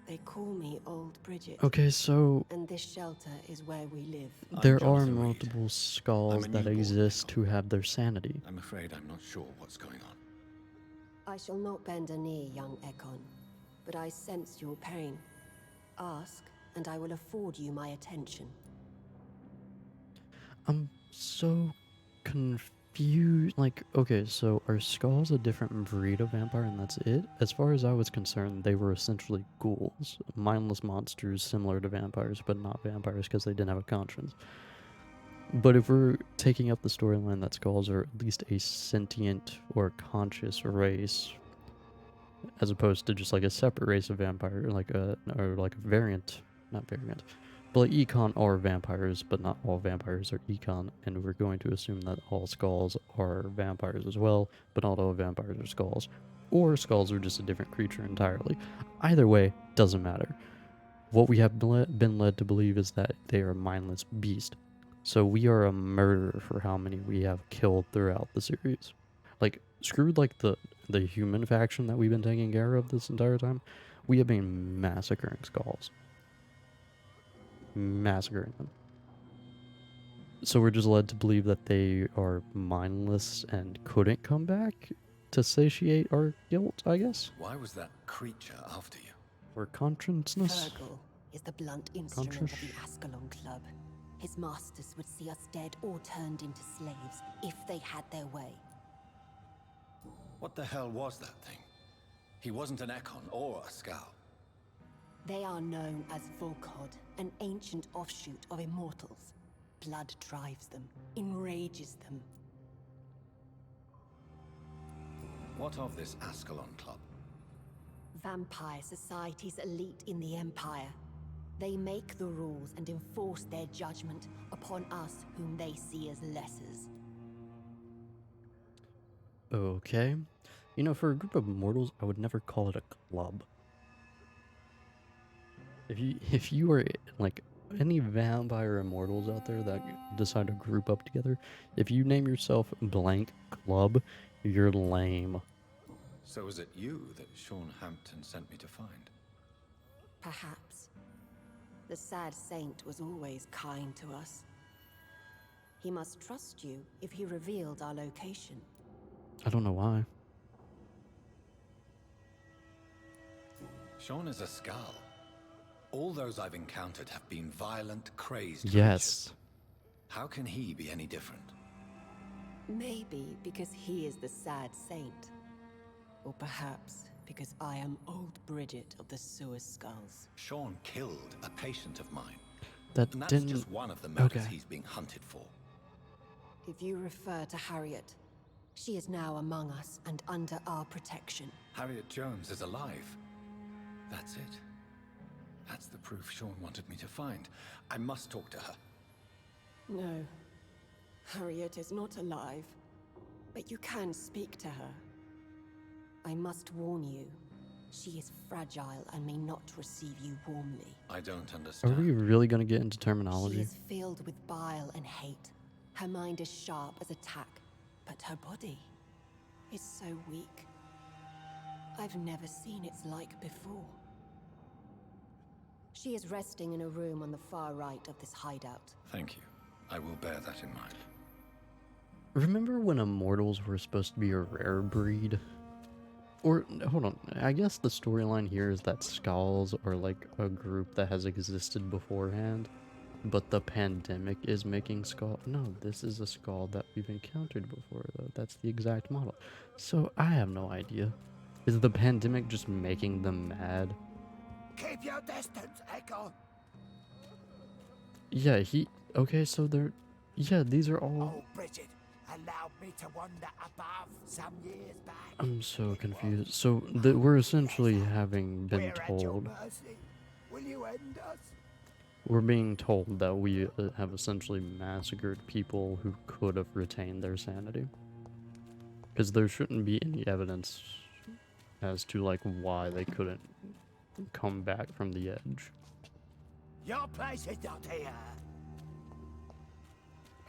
they call me Old Bridget. Okay, so... And this shelter is where we live. There are multiple skulls that exist to have their sanity. I'm afraid I'm not sure what's going on. I shall not bend a knee, young Ekon, but I sense your pain. Ask, and I will afford you my attention. I'm so confused. Like, okay, so are skulls a different breed of vampire and that's it? As far as I was concerned, they were essentially ghouls. Mindless monsters similar to vampires, but not vampires because they didn't have a conscience. But if we're taking up the storyline that skulls are at least a sentient or conscious race, as opposed to just like a separate race of vampire, like a variant, not variant, but like Econ are vampires, but not all vampires are Econ, and we're going to assume that all skulls are vampires as well, but not all vampires are skulls. Or skulls are just a different creature entirely. Either way, doesn't matter. What we have been led to believe is that they are mindless beasts. So we are a murderer for how many we have killed throughout the series. Like, screwed like the human faction that we've been taking care of this entire time, we have been massacring skulls. Massacring them. So we're just led to believe that they are mindless and couldn't come back to satiate our guilt, I guess. Why was that creature after you? Or consciousness? Virgil is the blunt instrument of the Ascalon Club. His masters would see us dead or turned into slaves if they had their way. What the hell was that thing? He wasn't an Ekon or a Scow. They are known as Volkod, an ancient offshoot of immortals. Blood drives them, enrages them. What of this Ascalon Club? Vampire Society's elite in the Empire. They make the rules and enforce their judgment upon us whom they see as lessers. Okay. You know, for a group of mortals, I would never call it a club. If you were, like, any vampire immortals out there that decide to group up together, if you name yourself blank club, you're lame. So is it you that Sean Hampton sent me to find? Perhaps. The sad saint was always kind to us. He must trust you if he revealed our location. I don't know why. Sean is a Skull. All those I've encountered have been violent, crazed Yes. creatures. How can he be any different? Maybe because he is the sad saint. Or perhaps because I am Old Bridget of the Sewer Skulls. Sean killed a patient of mine. That And that's didn't... just one of the murders Okay. he's being hunted for. If you refer to Harriet, she is now among us and under our protection. Harriet Jones is alive. That's it. That's the proof Sean wanted me to find. I must talk to her. No. Harriet is not alive. But you can speak to her. I must warn you. She is fragile and may not receive you warmly. I don't Are understand. we really gonna get into She terminology? is filled with bile and hate. Her mind is sharp as a tack, but her body is so weak. I've never seen its like before. She is resting in a room on the far right of this hideout. Thank you. I will bear that in mind. Remember when immortals were supposed to be a rare breed? Or, hold on, I guess the storyline here is that Skulls are like a group that has existed beforehand, but the pandemic is making Skull. No, this is a Skull that we've encountered before, though. That's the exact model. So, I have no idea. Is the pandemic just making them mad? Keep your distance, Echo. Yeah, okay, so they're. Yeah, these are all. Oh, Bridget allowed me to wander above some years back. I'm so confused. So, we're essentially having been We're at your told. mercy. Will you end us? We're being told that we have essentially massacred people who could have retained their sanity. Because there shouldn't be any evidence as to, like, why they couldn't come back from the edge. Your place is not here.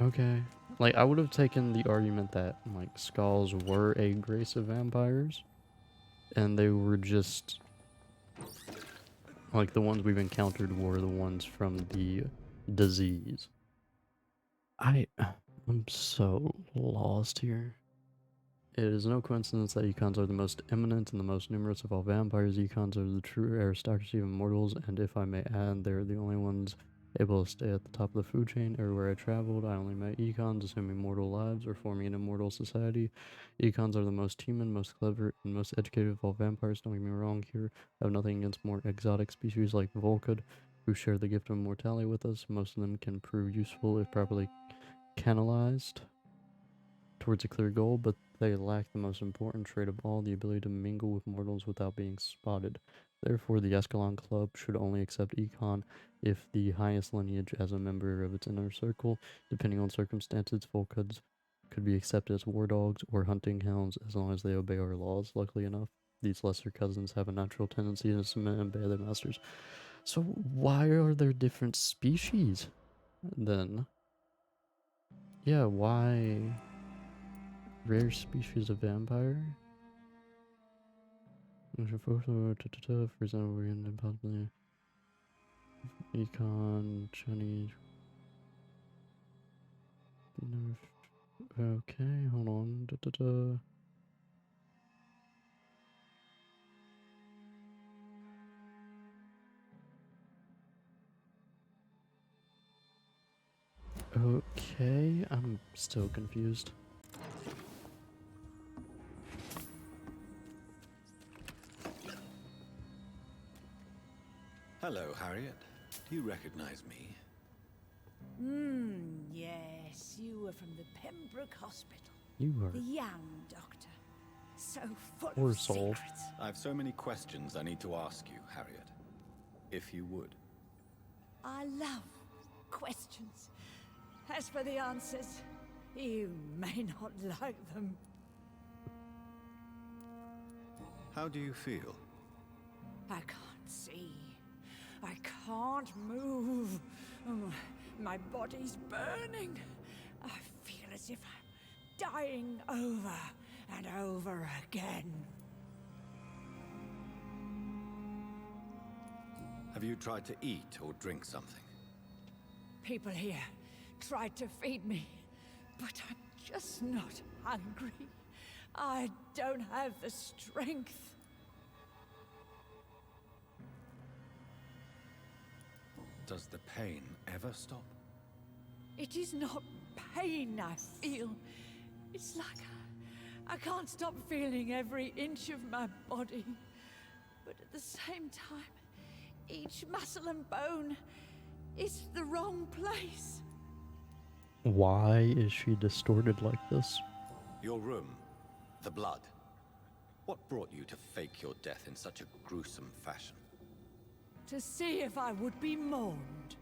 Okay. Like, I would have taken the argument that, like, Skulls were a race of vampires, and they were just... Like, the ones we've encountered were the ones from the disease. I'm so lost here. It is no coincidence that Econs are the most eminent and the most numerous of all vampires. Econs are the true aristocracy of immortals, and if I may add, they're the only ones able to stay at the top of the food chain. Everywhere I traveled, I only met Econs, assuming mortal lives or forming an immortal society. Econs are the most human, most clever, and most educated of all vampires. Don't get me wrong here. I have nothing against more exotic species like Volkid, who share the gift of immortality with us. Most of them can prove useful if properly canalized towards a clear goal, but they lack the most important trait of all, the ability to mingle with mortals without being spotted. Therefore, the Escalon Club should only accept Econ if the highest lineage as a member of its inner circle. Depending on circumstances, Volkids could be accepted as war dogs or hunting hounds as long as they obey our laws. Luckily enough, these lesser cousins have a natural tendency to submit and obey their masters. So why are there different species then? Yeah, why... Rare species of vampire? For example, we're in possibly Econ, Chinese. Okay, hold on. Okay, I'm still confused. Hello, Harriet. Do you recognize me? Yes, you were from the Pembroke Hospital. You are. The young doctor. So full Poor of soul. secrets. I have so many questions I need to ask you, Harriet. If you would. I love questions. As for the answers, you may not like them. How do you feel? I can't see. I can't move. My body's burning. I feel as if I'm dying over and over again. Have you tried to eat or drink something? People here tried to feed me, but I'm just not hungry. I don't have the strength. Does the pain ever stop? It is not pain I feel. It's like I can't stop feeling every inch of my body. But at the same time, each muscle and bone is the wrong place. Why is she distorted like this? Your room, the blood. What brought you to fake your death in such a gruesome fashion? To see if I would be mourned.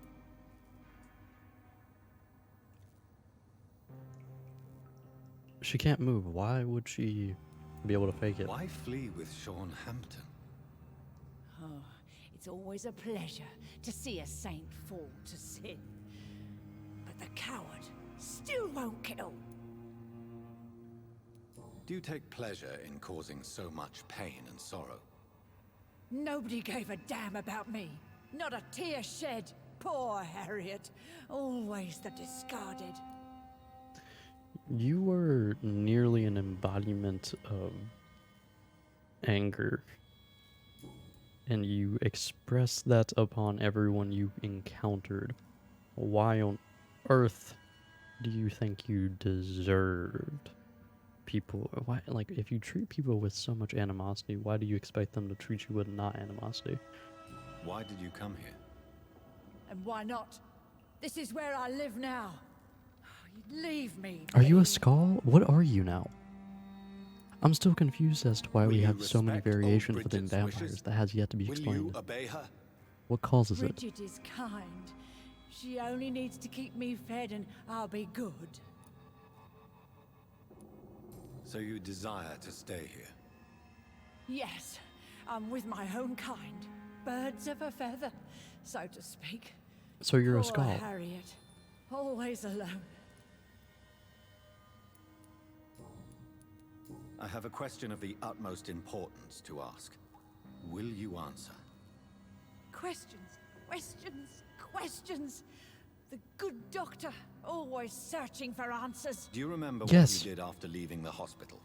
She can't move. Why would she be able to fake it? Why flee with Sean Hampton? Oh, it's always a pleasure to see a saint fall to sin. But the coward still won't kill. Do you take pleasure in causing so much pain and sorrow? Nobody gave a damn about me. Not a tear shed. Poor Harriet. Always the discarded. You were nearly an embodiment of anger. And you expressed that upon everyone you encountered. Why on earth do you think you deserved people? Why, like, if you treat people with so much animosity, why do you expect them to treat you with not animosity? Why did you come here? And why not? This is where I live now. Leave me. Are you a be. skull? What are you now? I'm still confused as to why we have so many variations within vampires that has yet to be explained. Will you obey her? What causes it? Bridget is kind. She only needs to keep me fed and I'll be good. So you desire to stay here? Yes, I'm with my own kind. Birds of a feather, so to speak. So you're a Poor skull. Harriet, always alone. I have a question of the utmost importance to ask. Will you answer? Questions, questions, questions. The good doctor, always searching for answers. Do you remember Yes. what you did after leaving the hospital?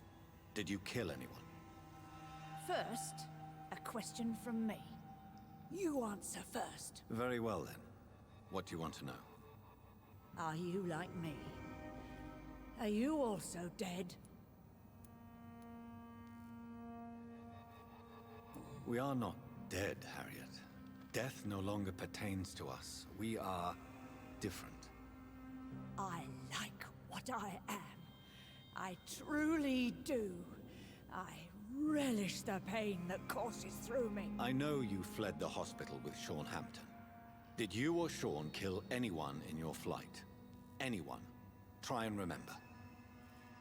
Did you kill anyone? First, a question from me. You answer first. Very well then. What do you want to know? Are you like me? Are you also dead? We are not dead, Harriet. Death no longer pertains to us. We are different. I like what I am. I truly do. I relish the pain that courses through me. I know you fled the hospital with Sean Hampton. Did you or Sean kill anyone in your flight? Anyone? Try and remember.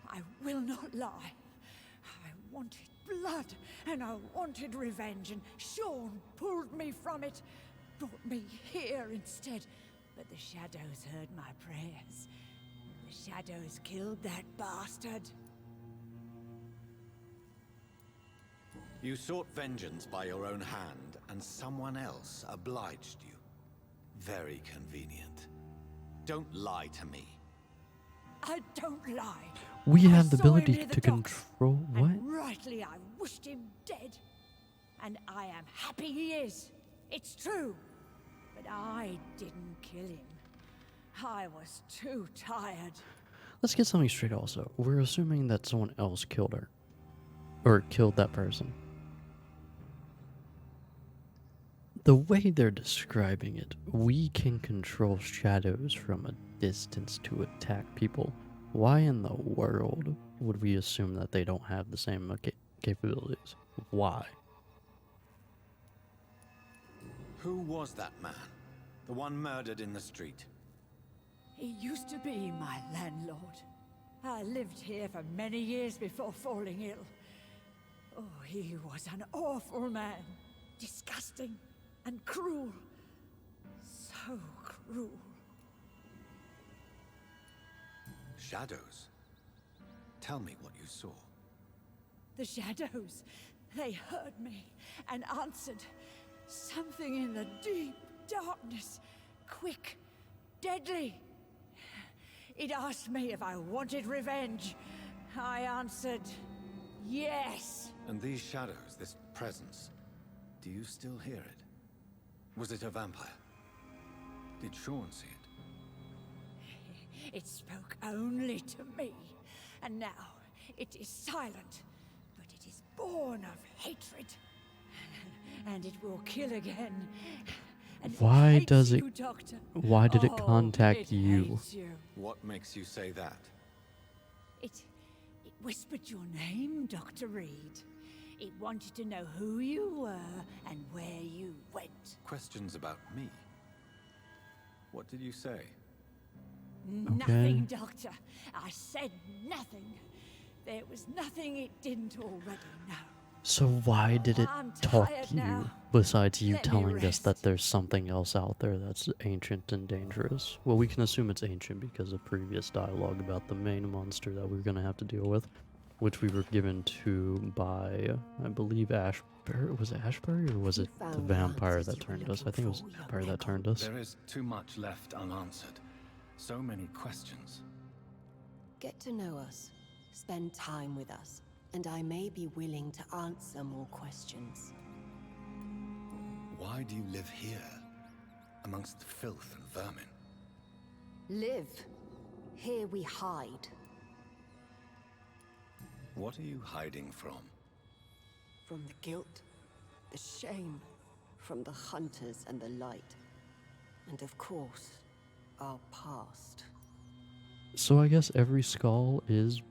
I will not lie. I wanted blood, and I wanted revenge, and Sean pulled me from it, brought me here instead. But the shadows heard my prayers. The shadows killed that bastard. You sought vengeance by your own hand, and someone else obliged you. Very convenient. Don't lie to me. I don't lie. We I have the saw him ability near the to docks, control what? and rightly I wished him dead. And I am happy he is. It's true. But I didn't kill him. I was too tired. Let's get something straight also. We're assuming that someone else killed her. Or killed that person. The way they're describing it, we can control shadows from a distance to attack people. Why in the world would we assume that they don't have the same capabilities? Why? Who was that man? The one murdered in the street? He used to be my landlord. I lived here for many years before falling ill. Oh, he was an awful man. Disgusting and cruel. So cruel. Shadows? Tell me what you saw. The shadows, they heard me and answered. Something in the deep darkness. Quick, deadly. It asked me if I wanted revenge. I answered, yes. And these shadows, this presence, do you still hear it? Was it a vampire? Did Sean see it? It spoke only to me, and now it is silent, but it is born of hatred. And it will kill again. And it Why hates does it... you, Doctor. Why did it Oh, contact it you? hates you. What makes you say that? It whispered your name, Dr. Reed. It wanted to know who you were and where you went. Questions about me? What did you say? Nothing, Doctor. I said nothing. There was nothing it didn't already know. So why did it I'm talk tired to you, now. besides you Let me telling us that rest. there's something else out there that's ancient and dangerous? Well, we can assume it's ancient because of previous dialogue about the main monster that we're going to have to deal with, which we were given to by, I believe, Ashbury. Was it Ashbury or was it the vampire that turned us? I think it was the vampire that turned us. There is too much left unanswered. So many questions. Get to know us. Spend time with us. And I may be willing to answer more questions. Why do you live here, amongst filth and vermin? Live. Here we hide. What are you hiding from? From the guilt, the shame, from the hunters and the light. And of course, our past. So I guess every skull is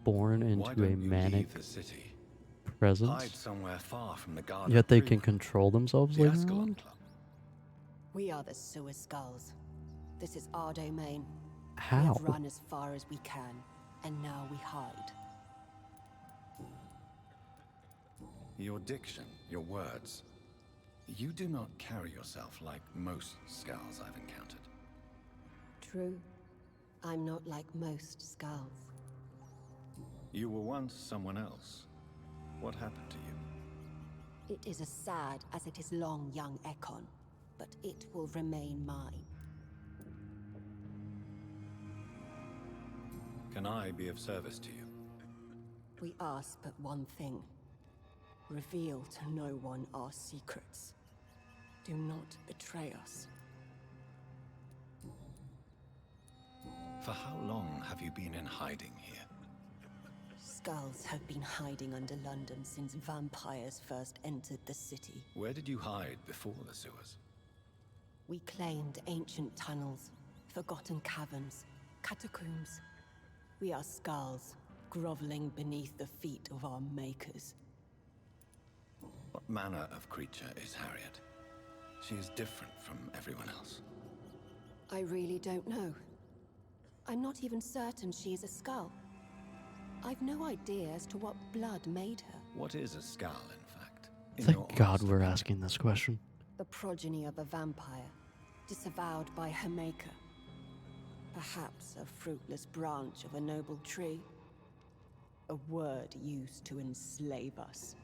born Why into a don't you manic leave the city? Hide presence, somewhere far from the guard. yet they can control themselves the later Ascalon on? Club. We are the Sewer Skulls. This is our domain. We How? have run as far as we can, and now we hide. Your diction, your words. You do not carry yourself like most skulls I've encountered. True. I'm not like most Skulls. You were once someone else. What happened to you? It is as sad as it is long, young Ekon, but it will remain mine. Can I be of service to you? We ask but one thing. Reveal to no one our secrets. Do not betray us. For how long have you been in hiding here? Skulls have been hiding under London since vampires first entered the city. Where did you hide before the sewers? We claimed ancient tunnels, forgotten caverns, catacombs. We are skulls, groveling beneath the feet of our makers. What manner of creature is Harriet? She is different from everyone else. I really don't know. I'm not even certain she is a skull. I've no idea as to what blood made her. What is a skull, in fact? In your Thank God honest we're opinion? asking this question. The progeny of a vampire, disavowed by her maker. Perhaps a fruitless branch of a noble tree. A word used to enslave us.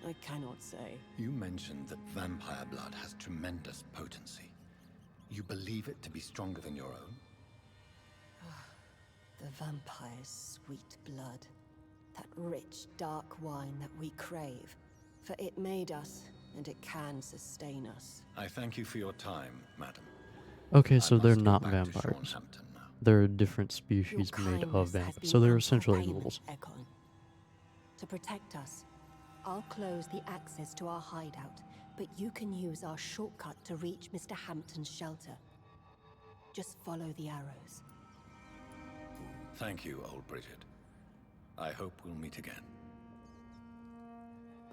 I cannot say. You mentioned that vampire blood has tremendous potency. You believe it to be stronger than your own? The vampire's sweet blood. That rich, dark wine that we crave. For it made us, and it can sustain us. I thank you for your time, madam. Okay, I so they're must go not back to vampires. Shornhampton now. They're a different species Your made of kindness has vampires. been So they're ample essentially payment, ghouls. Ekon. To protect us, I'll close the access to our hideout, but you can use our shortcut to reach Mr. Hampton's shelter. Just follow the arrows. Thank you, old Bridget. I hope we'll meet again.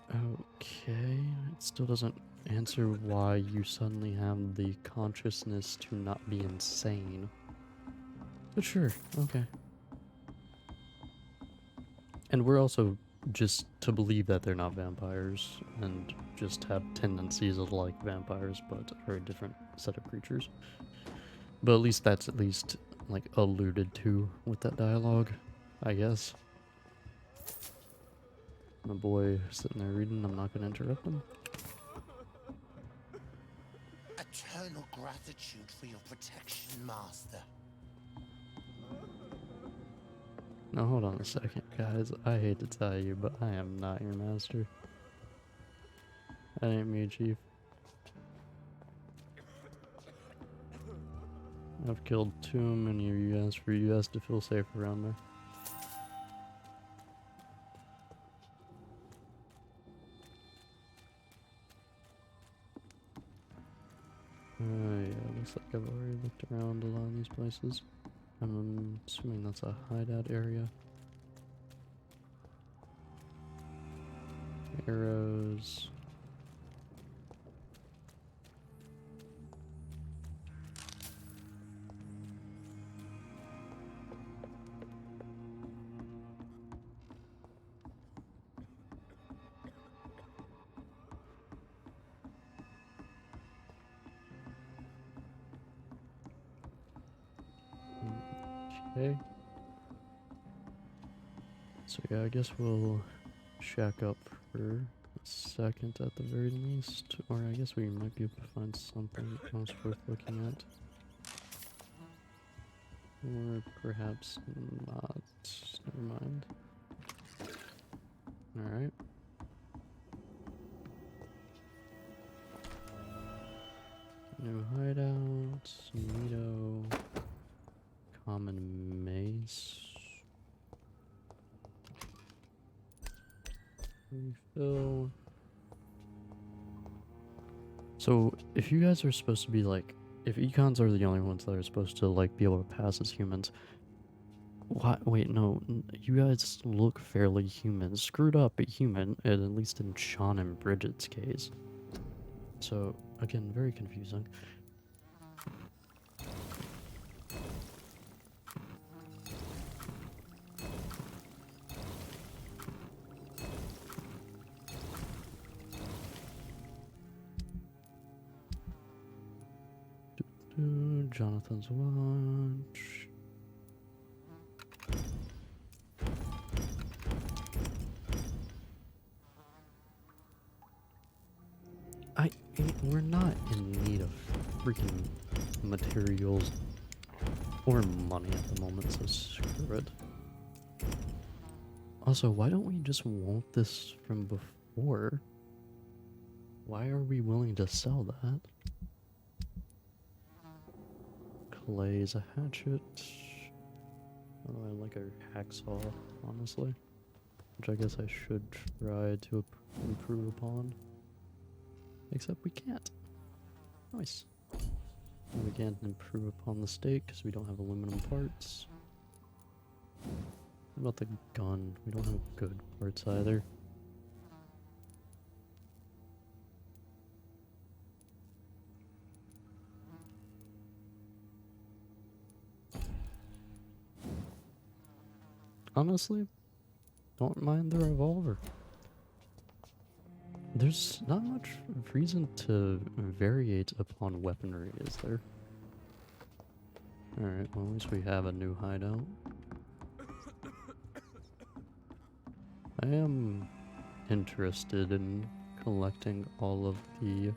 Okay, it still doesn't answer why you suddenly have the consciousness to not be insane. But sure, okay. And we're also just to believe that they're not vampires and just have tendencies of like vampires, but are a different set of creatures. But at least that's at least like alluded to with that dialogue, I guess. My boy sitting there reading, I'm not gonna interrupt him. Eternal gratitude for your protection, Master. Now hold on a second, guys. I hate to tell you, but I am not your master. That ain't me, Chief. I've killed too many of you guys for you guys to feel safe around me. Yeah, looks like I've already looked around a lot of these places. I'm assuming that's a hideout area. Arrows. Okay. So yeah, I guess we'll shack up for a second at the very least. Or I guess we might be able to find something else worth looking at. Or perhaps not. Never mind. Alright. New hideout, Nito, common mace, refill. So, if you guys are supposed to be like, if econs are the only ones that are supposed to like be able to pass as humans, why? Wait, no, you guys look fairly human. Screwed up, but human, at least in Sean and Bridget's case. So, again, very confusing. Jonathan's watch. We're not in need of freaking materials or money at the moment, so screw it. Also, why don't we just want this from before? Why are we willing to sell that? Clay is a hatchet. Oh, I like a hacksaw, honestly. Which I guess I should try to improve upon. Except we can't. Nice. And we can't improve upon the stake because we don't have aluminum parts. What about the gun? We don't have good parts either. Honestly, don't mind the revolver. There's not much reason to variate upon weaponry, is there? Alright, well at least we have a new hideout. I am interested in collecting all of the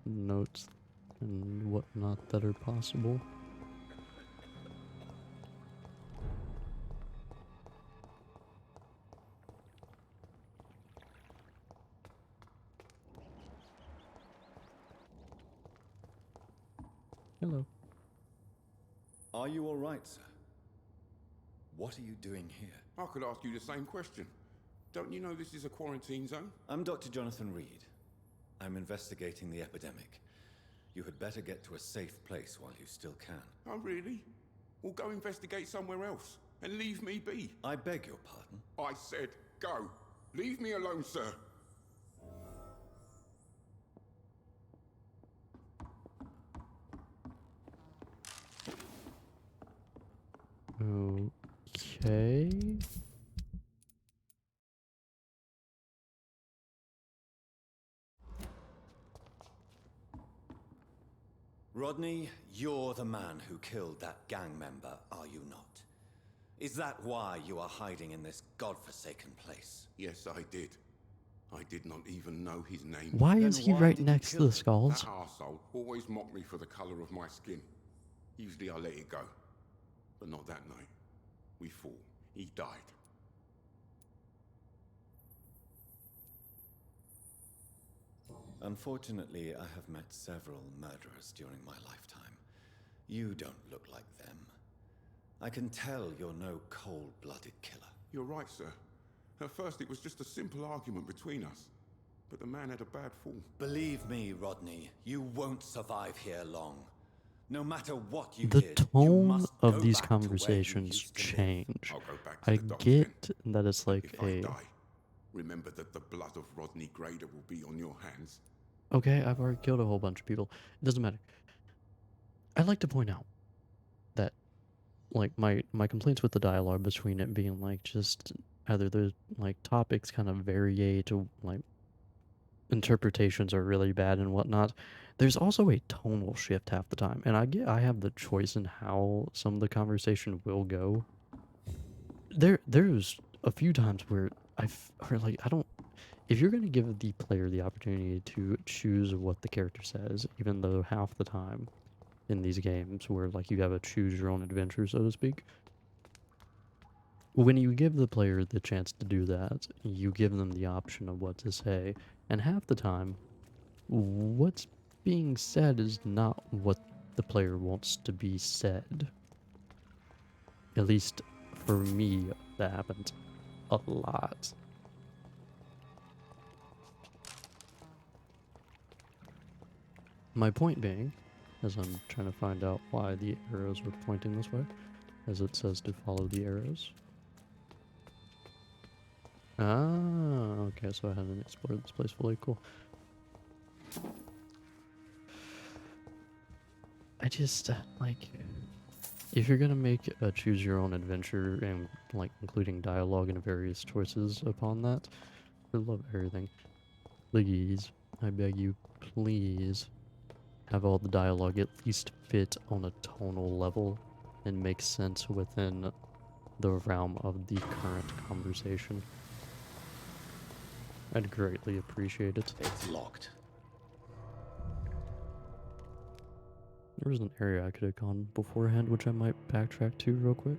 notes and whatnot that are possible. Hello. Are you all right, sir? What are you doing here? I could ask you the same question. Don't you know this is a quarantine zone? I'm Dr. Jonathan Reed. I'm investigating the epidemic. You had better get to a safe place while you still can. Oh, really? Well, go investigate somewhere else and leave me be. I beg your pardon? I said go. Leave me alone, sir. Okay. Rodney, you're the man who killed that gang member, are you not? Is that why you are hiding in this godforsaken place? Yes, I did. I did not even know his name. Why is he right next to the That skulls? arsehole always mocked me for the color of my skin. Usually I let it go. But not that night. We fought. He died. Unfortunately, I have met several murderers during my lifetime. You don't look like them. I can tell you're no cold-blooded killer. You're right, sir. At first it was just a simple argument between us. But the man had a bad fall. Believe me, Rodney, you won't survive here long. No matter what you The did, you tone must of go these back to where you conversations used to live. change. I'll go back to I the docks get that it's like If I a... die, remember that the blood of Rodney Grader will be on your hands. Okay, I've already killed a whole bunch of people. It doesn't matter. I'd like to point out that, like, my complaints with the dialogue between it being, like, just either the, like, topics kind of variate, or, like, interpretations are really bad and whatnot. There's also a tonal shift half the time, and I have the choice in how some of the conversation will go. There's a few times where or like I don't. If you're gonna give the player the opportunity to choose what the character says, even though half the time in these games where like you have a choose your own adventure, so to speak, when you give the player the chance to do that, you give them the option of what to say, and half the time, what's being said is not what the player wants to be said. At least for me, that happens a lot. My point being, as I'm trying to find out why the arrows were pointing this way, as it says to follow the arrows. Ah, okay, so I haven't explored this place fully. Cool. I just, like, if you're gonna make a choose your own adventure and, like, including dialogue and various choices upon that, I love everything. Please, I beg you, please have all the dialogue at least fit on a tonal level and make sense within the realm of the current conversation. I'd greatly appreciate it. It's locked. There was an area I could have gone beforehand, which I might backtrack to real quick.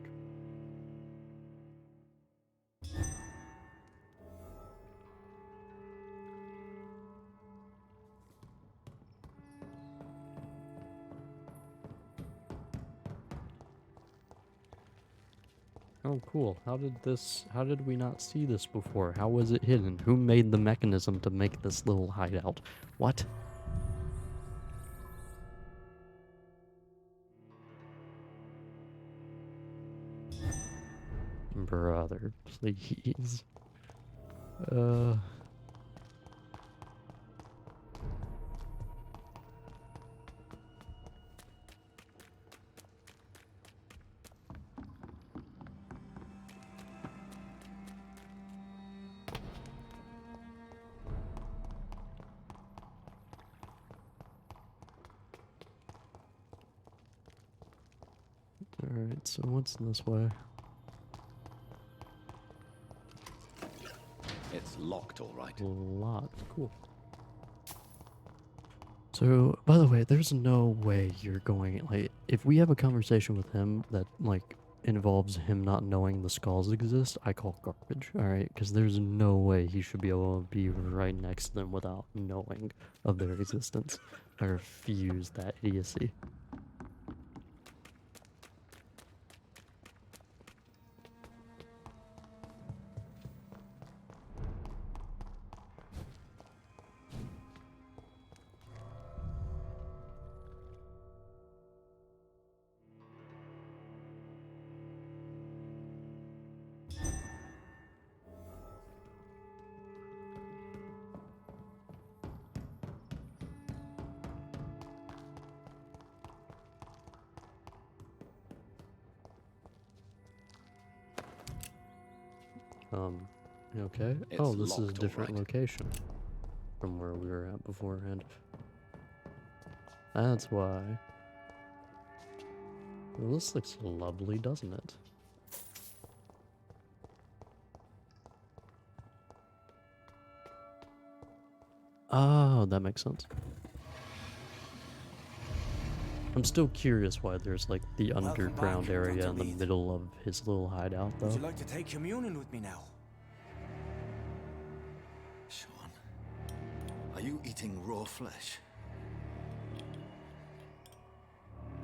Oh, cool. How did we not see this before? How was it hidden? Who made the mechanism to make this little hideout? What? Brother, please. Alright, so what's this way? It's locked, all right. Locked. Cool. So, by the way, there's no way you're going, like, if we have a conversation with him that, like, involves him not knowing the skulls exist, I call garbage, alright? Because there's no way he should be able to be right next to them without knowing of their existence. I refuse that idiocy. Okay. It's Oh, this is a locked, all different right. location from where we were at beforehand. That's why. Well, this looks lovely, doesn't it? Oh, that makes sense. I'm still curious why there's like the underground area in the middle of his little hideout, though. Would you like to take communion with me now? Sean, are you eating raw flesh?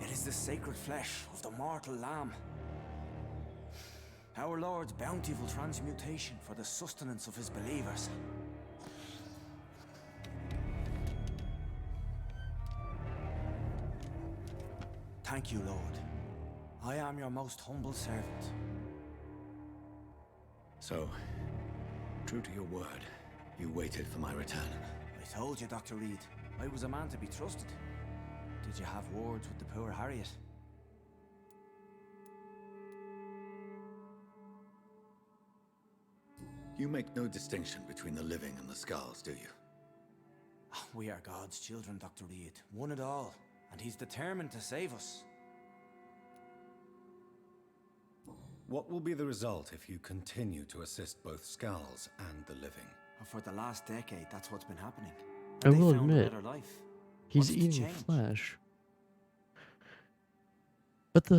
It is the sacred flesh of the mortal lamb. Our Lord's bountiful transmutation for the sustenance of his believers. Thank you, Lord. I am your most humble servant. So, true to your word, you waited for my return. I told you, Dr. Reed, I was a man to be trusted. Did you have words with the poor Harriet? You make no distinction between the living and the skulls, do you? We are God's children, Dr. Reed. One and all. And he's determined to save us. What will be the result if you continue to assist both Skulls and the living? For the last decade, that's what's been happening. I And they will found a admit, better life. he's What's to eating change? flesh. But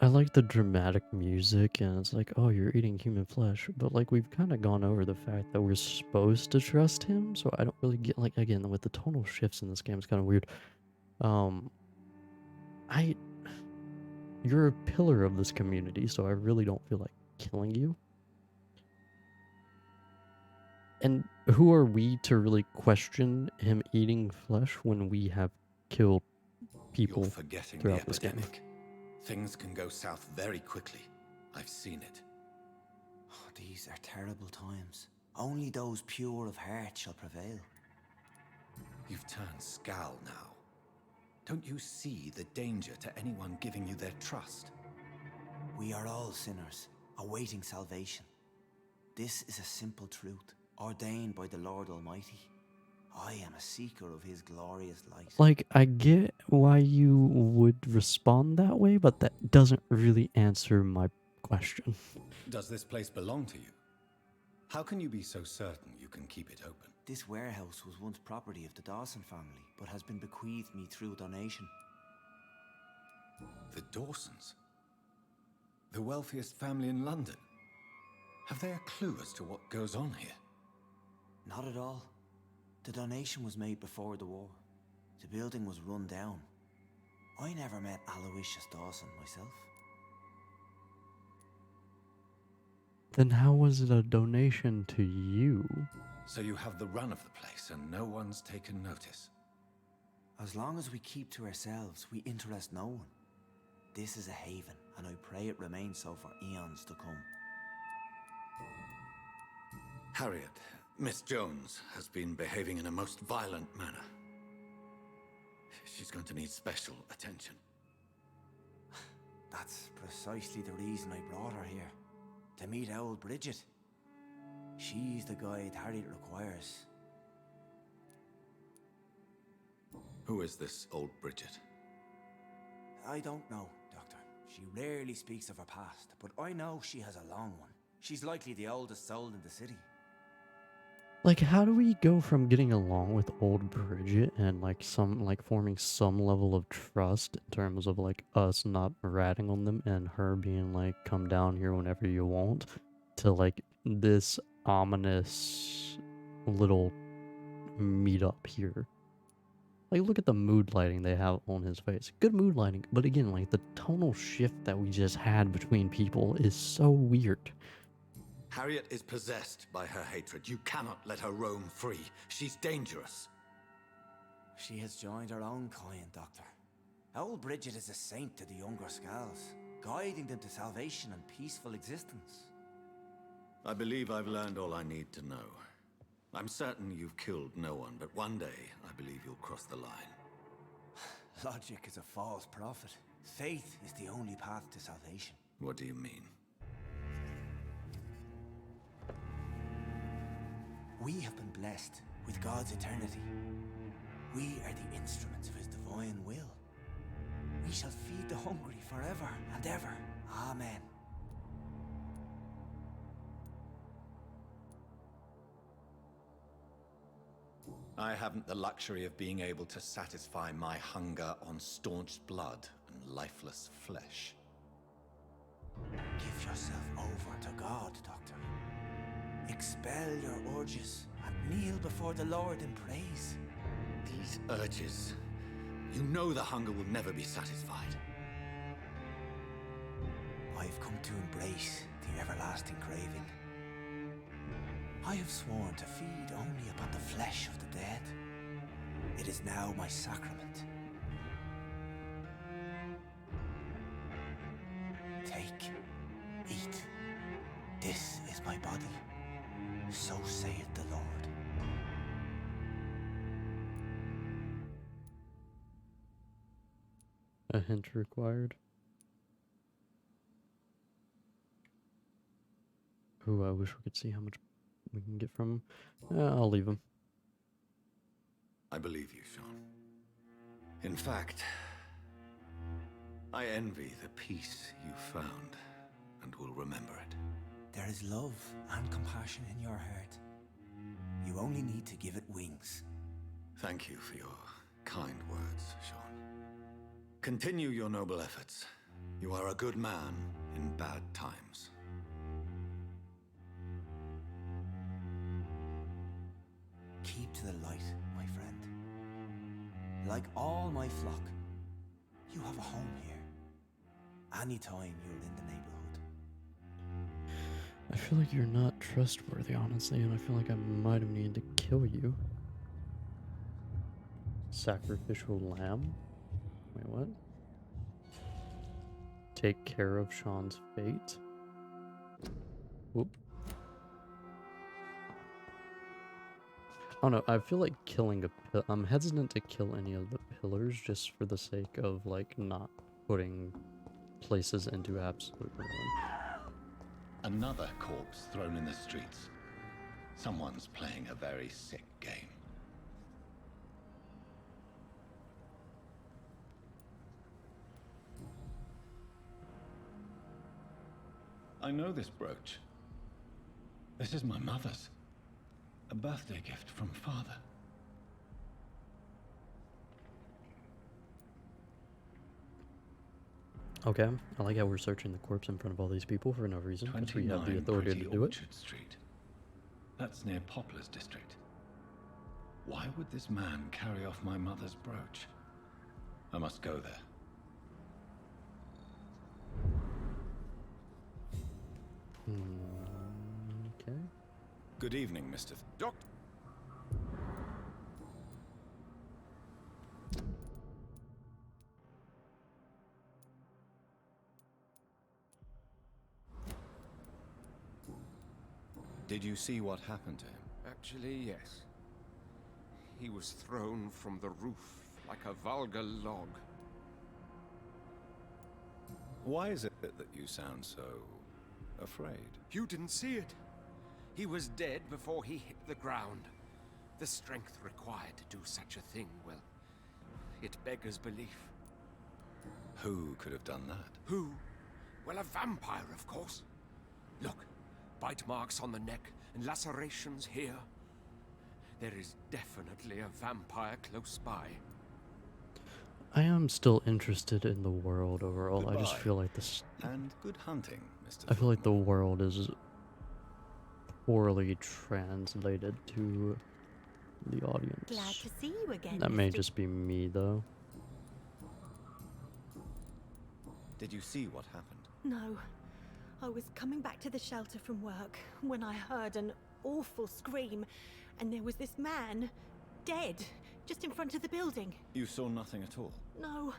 I like the dramatic music, and it's like, oh, you're eating human flesh. But like, we've kind of gone over the fact that we're supposed to trust him, so I don't really get, like, again, with the tonal shifts in this game, it's kind of weird. You're a pillar of this community, so I really don't feel like killing you. And who are we to really question him eating flesh when we have killed people You're forgetting the throughout this game? epidemic. Things can go south very quickly. I've seen it. Oh, these are terrible times. Only those pure of heart shall prevail. You've turned Skal now. Don't you see the danger to anyone giving you their trust? We are all sinners, awaiting salvation. This is a simple truth, ordained by the Lord Almighty. I am a seeker of his glorious light. Like, I get why you would respond that way, but that doesn't really answer my question. Does this place belong to you? How can you be so certain you can keep it open? This warehouse was once property of the Dawson family, but has been bequeathed me through donation. The Dawsons? The wealthiest family in London? Have they a clue as to what goes on here? Not at all. The donation was made before the war. The building was run down. I never met Aloysius Dawson myself. Then how was it a donation to you? So you have the run of the place and no one's taken notice? As long as we keep to ourselves, we interest no one. This is a haven, and I pray it remains so for eons to come. Harriet, Miss Jones has been behaving in a most violent manner. She's going to need special attention. That's precisely the reason I brought her here. To meet old Bridget. She's the guide Harriet requires. Who is this old Bridget? I don't know, Doctor. She rarely speaks of her past, but I know she has a long one. She's likely the oldest soul in the city. Like, how do we go from getting along with old Bridget and forming some level of trust in terms of like us not ratting on them and her being like, come down here whenever you want, to like this ominous little meetup here? Like, look at the mood lighting they have on his face. Good mood lighting, but again, like the tonal shift that we just had between people is so weird. Harriet is possessed by her hatred. You cannot let her roam free. She's dangerous. She has joined her own kind, Doctor. Old Bridget is a saint to the younger Skulls, guiding them to salvation and peaceful existence. I believe I've learned all I need to know. I'm certain you've killed no one, but one day I believe you'll cross the line. Logic is a false prophet. Faith is the only path to salvation. What do you mean? We have been blessed with God's eternity. We are the instruments of his divine will. We shall feed the hungry forever and ever. Amen. I haven't the luxury of being able to satisfy my hunger on staunched blood and lifeless flesh. Give yourself over to God, Doctor. Expel your urges and kneel before the Lord in praise. These urges. You know the hunger will never be satisfied. I've come to embrace the everlasting craving. I have sworn to feed only upon the flesh of the dead. It is now my sacrament. Take, eat. This is my body. So saith the Lord. A hint required. Ooh, I wish we could see how much we can get from him. I'll leave him. I believe you, Sean. In fact, I envy the peace you found, and will remember it. There is love and compassion in your heart. You only need to give it wings. Thank you for your kind words, Sean. Continue your noble efforts. You are a good man in bad times. Keep to the light, my friend. Like all my flock, you have a home here. Anytime you're in the neighborhood. I feel like you're not trustworthy, honestly, and I feel like I might have needed to kill you. Sacrificial lamb? Wait, what? Take care of Sean's fate? Whoop. I don't know, I feel like killing I'm hesitant to kill any of the pillars just for the sake of, like, not putting places into absolute ruin. Another corpse thrown in the streets. Someone's playing a very sick game. I know this brooch. This is my mother's. A birthday gift from father. Okay, I like how we're searching the corpse in front of all these people for no reason, because we have the 29 authority to Pretty do it. Orchard Street. That's near Poplar's district. Why would this man carry off my mother's brooch? I must go there. Okay. Good evening, Mr. Doctor. Did you see what happened to him? Actually, yes. He was thrown from the roof like a vulgar log. Why is it that you sound so afraid? You didn't see it. He was dead before he hit the ground. The strength required to do such a thing, well, it beggars belief. Who could have done that? Who? Well, a vampire, of course. Look, bite marks on the neck and lacerations here. There is definitely a vampire close by. I am still interested in the world overall. Goodbye. I just feel like this. And good hunting, Mr. I feel like the world is poorly translated to the audience. Glad to see you again. That may Mr. just be me, though. Did you see what happened? No. I was coming back to the shelter from work when I heard an awful scream, and there was this man, dead, just in front of the building. You saw nothing at all? No,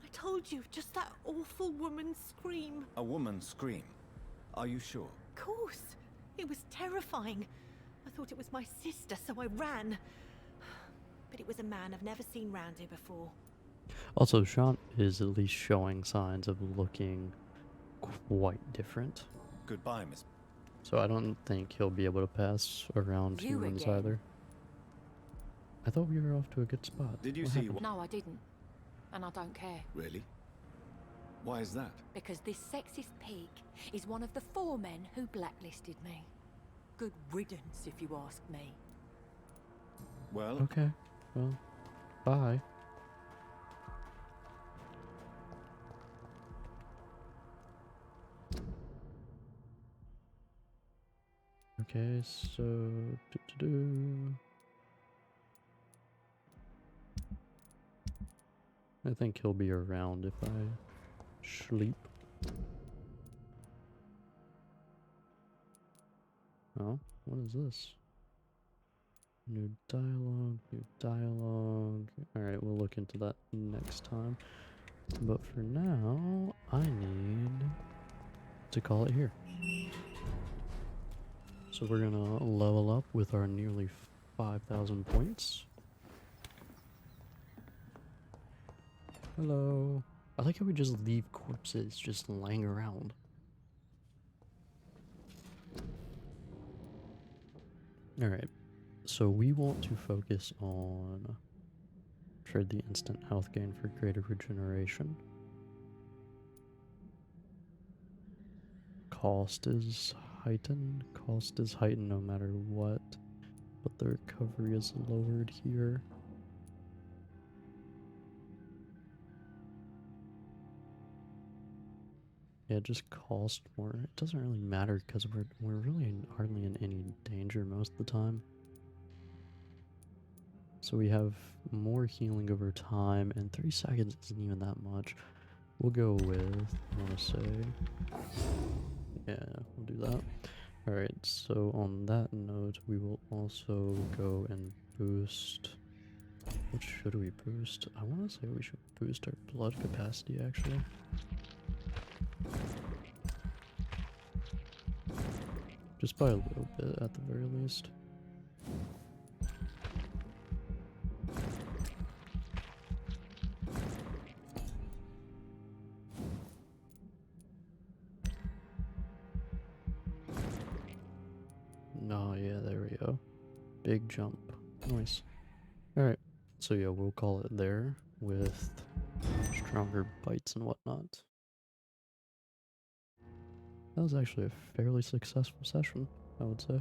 I told you, just that awful woman's scream. A woman's scream? Are you sure? Of course. It was terrifying. I thought it was my sister, so I ran. But it was a man I've never seen round here before. Also, Sean is at least showing signs of looking quite different. Goodbye, Miss. So I don't think he'll be able to pass around You humans again? either. I thought we were off to a good spot. Did you What see happened? what? No, I didn't. And I don't care. Really? Why is that? Because this sexist pig is one of the 4 men who blacklisted me. Good riddance, if you ask me. Well, Okay, well, bye. Okay, so I think he'll be around if I sleep. Oh, what is this? New dialogue, new dialogue. Alright, we'll look into that next time. But for now, I need to call it here. So we're gonna level up with our nearly 5,000 points. Hello. I like how we just leave corpses just laying around. Alright, so we want to focus on Trade the instant health gain for greater regeneration. Cost is heightened. Cost is heightened no matter what, but the recovery is lowered here. Yeah, it just costs more. It doesn't really matter because we're really hardly in any danger most of the time. So we have more healing over time, and 3 seconds isn't even that much. We'll go with, I want to say, yeah, we'll do that. Alright, so on that note, we will also go and boost. What should we boost? I want to say we should boost our blood capacity, actually. Just by a little bit, at the very least. No, yeah, there we go. Big jump. Nice. Alright, so yeah, we'll call it there with stronger bites and whatnot. That was actually a fairly successful session, I would say.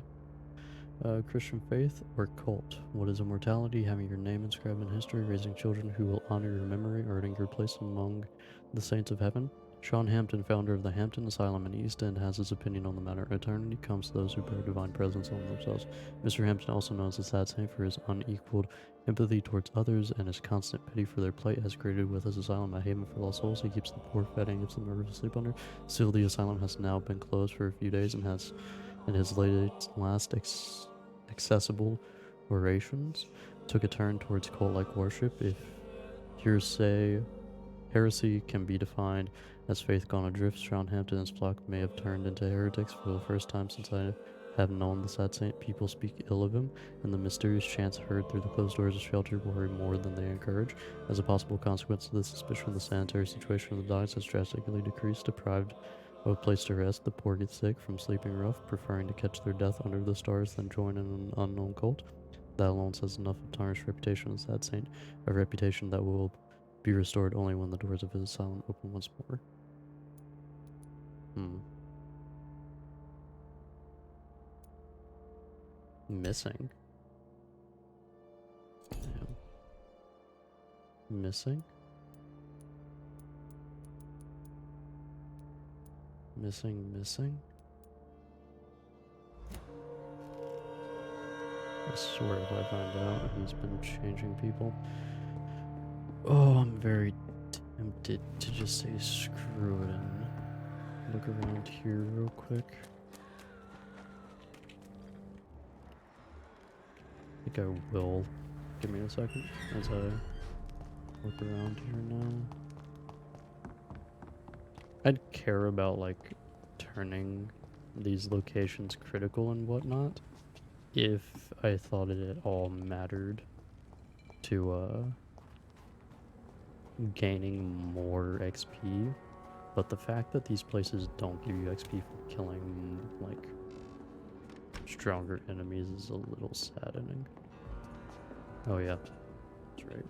Christian faith or cult? What is immortality? Having your name inscribed in history, raising children who will honor your memory, earning your place among the saints of heaven? Sean Hampton, founder of the Hampton Asylum in East End, has his opinion on the matter. Eternity comes to those who bear divine presence on themselves. Mr. Hampton, also known as the Sad Saint for his unequaled empathy towards others and his constant pity for their plight, has created with his asylum a haven for lost souls. He keeps the poor fed and gives them a roof to sleep under. Still, the asylum has now been closed for a few days and has, in his last accessible orations, took a turn towards cult-like worship. If heresy can be defined as faith gone adrift, Sean Hampton and his flock may have turned into heretics. For the first time since I have known the Sad Saint, people speak ill of him, and the mysterious chants heard through the closed doors of shelter worry more than they encourage. As a possible consequence of this suspicion, the sanitary situation of the dogs has drastically decreased. Deprived of a place to rest, the poor get sick from sleeping rough, preferring to catch their death under the stars than join in an unknown cult. That alone says enough of tarnished reputation of the Sad Saint, a reputation that will be restored only when the doors of his asylum open once more. Missing? Damn. Missing? Missing? I swear if I find out he's been changing people. Oh, I'm very tempted to just say screw it and look around here real quick. I think I will. Give me a second as I look around here now. I'd care about like turning these locations critical and whatnot if I thought it at all mattered to gaining more XP, but the fact that these places don't give you XP for killing like stronger enemies is a little saddening. Oh yeah, that's right.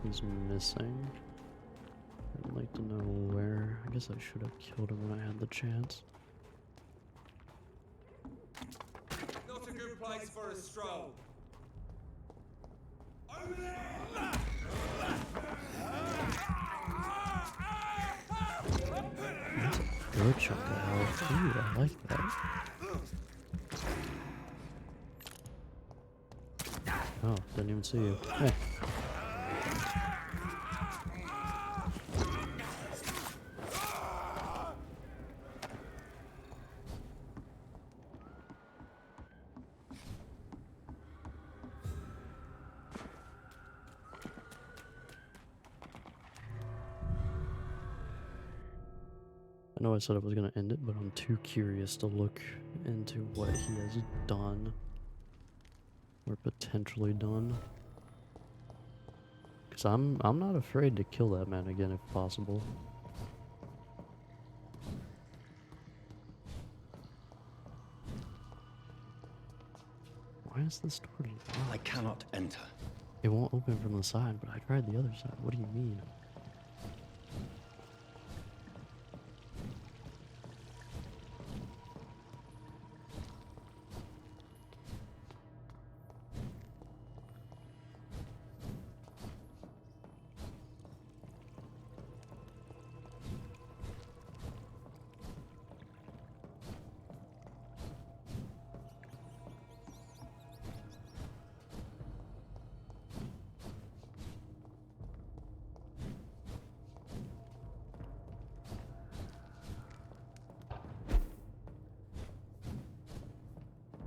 He's missing. I'd like to know where. I guess I should have killed him when I had the chance. Not a good place for a stroll. Over there! Good chunk of health. Ooh, I like that. Oh, didn't even see you. Hey. I know I said I was going to end it, but I'm too curious to look into what he has done. Or potentially done. Because I'm not afraid to kill that man again if possible. Why is this door locked? I cannot enter. It won't open from the side, but I tried the other side. What do you mean?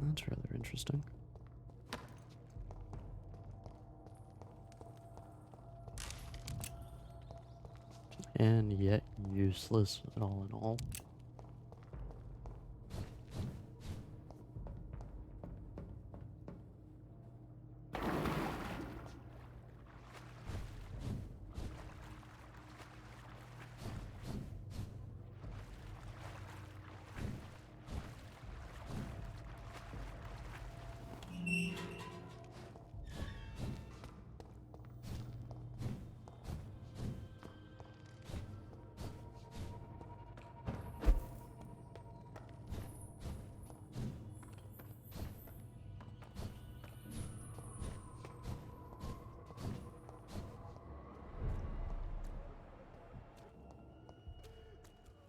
That's rather interesting. And yet useless all in all.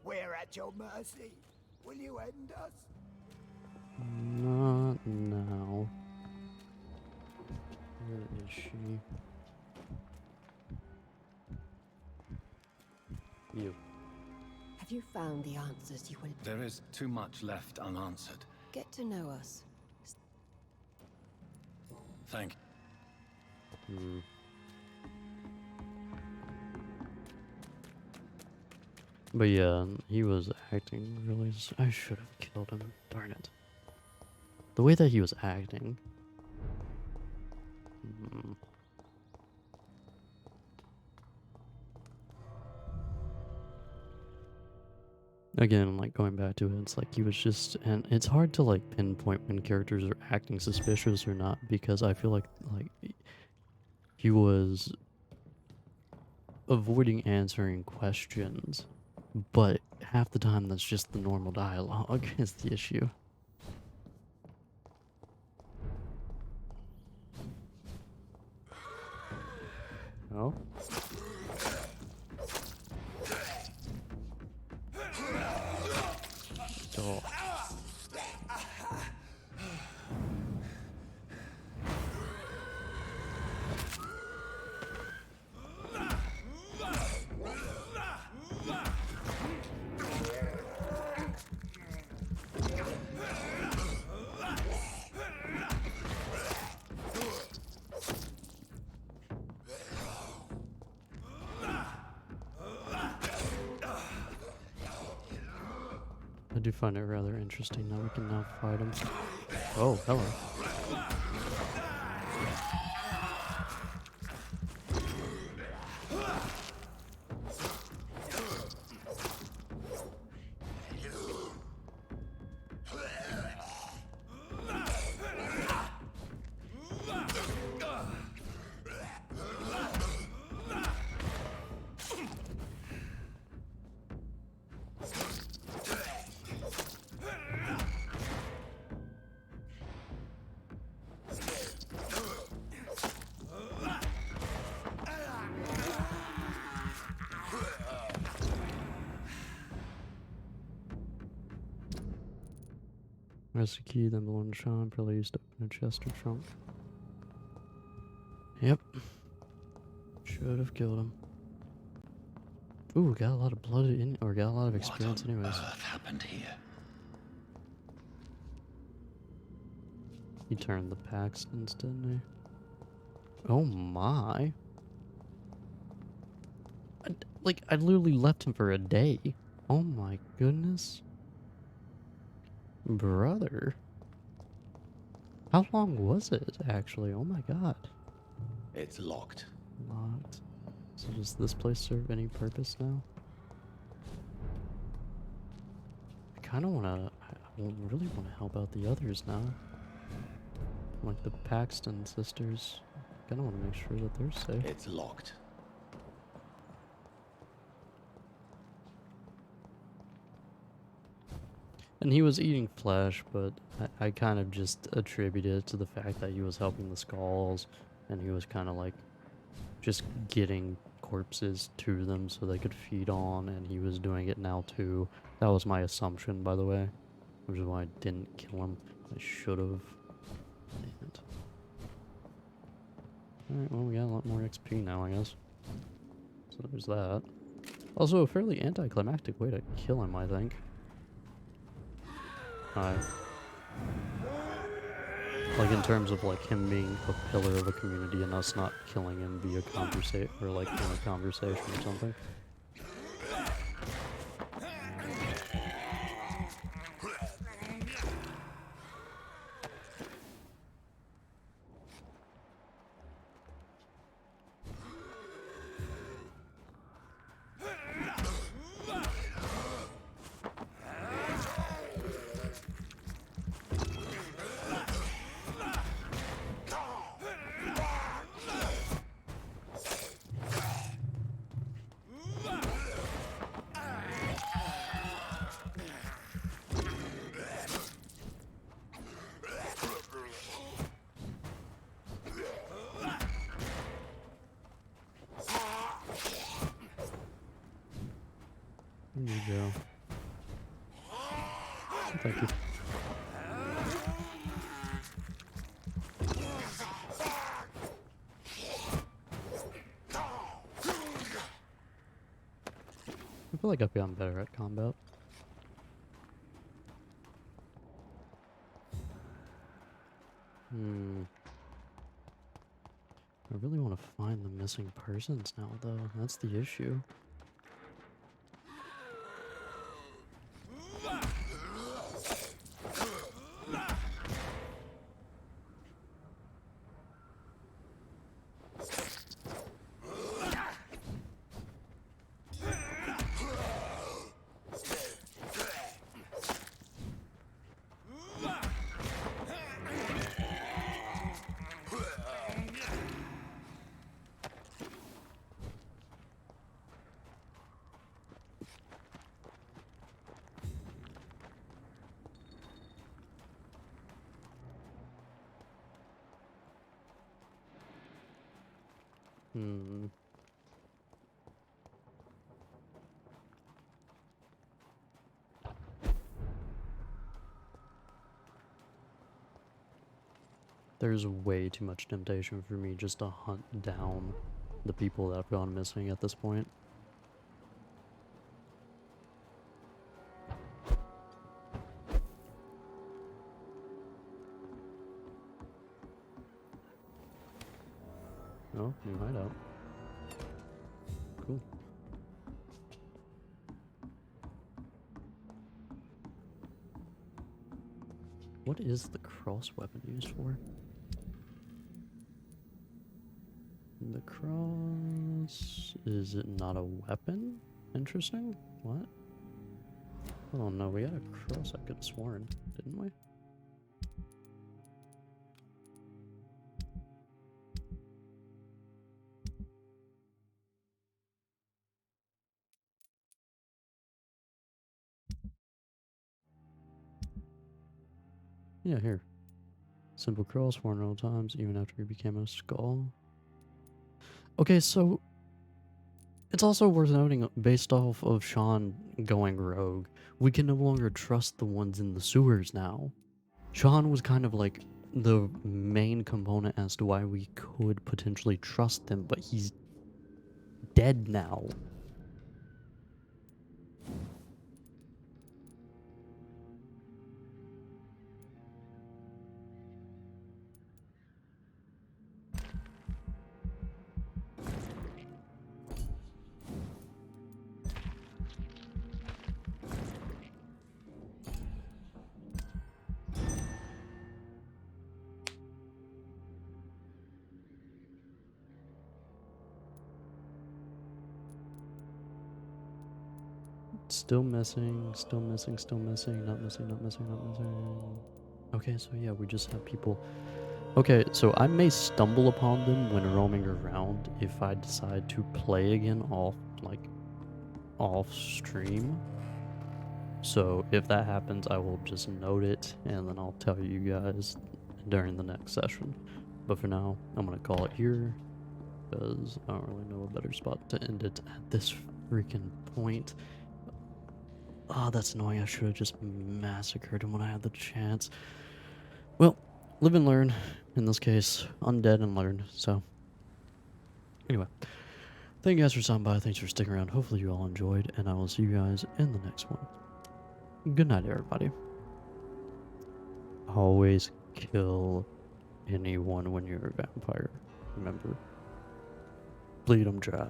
We're at your mercy. Will you end us? Not now. Where is she? You. Have you found the answers you will... There is too much left unanswered. Get to know us. Thank you. But yeah, he was acting really... I should have killed him. Darn it. The way that he was acting... Again, like going back to it, it's like he was just... And it's hard to like pinpoint when characters are acting suspicious or not, because I feel like he was avoiding answering questions. But half the time, that's just the normal dialogue is the issue. Oh? Oh. I do find it rather interesting that we can now fight him. Oh, hello. There's a key, then the one Sean probably used to open a chest or trunk. Yep. Should have killed him. Ooh, got a lot of blood in, or got a lot of experience anyways. What on earth happened here? He turned the Paxtons, didn't he? Oh my. I literally left him for a day. Oh my goodness. Brother. How long was it, actually? Oh my god. It's locked. Locked. So does this place serve any purpose now? I kind of want to... I really want to help out the others now. like the Paxton sisters. Kinda wanna make sure that they're safe. It's locked. And he was eating flesh, but I kind of just attributed it to the fact that he was helping the skulls, and he was kind of like just getting corpses to them so they could feed on, and he was doing it now too. That was my assumption, by the way, which is why I didn't kill him. I should have. Damn it. Alright, well, we got a lot more XP now, I guess. So there's that. Also, a fairly anticlimactic way to kill him, I think. Like in terms of like him being a pillar of a community and us not killing him via conversation or like in a conversation or something. There you go. Thank you. I feel like I've gotten better at combat. I really want to find the missing persons now, though. That's the issue. There's way too much temptation for me just to hunt down the people that have gone missing at this point. Oh, new hideout. Cool. What is the cross weapon used for? The cross... is it not a weapon? Interesting. What? Oh no, we had a cross I could have sworn, didn't we? Yeah, here. Simple cross worn at all times, even after he became a skull. Okay, so it's also worth noting, based off of Sean going rogue, we can no longer trust the ones in the sewers now. Sean was kind of like the main component as to why we could potentially trust them, but he's dead now. Still missing, still missing, still missing, not missing, not missing, not missing. Okay, so yeah, we just have people Okay, so I may stumble upon them when roaming around if I decide to play again off stream. So if that happens, I will just note it and then I'll tell you guys during the next session. But for now, I'm gonna call it here because I don't really know a better spot to end it at this freaking point. Oh, that's annoying. I should have just massacred him when I had the chance. Well, live and learn. In this case, undead and learn. So, anyway. Thank you guys for stopping by. Thanks for sticking around. Hopefully you all enjoyed. And I will see you guys in the next one. Good night, everybody. Always kill anyone when you're a vampire. Remember. Bleed them dry.